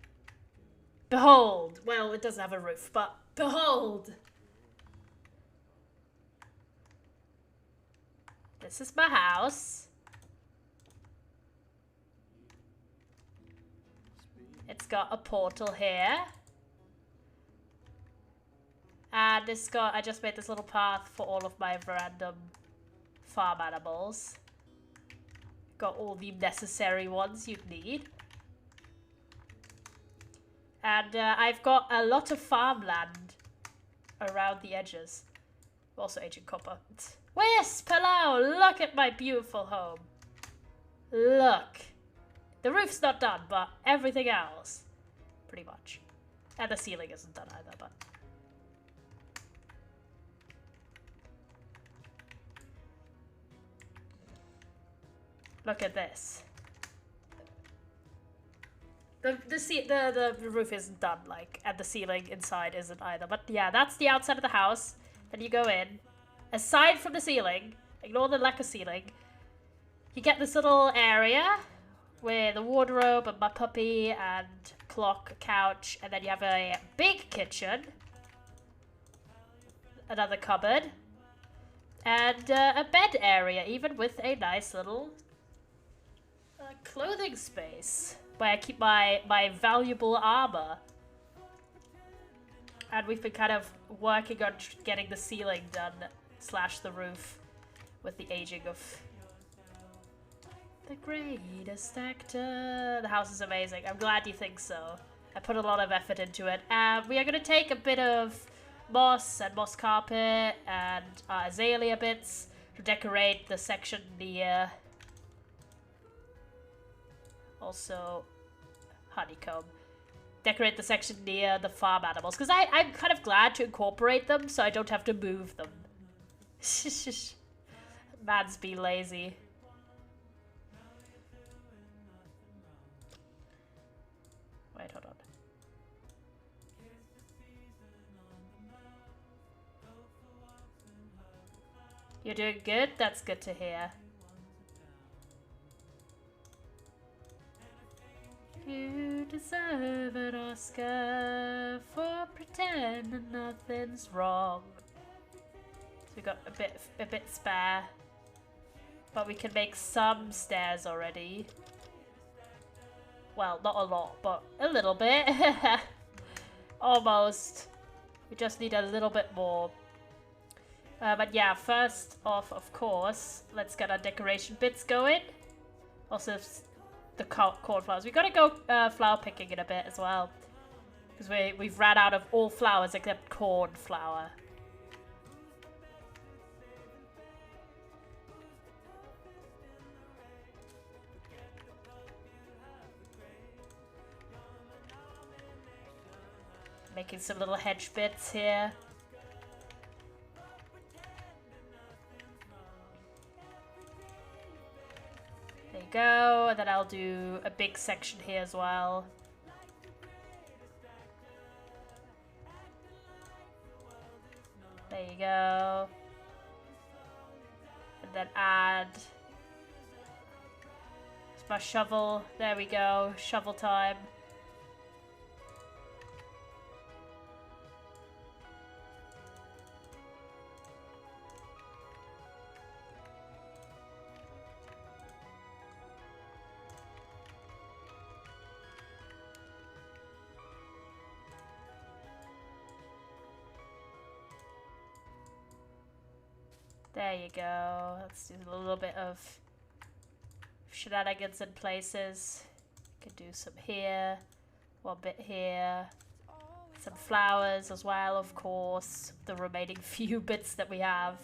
Behold! Well, it doesn't have a roof, but behold! This is my house. It's got a portal here. And it's got, I just made this little path for all of my random farm animals. Got all the necessary ones you'd need. And I've got a lot of farmland around the edges. Also Agent Copper. Wisp, hello! Look at my beautiful home. Look. The roof's not done, but everything else, pretty much. And the ceiling isn't done either, but... Look at this. The roof isn't done, like, and the ceiling inside isn't either. But yeah, that's the outside of the house. Then you go in. Aside from the ceiling, ignore the lack of ceiling, you get this little area with a wardrobe and my puppy and clock, couch, and then you have a big kitchen, another cupboard, and a bed area, even with a nice little clothing space where I keep my valuable armor. And we've been kind of working on getting the ceiling done, slash the roof, with the aging of the greatest actor. The house is amazing. I'm glad you think so. I put a lot of effort into it. We are going to take a bit of moss and moss carpet and azalea bits to decorate the section near. Also, honeycomb. Decorate the section near the farm animals. Because I'm kind of glad to incorporate them so I don't have to move them. Man's be lazy. Wait, hold on. You're doing good? That's good to hear. You deserve an Oscar for pretending nothing's wrong. So we got a bit spare, but we can make some stairs already. Well, not a lot, but a little bit. Almost. We just need a little bit more. But yeah, first off, of course, let's get our decoration bits going. Also, the cornflowers. We gotta go flower picking in a bit as well, because we've ran out of all flowers except cornflower. Making some little hedge bits here. There you go, and then I'll do a big section here as well. There you go. And then add... It's my shovel. There we go. Shovel time. There you go. Let's do a little bit of shenanigans in places. Could do some here, one bit here, some flowers as well, of course. The remaining few bits that we have.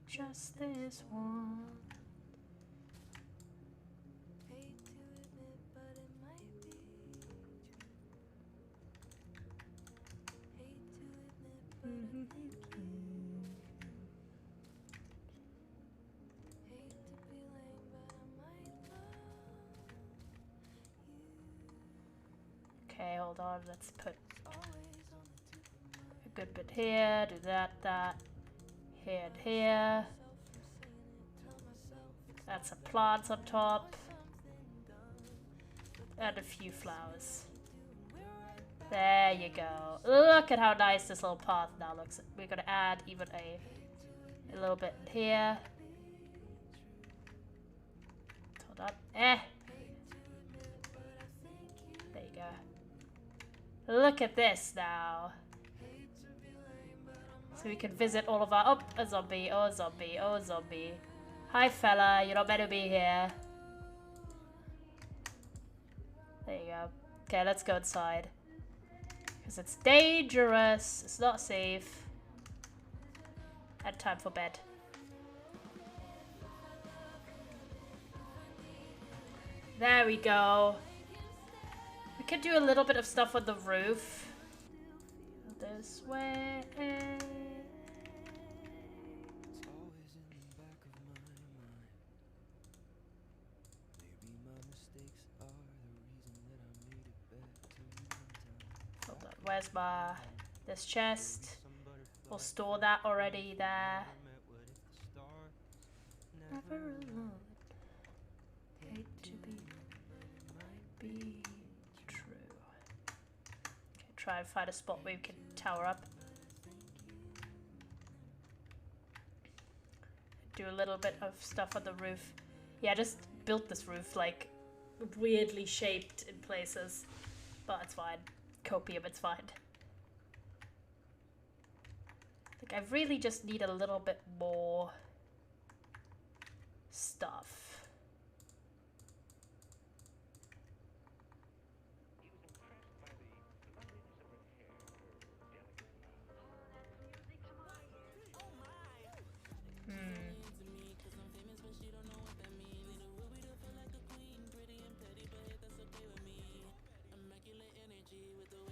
Just this one. Okay, hold on, let's put a good bit here, do that, here and here. Add some plants on top. And a few flowers. There you go. Look at how nice this little path now looks. We're gonna add even a little bit here. Hold on. There you go. Look at this now. So we can visit all of our... Oh, a zombie. Oh, a zombie. Oh, a zombie. Hi, fella. You're not meant to be here. There you go. Okay, let's go inside. Because it's dangerous. It's not safe. And time for bed. There we go. We could do a little bit of stuff on the roof. This way. Hold on, where's this chest? We'll store that already there. Never alone. Hate to be true. Okay, try and find a spot where we can tower up. Do a little bit of stuff on the roof. Yeah, I just built this roof like weirdly shaped in places, but it's fine. Copium, it's fine. Like I really just need a little bit more stuff.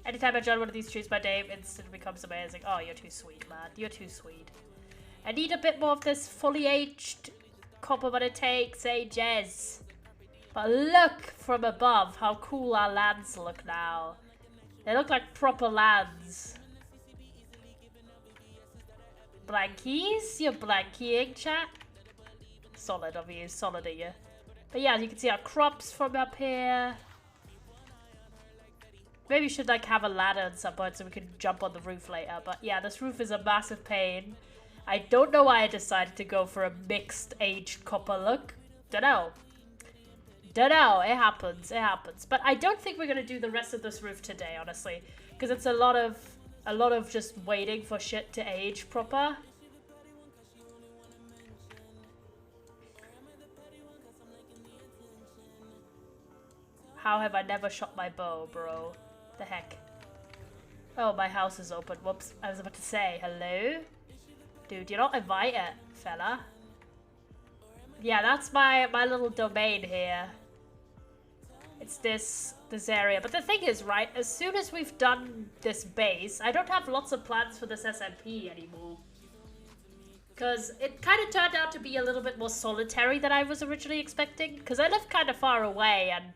Anytime I join one of these trees, my day instantly becomes amazing. Oh, you're too sweet, lad. You're too sweet. I need a bit more of this fully aged copper, but it takes ages. But look from above how cool our lands look now. They look like proper lands. Blankies? You're blankying, chat? Solid of you, solid of you. But yeah, you can see our crops from up here. Maybe we should like have a ladder at some point so we can jump on the roof later. But yeah, this roof is a massive pain. I don't know why I decided to go for a mixed aged copper look. Dunno. Dunno. It happens. It happens. But I don't think we're gonna do the rest of this roof today, honestly, because it's a lot of just waiting for shit to age proper. How have I never shot my bow, bro? The heck? Oh, my house is open. Whoops. I was about to say, hello? Dude, you're not invited, fella. Yeah, that's my little domain here. It's this area. But the thing is, right, as soon as we've done this base, I don't have lots of plans for this SMP anymore. Because it kind of turned out to be a little bit more solitary than I was originally expecting. Because I live kind of far away, and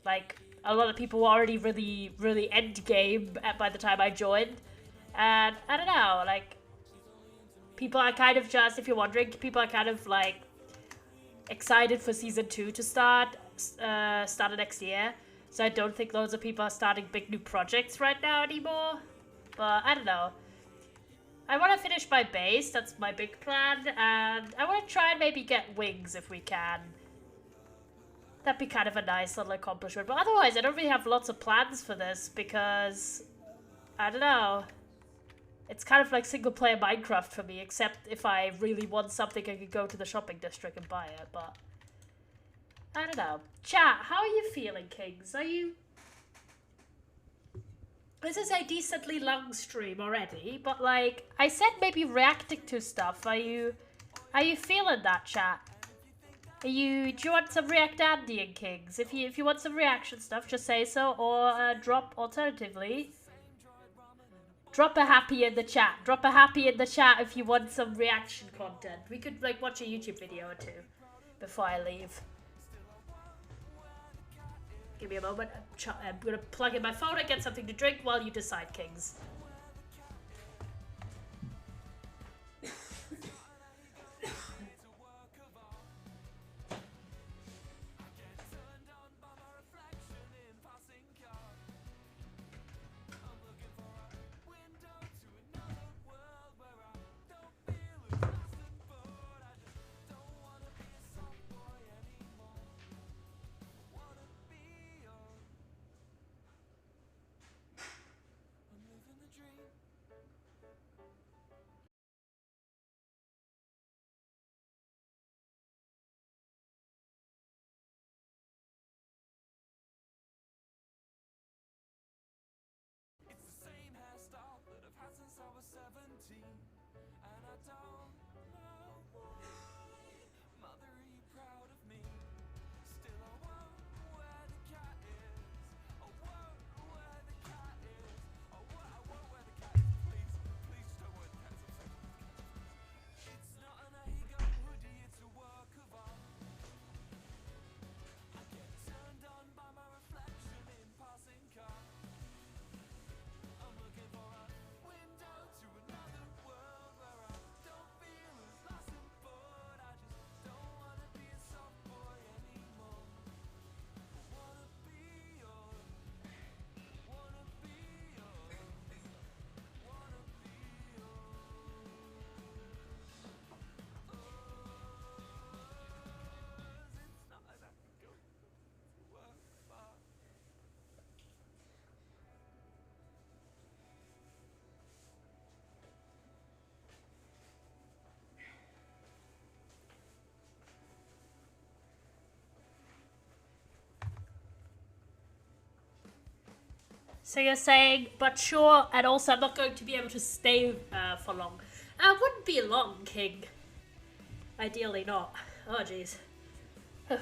like a lot of people were already really end game by the time I joined. And I don't know, like people are kind of just, if you're wondering, people are kind of like excited for season 2 to start next year. So I don't think loads of people are starting big new projects right now anymore. But I don't know. I want to finish my base, that's my big plan, and I want to try and maybe get wings if we can. That'd be kind of a nice little accomplishment, but otherwise I don't really have lots of plans for this because, I don't know, it's kind of like single player Minecraft for me, except if I really want something I could go to the shopping district and buy it, but I don't know. Chat, how are you feeling, Kings? Are you... This is a decently long stream already, but like I said, maybe reacting to stuff. Are you feeling that, chat? Do you want some React Andy and Kings? If you want some reaction stuff, just say so, or drop alternatively. Drop a happy in the chat. Drop a happy in the chat if you want some reaction content. We could like watch a YouTube video or two before I leave. Give me a moment. I'm gonna plug in my phone and get something to drink while you decide, Kings. So you're saying, but sure, and also I'm not going to be able to stay for long. Wouldn't be long, King. Ideally not. Oh, jeez. Got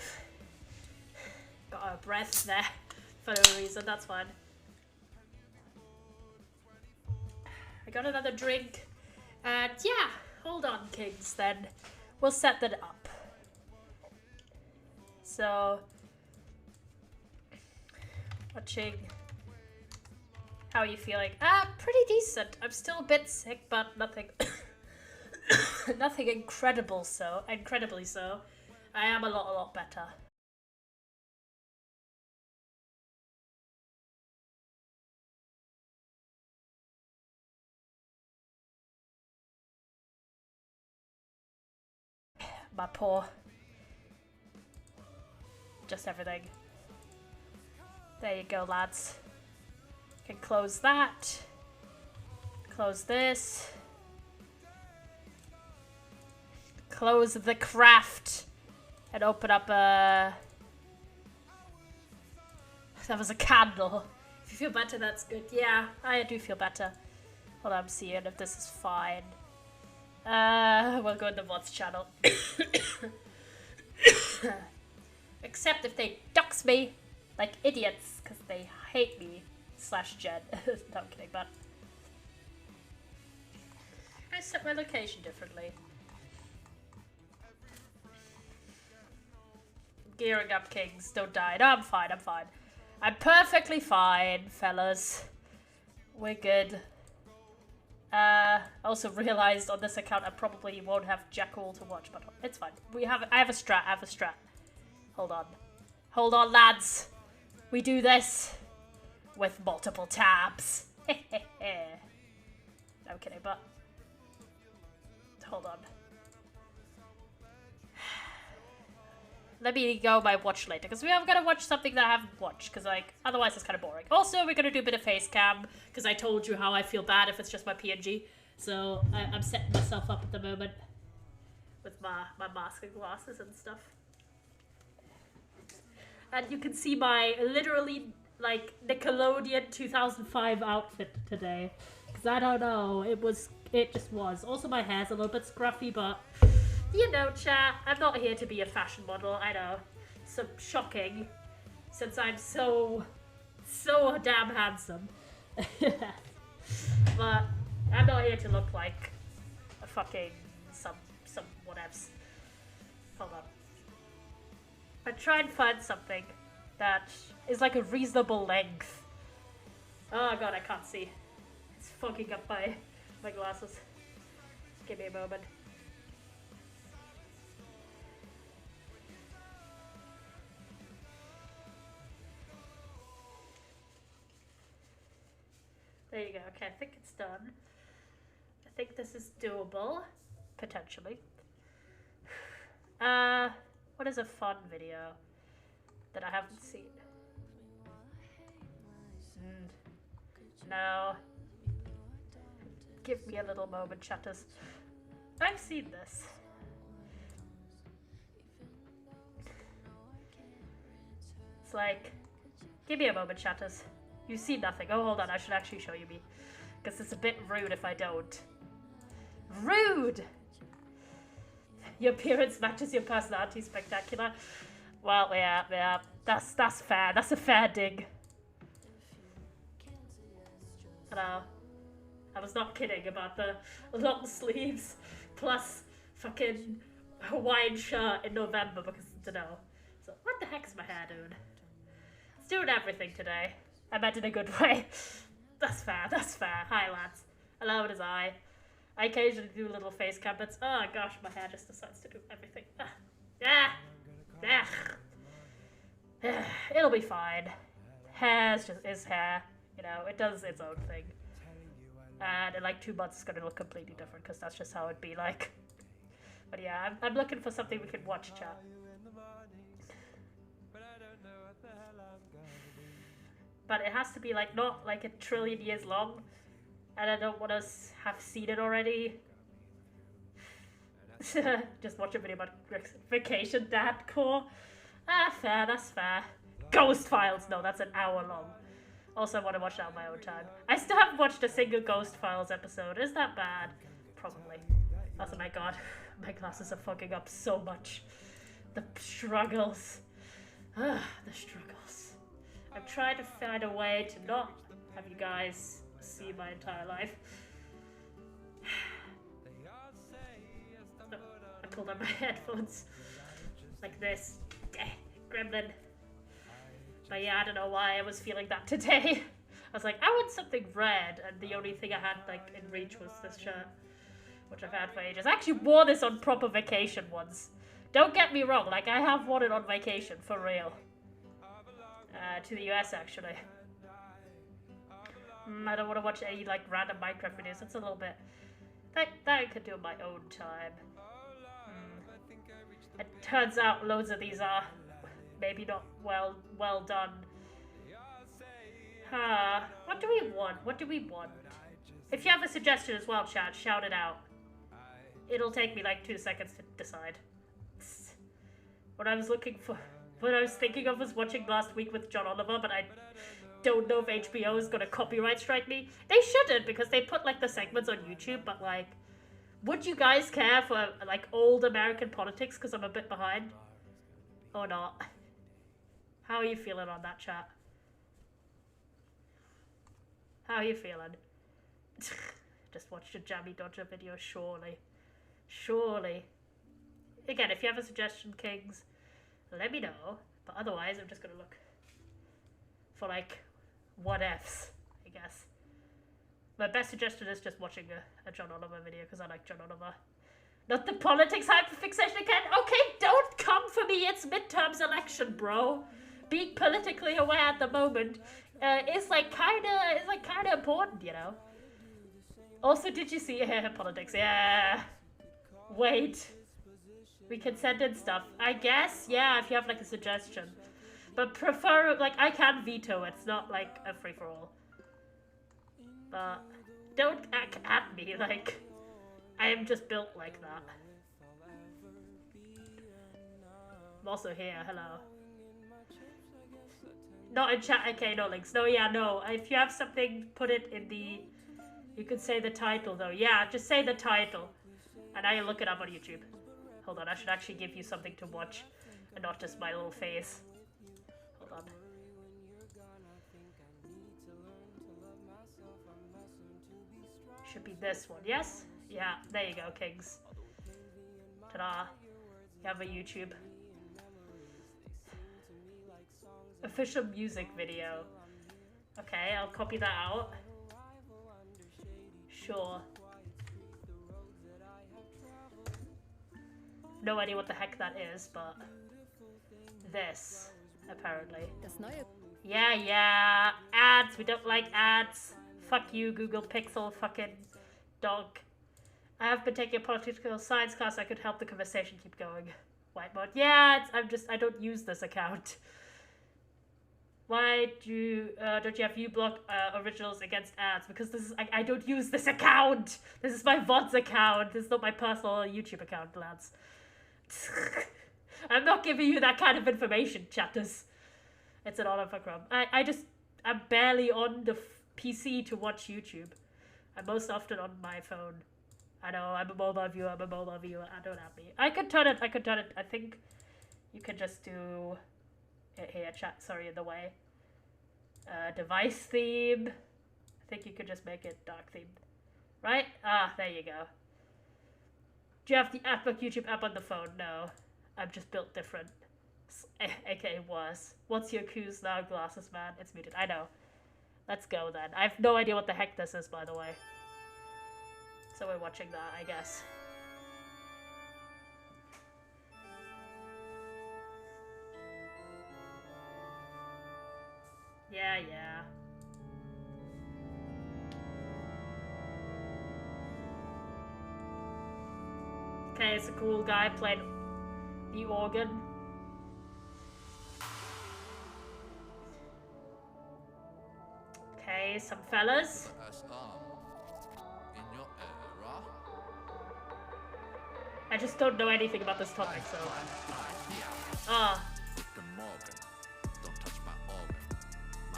a breath there for no reason, that's fine. I got another drink. And yeah, hold on, Kings, then. We'll set that up. So, watching... How are you feeling? Pretty decent. I'm still a bit sick, but nothing nothing incredibly so. I am a lot better. My poor. Just everything. There you go, lads. Can close that. Close this. Close the craft. And open up a... That was a candle. If you feel better, that's good. Yeah, I do feel better. Hold on, I'm seeing if this is fine. We'll go in the VODs channel. Except if they dox me like idiots, because they hate me. / Jen. No, I'm kidding, but I set my location differently. Gearing up, kings. Don't die. No, I'm fine. I'm fine. I'm perfectly fine, fellas. We're good. Also realized on this account I probably won't have Jackal to watch, but it's fine. I have a strat. Hold on. Hold on, lads. We do this with multiple tabs. No, I'm kidding, but hold on. Let me go my watch later, because we are going to watch something that I haven't watched, because, like, otherwise it's kind of boring. Also, we're going to do a bit of face cam, because I told you how I feel bad if it's just my PNG. So, I'm setting myself up at the moment with my mask and glasses and stuff. And you can see my literally, like, Nickelodeon 2005 outfit today. Because I don't know, it just was. Also, my hair's a little bit scruffy, but... You know, chat, I'm not here to be a fashion model, I know. So shocking, since I'm so damn handsome. But I'm not here to look like a fucking some whatevs. Hold on. I try and find something that is like a reasonable length. Oh god, I can't see. It's fogging up my glasses. Give me a moment. There you go. Okay, I think it's done. I think this is doable, potentially. What is a fun video that I haven't seen? No. Give me a little moment, chatters. I've seen this. It's like, give me a moment, chatters. You see nothing. Oh, hold on. I should actually show you me. Because it's a bit rude if I don't. Rude! Your appearance matches your personality. Spectacular. Well, yeah. That's fair. That's a fair dig. Hello. I was not kidding about the long sleeves plus fucking Hawaiian shirt in November because, you know. So, what the heck's my hair doing? It's doing everything today. I meant in a good way. That's fair. Hi, lads. Hello, it is I. I occasionally do little face cam bits. Oh, gosh, my hair just decides to do everything. It'll be fine. Hair is hair. You know, it does its own thing. And in like 2 months, it's going to look completely different, because that's just how it'd be like. But yeah, I'm looking for something we can watch, chat. But it has to be like not like a trillion years long, and I don't want to have seen it already. Just watch a video about vacation dadcore. Fair, that's fair. Ghost Files, no, that's an hour long. Also, I want to watch that on my own time. I still haven't watched a single Ghost Files episode. Is that bad? Probably. Oh my god, my glasses are fogging up so much. The struggles. The struggles. I'm trying to find a way to not have you guys see my entire life. No, I pulled out my headphones. Like this. Gremlin. But yeah, I don't know why I was feeling that today. I was like, I want something red, and the only thing I had like in reach was this shirt, which I've had for ages. I actually wore this on proper vacation once. Don't get me wrong, like I have worn it on vacation, for real. To the US, actually. I don't want to watch any like random Minecraft videos. That's a little bit... That I could do on my own time. It turns out loads of these are maybe not well done. What do we want? What do we want? If you have a suggestion as well, chat, shout it out. It'll take me like 2 seconds to decide. What I was thinking of was watching Last Week with John Oliver, but I don't know if HBO is gonna copyright strike me. They shouldn't, because they put like the segments on YouTube, but like, would you guys care for like old American politics because I'm a bit behind? Or not? How are you feeling on that, chat? How are you feeling? Just watched a Jammy Dodger video, surely. Surely. Again, if you have a suggestion, Kings, let me know. But otherwise, I'm just gonna look for like what ifs, I guess. My best suggestion is just watching a John Oliver video because I like John Oliver. Not the politics hyperfixation again. Okay, don't come for me. It's midterms election, bro. Being politically aware at the moment is like kind of important, you know. Also, did you see politics? Yeah. Wait. We can send in stuff. I guess, yeah, if you have like a suggestion. But prefer, like, I can veto it. It's not like a free-for-all. But don't at me, like, I am just built like that. I'm also here, hello. Not in chat, okay, no links. No, yeah, no. If you have something, put it in the... You could say the title, though. Yeah, just say the title. And I look it up on YouTube. Hold on, I should actually give you something to watch. And not just my little face. Hold on. Should be this one, yes? Yeah, there you go, Kings. Ta-da. You have a YouTube. Official music video. Okay, I'll copy that out. Sure. No idea what the heck that is, but this, apparently. Yeah, ads, we don't like ads. Fuck you, Google Pixel, fucking dog. I have been taking a political science class, I could help the conversation keep going. Whiteboard, yeah, I don't use this account. Why don't you have uBlock originals against ads? Because this is, I don't use this account. This is my VODs account. This is not my personal YouTube account, lads. I'm not giving you that kind of information, chatters. It's an honor for Chrome. I'm barely on the PC to watch YouTube. I'm most often on my phone. I know, I'm a mobile viewer, I don't have me. I could turn it. I think you can just do... Here, chat, sorry, in the way. Device theme. I think you could just make it dark themed. Right? Ah, there you go. Do you have the AppBook YouTube app on the phone? No. I'm just built different. AKA worse. What's your cues now, glasses man? It's muted. I know. Let's go then. I have no idea what the heck this is, by the way. So we're watching that, I guess. Yeah. Okay, it's a cool guy playing the organ. Okay, some fellas. I just don't know anything about this topic, so...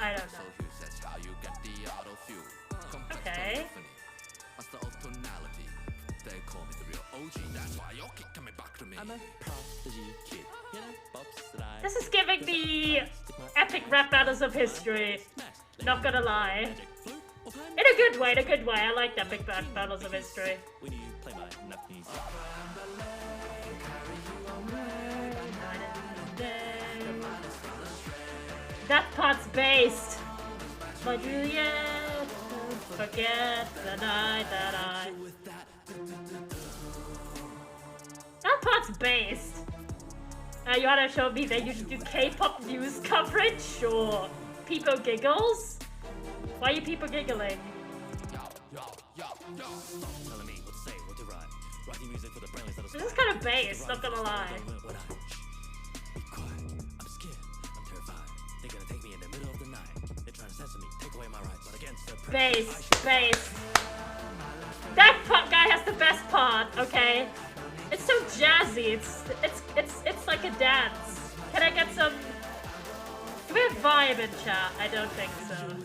I don't know. Okay. This is giving me epic rap battles of history. Not gonna lie. In a good way, I like epic rap battles of history. That part's based. My Juliet, forget the night that I... That part's based. You wanna show me that you should do K-pop news coverage? Sure. People giggles? Why are you people giggling? This is kind of based, not gonna lie. Bass. That guy has the best part, okay? It's so jazzy. It's like a dance. Can I get some? Do we have vibe in chat? I don't think so.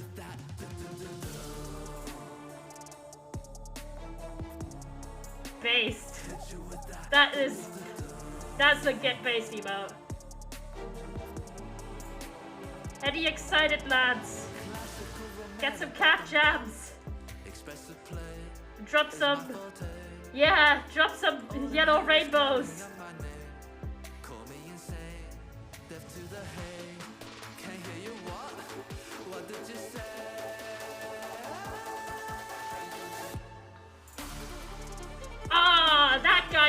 Based. That's a get based emote. Any excited lads? Get some cat jams. Drop some. Yeah, drop some yellow rainbows.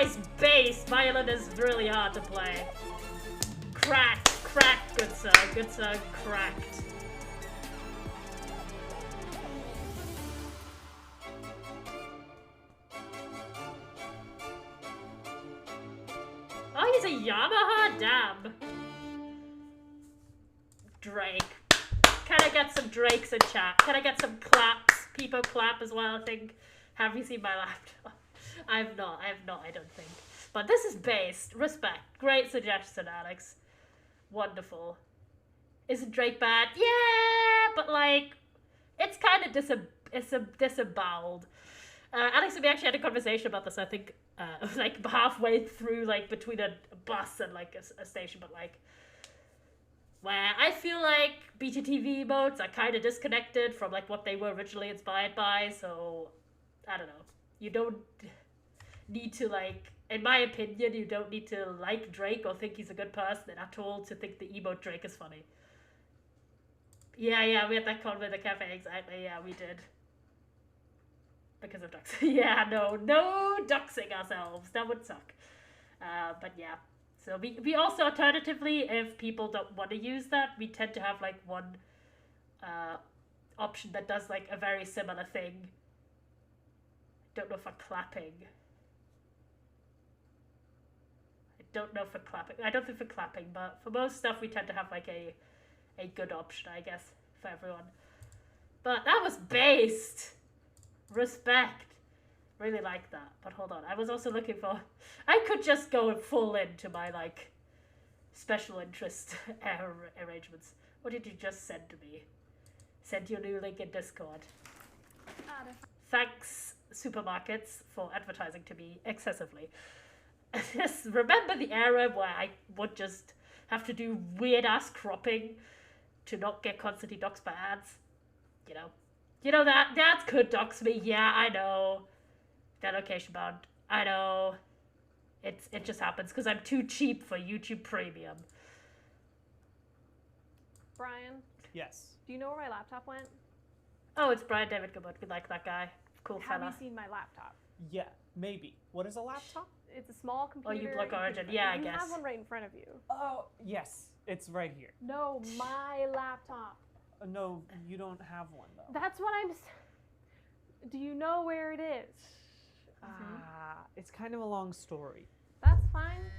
nice bass. Violin is really hard to play. Cracked, cracked, good sir, cracked. Oh, he's a Yamaha? Damn. Drake. Can I get some Drakes in chat? Can I get some claps? People clap as well, I think. Have you seen my laptop? I have not, I don't think. But this is based. Respect. Great suggestion, Alex. Wonderful. Isn't Drake bad? Yeah, but like, it's kind of disemboweled. Alex and me actually had a conversation about this, I think, like halfway through, like between a bus and like a station, but like, where I feel like BTTV emotes are kind of disconnected from like what they were originally inspired by, so I don't know. You don't need to like, in my opinion, you don't need to like Drake or think he's a good person at all to think the emote Drake is funny. Yeah, we had that con with the cafe, exactly, yeah, we did. Because of doxing. Yeah, no doxing ourselves. That would suck. But yeah. So we also, alternatively, if people don't want to use that, we tend to have like one option that does like a very similar thing. Don't know for clapping. I don't think for clapping, but for most stuff we tend to have like a good option, I guess, for everyone. But that was based. Respect. Really like that. But hold on. I was also looking for... I could just go full into my, like, special interest arrangements. What did you just send to me? Send your new link in Discord. Thanks, supermarkets, for advertising to me excessively. Just remember the era where I would just have to do weird-ass cropping to not get constantly doxed by ads? You know? You know that dads could dox me. Yeah, I know. They're location bound. I know. It just happens because I'm too cheap for YouTube Premium. Brian? Yes. Do you know where my laptop went? Oh, it's Brian David Goodwood. We like that guy. Cool Have fella. you seen my laptop? Yeah, maybe. What is a laptop? It's a small computer. Oh, you block Origin. Yeah, I guess. You have one right in front of you. Oh, yes. It's right here. No, my laptop. No, you don't have one, though. That's what I'm... Do you know where it is? It's kind of a long story. That's fine.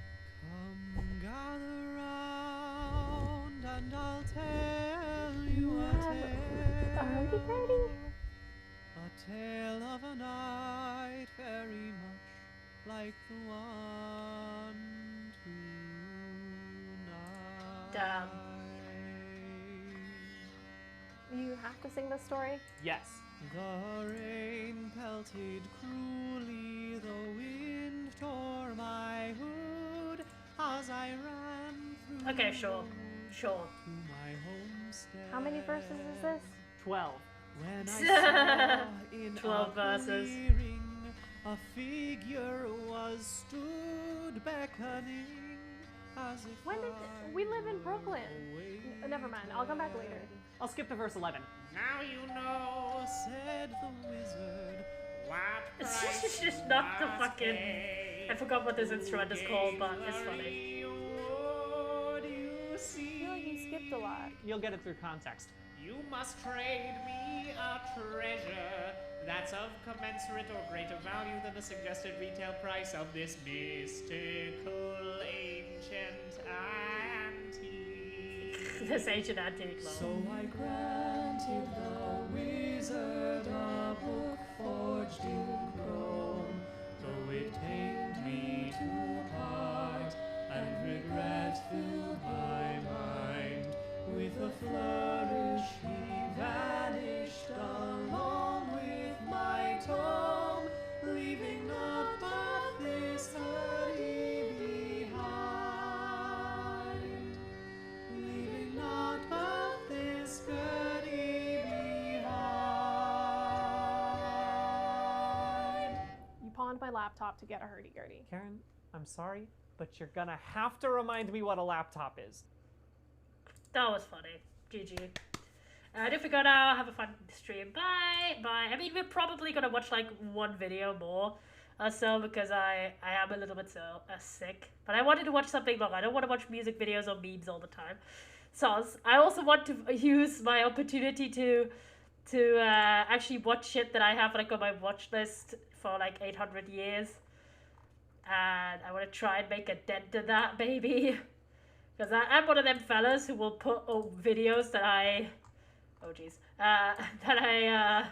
Come gather round and I'll tell you a tale. A tale of a night very much like the one tonight. Damn. You have to sing this story? Yes. The rain pelted cruelly, the wind tore my hood as I ran through Okay, sure. Sure. to my homestead. How many verses is this? 12. When I saw in 12 a verses. clearing a figure was stood beckoning as if When did we live in Brooklyn? Never mind. I'll come back later. I'll skip to verse 11. Now you know, said the wizard, what It's price just not the must fucking... pay I forgot what this instrument is to called, but gain it's the funny. reward you I see. feel like you skipped a lot. You'll get it through context. You must trade me a treasure that's of commensurate or greater value than the suggested retail price of this mystical ancient antique. This ancient antique So lol. I granted the wizard a book forged in chrome, though it pained me to part, and regret filled my mind. With a flourish he vanished along with my tome, leaving not but this study behind. Leaving not but this study behind. You pawned my laptop to get a hurdy-gurdy. Karen, I'm sorry, but you're gonna have to remind me what a laptop is. That was funny. GG. If we go now, have a fun stream. Bye. Bye. I mean, we're probably gonna watch like one video more. Also because I am a little bit sick. But I wanted to watch something long. I don't want to watch music videos or memes all the time. So I also want to use my opportunity to actually watch shit that I have like on my watch list for like 800 years. And I want to try and make a dent in that, baby. Because I'm one of them fellas who will put videos that I... Oh, jeez. That I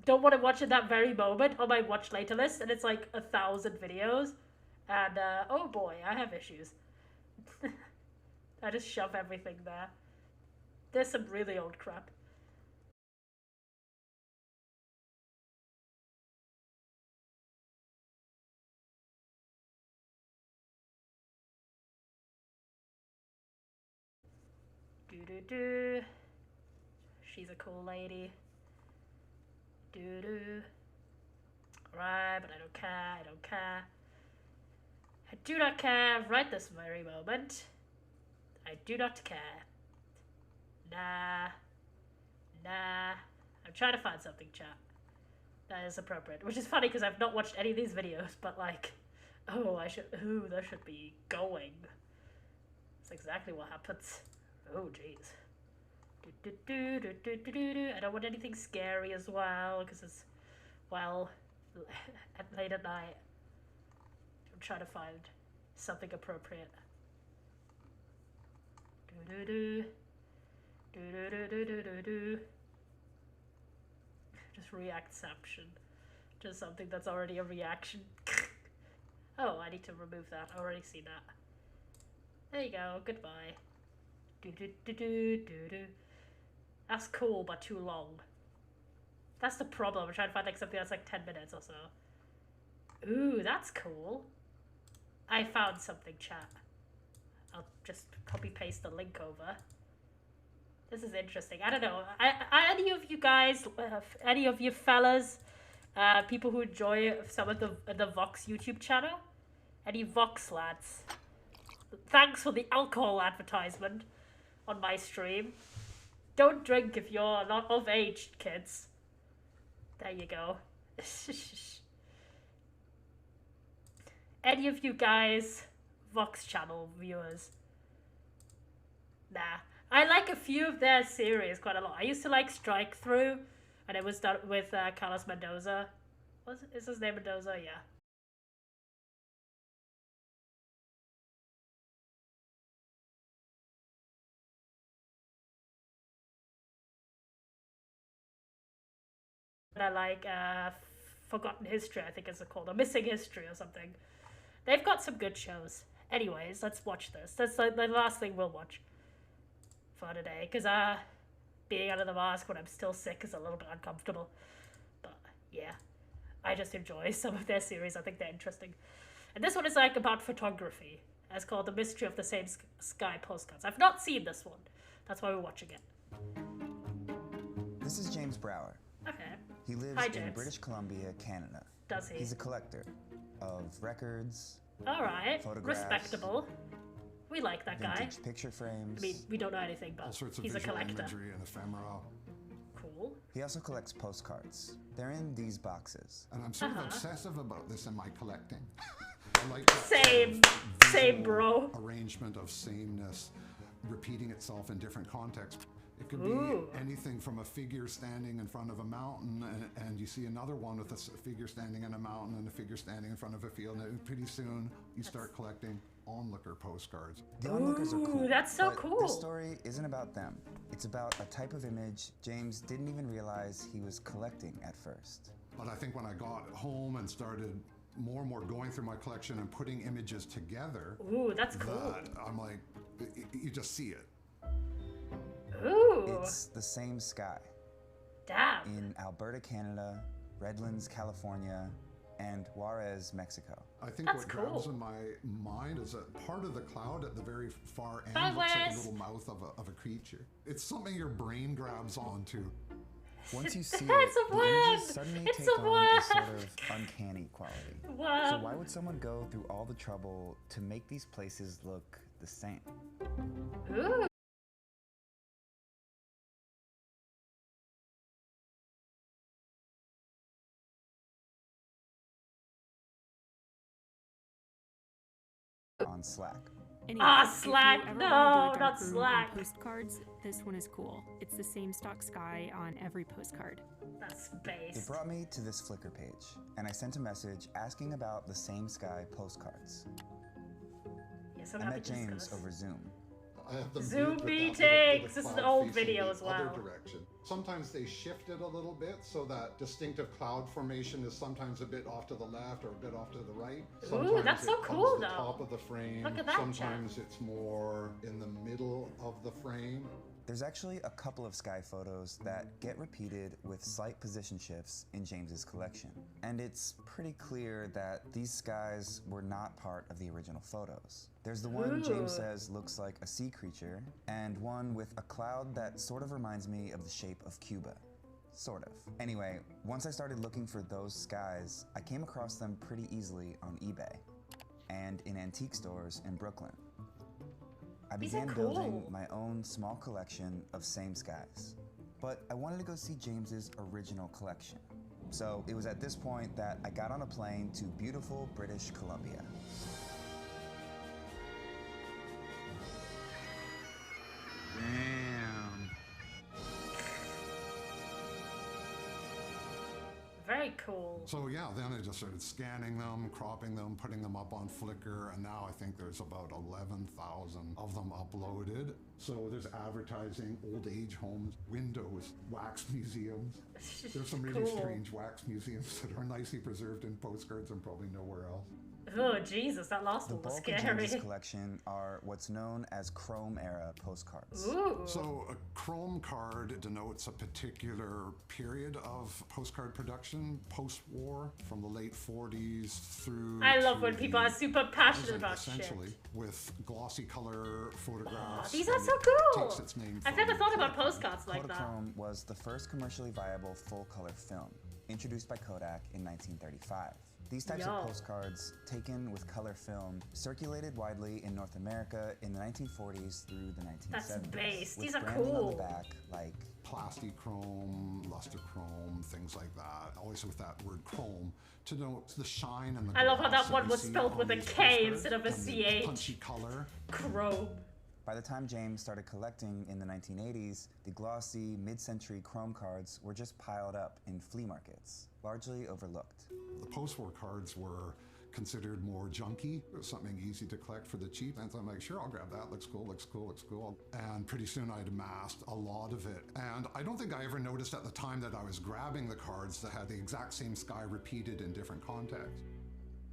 don't want to watch at that very moment on my watch later list. And it's like 1,000 videos. And, oh boy, I have issues. I just shove everything there. There's some really old crap. Do-do-do. She's a cool lady. Do-do. Right, but I don't care, I don't care. I do not care right this very moment. I do not care. Nah. Nah. I'm trying to find something, chat. That is appropriate. Which is funny because I've not watched any of these videos, but like, oh, that should be going. That's exactly what happens. Oh, jeez. I don't want anything scary as well, because it's, well, late at night. I'm trying to find something appropriate. Just reactception to something that's already a reaction. Oh, I need to remove that. I already see that. There you go. Goodbye. That's cool, but too long. That's the problem. I'm trying to find like something that's like 10 minutes or so. Ooh, that's cool. I found something, chat. I'll just copy paste the link over. This is interesting. I don't know. Any of you guys, any of you fellas, people who enjoy some of the Vox YouTube channel? Any Vox lads? Thanks for the alcohol advertisement on my stream. Don't drink if you're not of age, kids. There you go. Any of you guys, Vox channel viewers? Nah. I like a few of their series quite a lot. I used to like Strike Through, and it was done with Carlos Mendoza. Is his name Mendoza? Yeah. I like Forgotten History, I think it's called, or Missing History or something. They've got some good shows. Anyways, let's watch this. That's like the last thing we'll watch for today, because being under the mask when I'm still sick is a little bit uncomfortable. But yeah, I just enjoy some of their series. I think they're interesting. And this one is like about photography. It's called The Mystery of the Same Sky Postcards. I've not seen this one. That's why we're watching it. This is James Brower. Okay. He lives Hi, in James. British Columbia, Canada. Does he? He's a collector of records, Alright. photographs, Respectable. We like that guy. vintage picture frames. I mean, we don't know anything, all but sorts of he's a visual collector. imagery and ephemera. Cool. He also collects postcards. They're in these boxes. And I'm sort Uh-huh. of obsessive about this in my collecting. I like that Same. Same, bro. arrangement of sameness repeating itself in different contexts. It could Ooh. be anything from a figure standing in front of a mountain, and you see another one with a figure standing in a mountain and a figure standing in front of a field, and pretty soon you start collecting onlooker postcards. The onlookers are cool. Ooh, that's so but cool. This story isn't about them. It's about a type of image James didn't even realize he was collecting at first. But I think when I got home and started more and more going through my collection and putting images together, Ooh, that's cool. that I'm like, you just see it. Ooh. It's the same sky Damn. in Alberta, Canada, Redlands, California, and Juarez, Mexico. I think That's what grabs cool. in my mind is that part of the cloud at the very far end Bye, looks like a Wes. little mouth of a creature. It's something your brain grabs onto. Once you see It's it, a the worm! images suddenly It's take a on a worm! sort of uncanny quality. So Wow. why would someone go through all the trouble to make these places look the same? Ooh. on Slack. Anyway, Slack, if you ever no, wanna do a not dark room Slack. on postcards, this one is cool. It's the same stock sky on every postcard. That's It based. brought me to this Flickr page, and I sent a message asking about the same sky postcards. Yes, I'm I happy met to James discuss. over Zoom. I have them Zoom moved with that little bit meetings! of This is an cloud old facing video the as well. Other direction. Sometimes they shift it a little bit, so that distinctive cloud formation is sometimes a bit off to the left or a bit off to the right. Sometimes that's so it cool, comes to the though. top of the frame. Look at that, Sometimes it's more in the middle of the frame. There's actually a couple of sky photos that get repeated with slight position shifts in James's collection. And it's pretty clear that these skies were not part of the original photos. There's the one James says looks like a sea creature, and one with a cloud that sort of reminds me of the shape of Cuba. Sort of. Anyway, once I started looking for those skies, I came across them pretty easily on eBay and in antique stores in Brooklyn. I These are began cool. building my own small collection of same skies, but I wanted to go see James's original collection. So it was at this point that I got on a plane to beautiful British Columbia. Damn. Very cool. So yeah, then I just started scanning them, cropping them, putting them up on Flickr, and now I think there's about 11,000 of them uploaded. So there's advertising, old age homes, windows, wax museums. There's some really Cool. strange wax museums that are nicely preserved in postcards and probably nowhere else. Oh, Jesus, that last The one was bulk of scary. James's collection are what's known as Chrome era postcards. Ooh. So a Chrome card denotes a particular period of postcard production post-war, from the late 40s through I love to when people the are super passionate present, about essentially, shit. with glossy color photographs. These are and so it cool. Takes its name I've from never thought about Kodachrome. postcards like that. Kodachrome was the first commercially viable full-color film, introduced by Kodak in 1935. These types Yo. of postcards, taken with color film, circulated widely in North America in the 1940s through the 1970s. That's based. with These are branding on cool. the back like Plastichrome, lustrochrome, things like that. Always with that word chrome to denote the shine and the I love how gloss that one you was see spelled on with a these K postcards instead of a and the CH. punchy color. Chrome. By the time James started collecting in the 1980s, the glossy mid-century chrome cards were just piled up in flea markets, largely overlooked. The post-war cards were considered more junky. It was something easy to collect for the cheap. And so I'm like, sure, I'll grab that. Looks cool, looks cool, looks cool. And pretty soon I'd amassed a lot of it. And I don't think I ever noticed at the time that I was grabbing the cards that had the exact same sky repeated in different contexts.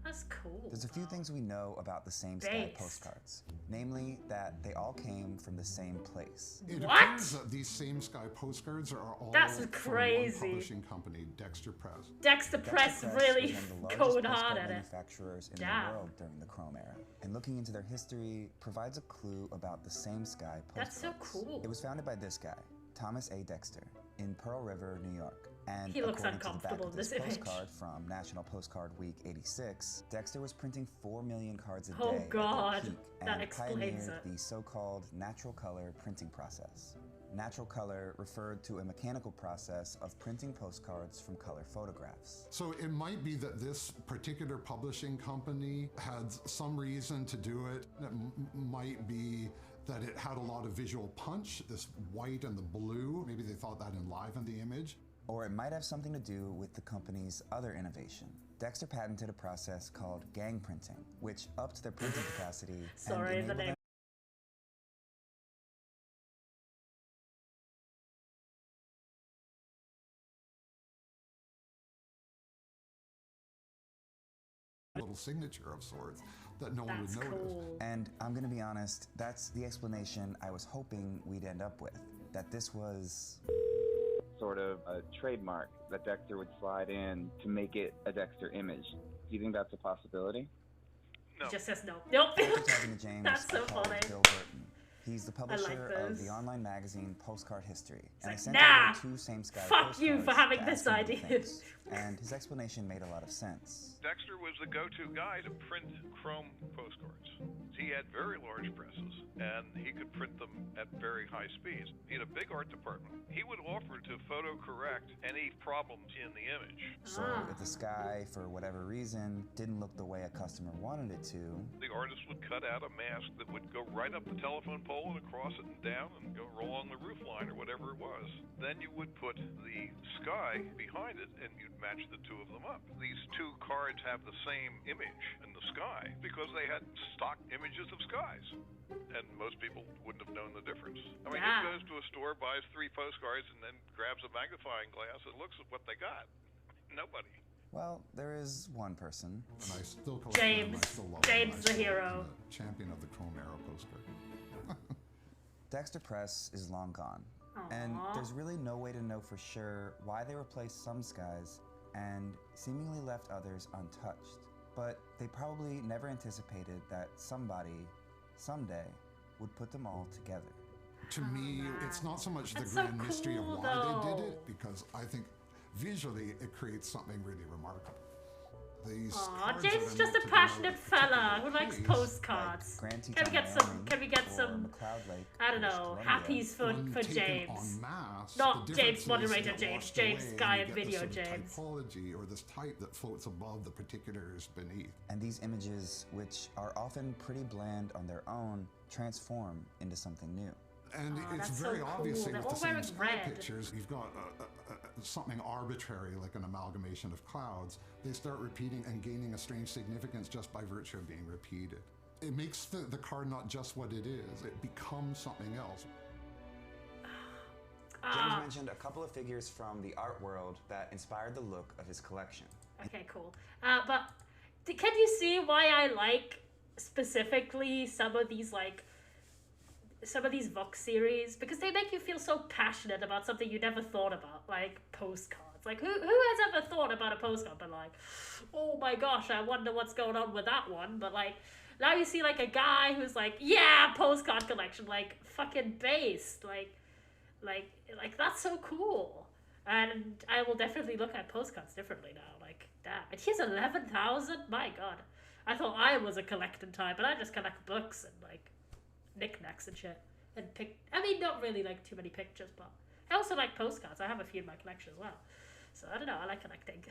That's cool. There's a few things we know about the same sky Based. postcards, namely that they all came from the same place. It What? appears that these same sky postcards are all That's from crazy. one publishing company, Dexter Press. Dexter Press Press really was one of the largest going postcard hard at it. manufacturers in Damn. the world during the Chrome era, and looking into their history provides a clue about the same sky postcards. That's so cool. It was founded by this guy, Thomas A. Dexter, in Pearl River, New York. And He looks according to the back uncomfortable of in this this image. postcard from National Postcard Week '86, Dexter was printing 4 million cards a day Oh, at their God. peak, That and explains pioneered it. the so-called natural color printing process. Natural color referred to a mechanical process of printing postcards from color photographs. So it might be that this particular publishing company had some reason to do it. It might be that it had a lot of visual punch, this white and the blue. Maybe they thought that enlivened the image. Or it might have something to do with the company's other innovation. Dexter patented a process called gang printing, which upped their printing capacity Sorry, and the enabled name. them A little signature of sorts that no one That's would notice. cool. And I'm gonna be honest, that's the explanation I was hoping we'd end up with. That this was sort of a trademark that Dexter would slide in to make it a Dexter image. Do you think that's a possibility? He just says no. Nope. after talking to James, That's so I called funny. Bill Burton, He's the like publisher of those. the online magazine Postcard History. And I like, sent nah, over 2 same sky fuck you for postcards having to this ask him what he idea. thinks. And his explanation made a lot of sense. Dexter was the go-to guy to print chrome postcards. He had very large presses, and he could print them at very high speeds. He had a big art department. He would offer to photo correct any problems in the image. So if the sky, for whatever reason, didn't look the way a customer wanted it to, The artist would cut out a mask that would go right up the telephone pole and across it and down and go along the roof line or whatever it was. Then you would put the sky behind it and you'd match the two of them up. These 2 cards have the same image in the sky because they had stock images of skies. And most people wouldn't have known the difference. I mean, Yeah. who goes to a store, buys 3 postcards, and then grabs a magnifying glass and looks at what they got? Nobody. well, there is one person. And I still collect them, I James. still love them, James I the still hero. love them. The champion of the Chrome Arrow postcard. Dexter Press is long gone. And Aw. there's really no way to know for sure why they replaced some skies and seemingly left others untouched. But they probably never anticipated that somebody, someday, would put them all together. To me, it's not so much the That's so grand mystery of cool, why they did though. it, because I think visually it creates something really remarkable. These Aw, cards James that is are just meant a to passionate denote a particular fella who likes place, postcards. Grand Can we Teton get some? Wyoming Can we get or some? McLeod Lake, I don't British know. Columbia. Happies for when taken James. en masse, Not the James, difference is moderator they get James, washed James away Guy and and you get Video this sort of James. typology or this type that floats above the particulars beneath. And these images, which are often pretty bland on their own, transform into something new. And Oh, it's that's so very cool. obvious They're with all the same wearing sky red. pictures. You've got something arbitrary, like an amalgamation of clouds. They start repeating and gaining a strange significance just by virtue of being repeated. It makes the card not just what it is, it becomes something else. James mentioned a couple of figures from the art world that inspired the look of his collection. Okay, cool. But can you see why I like specifically some of these Vox series? Because they make you feel so passionate about something you never thought about, like postcards. Like who has ever thought about a postcard but like, oh my gosh, I wonder what's going on with that one. But like now you see like a guy who's like, yeah, postcard collection, like fucking based, like that's so cool. And I will definitely look at postcards differently now. Like, damn. And he's 11,000? My god. I thought I was a collecting type, but I just collect books and, like, knickknacks and shit. And I mean, not really, like, too many pictures, but I also like postcards. I have a few in my collection as well. So, I don't know. I like collecting.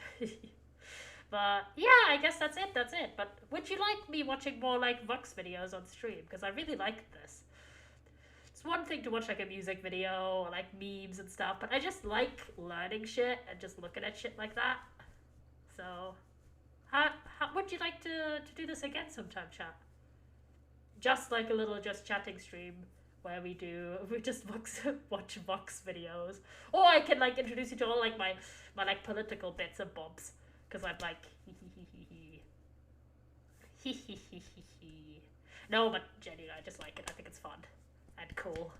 But, yeah, I guess that's it. But would you like me watching more, like, Vox videos on stream? Because I really like this. It's one thing to watch like a music video or like memes and stuff, but I just like learning shit and just looking at shit like that. So, how would you like to do this again sometime, chat? Just like a little just chatting stream where we just watch Vox videos, or I can like introduce you to all like my like political bits and bobs, because I'm like No, but genuinely, I just like it. I think it's fun. And cool.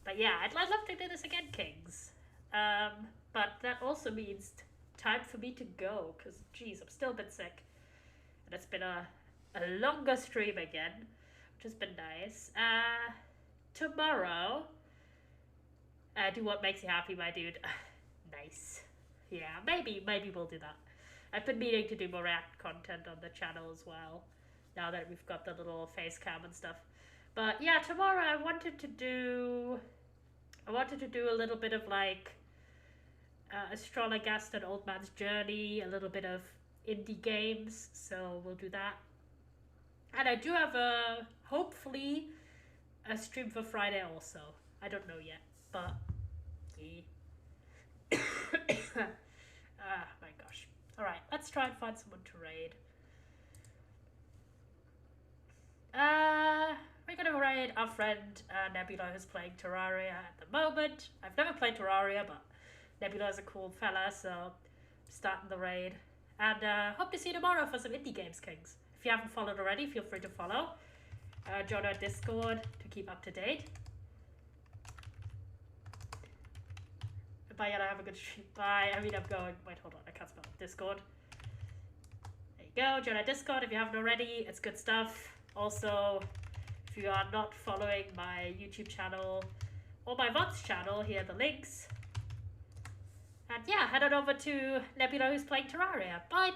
But yeah, I'd love to do this again, Kings. But that also means time for me to go, because, geez, I'm still a bit sick. And it's been a longer stream again, which has been nice. Tomorrow, do what makes you happy, my dude. Nice. Yeah, maybe we'll do that. I've been meaning to do more React content on the channel as well, now that we've got the little face cam and stuff. But yeah, tomorrow I wanted to do a little bit of like Astrologast and Old Man's Journey, a little bit of indie games, so we'll do that. And I do have hopefully a stream for Friday also. I don't know yet, but yeah. My gosh. Alright, let's try and find someone to raid. We're gonna raid our friend Nebula, who's playing Terraria at the moment. I've never played Terraria, but Nebula is a cool fella, so I'm starting the raid. And hope to see you tomorrow for some indie games, Kings. If you haven't followed already, feel free to follow. Join our Discord to keep up to date. Bye, yeah, have a good stream. Bye. I mean, I'm going. Wait, hold on. I can't spell Discord. There you go. Join our Discord if you haven't already. It's good stuff. Also, If you are not following my YouTube channel or my VOD's channel, here are the links. And yeah, head on over to Nebula who's playing Terraria. Bye!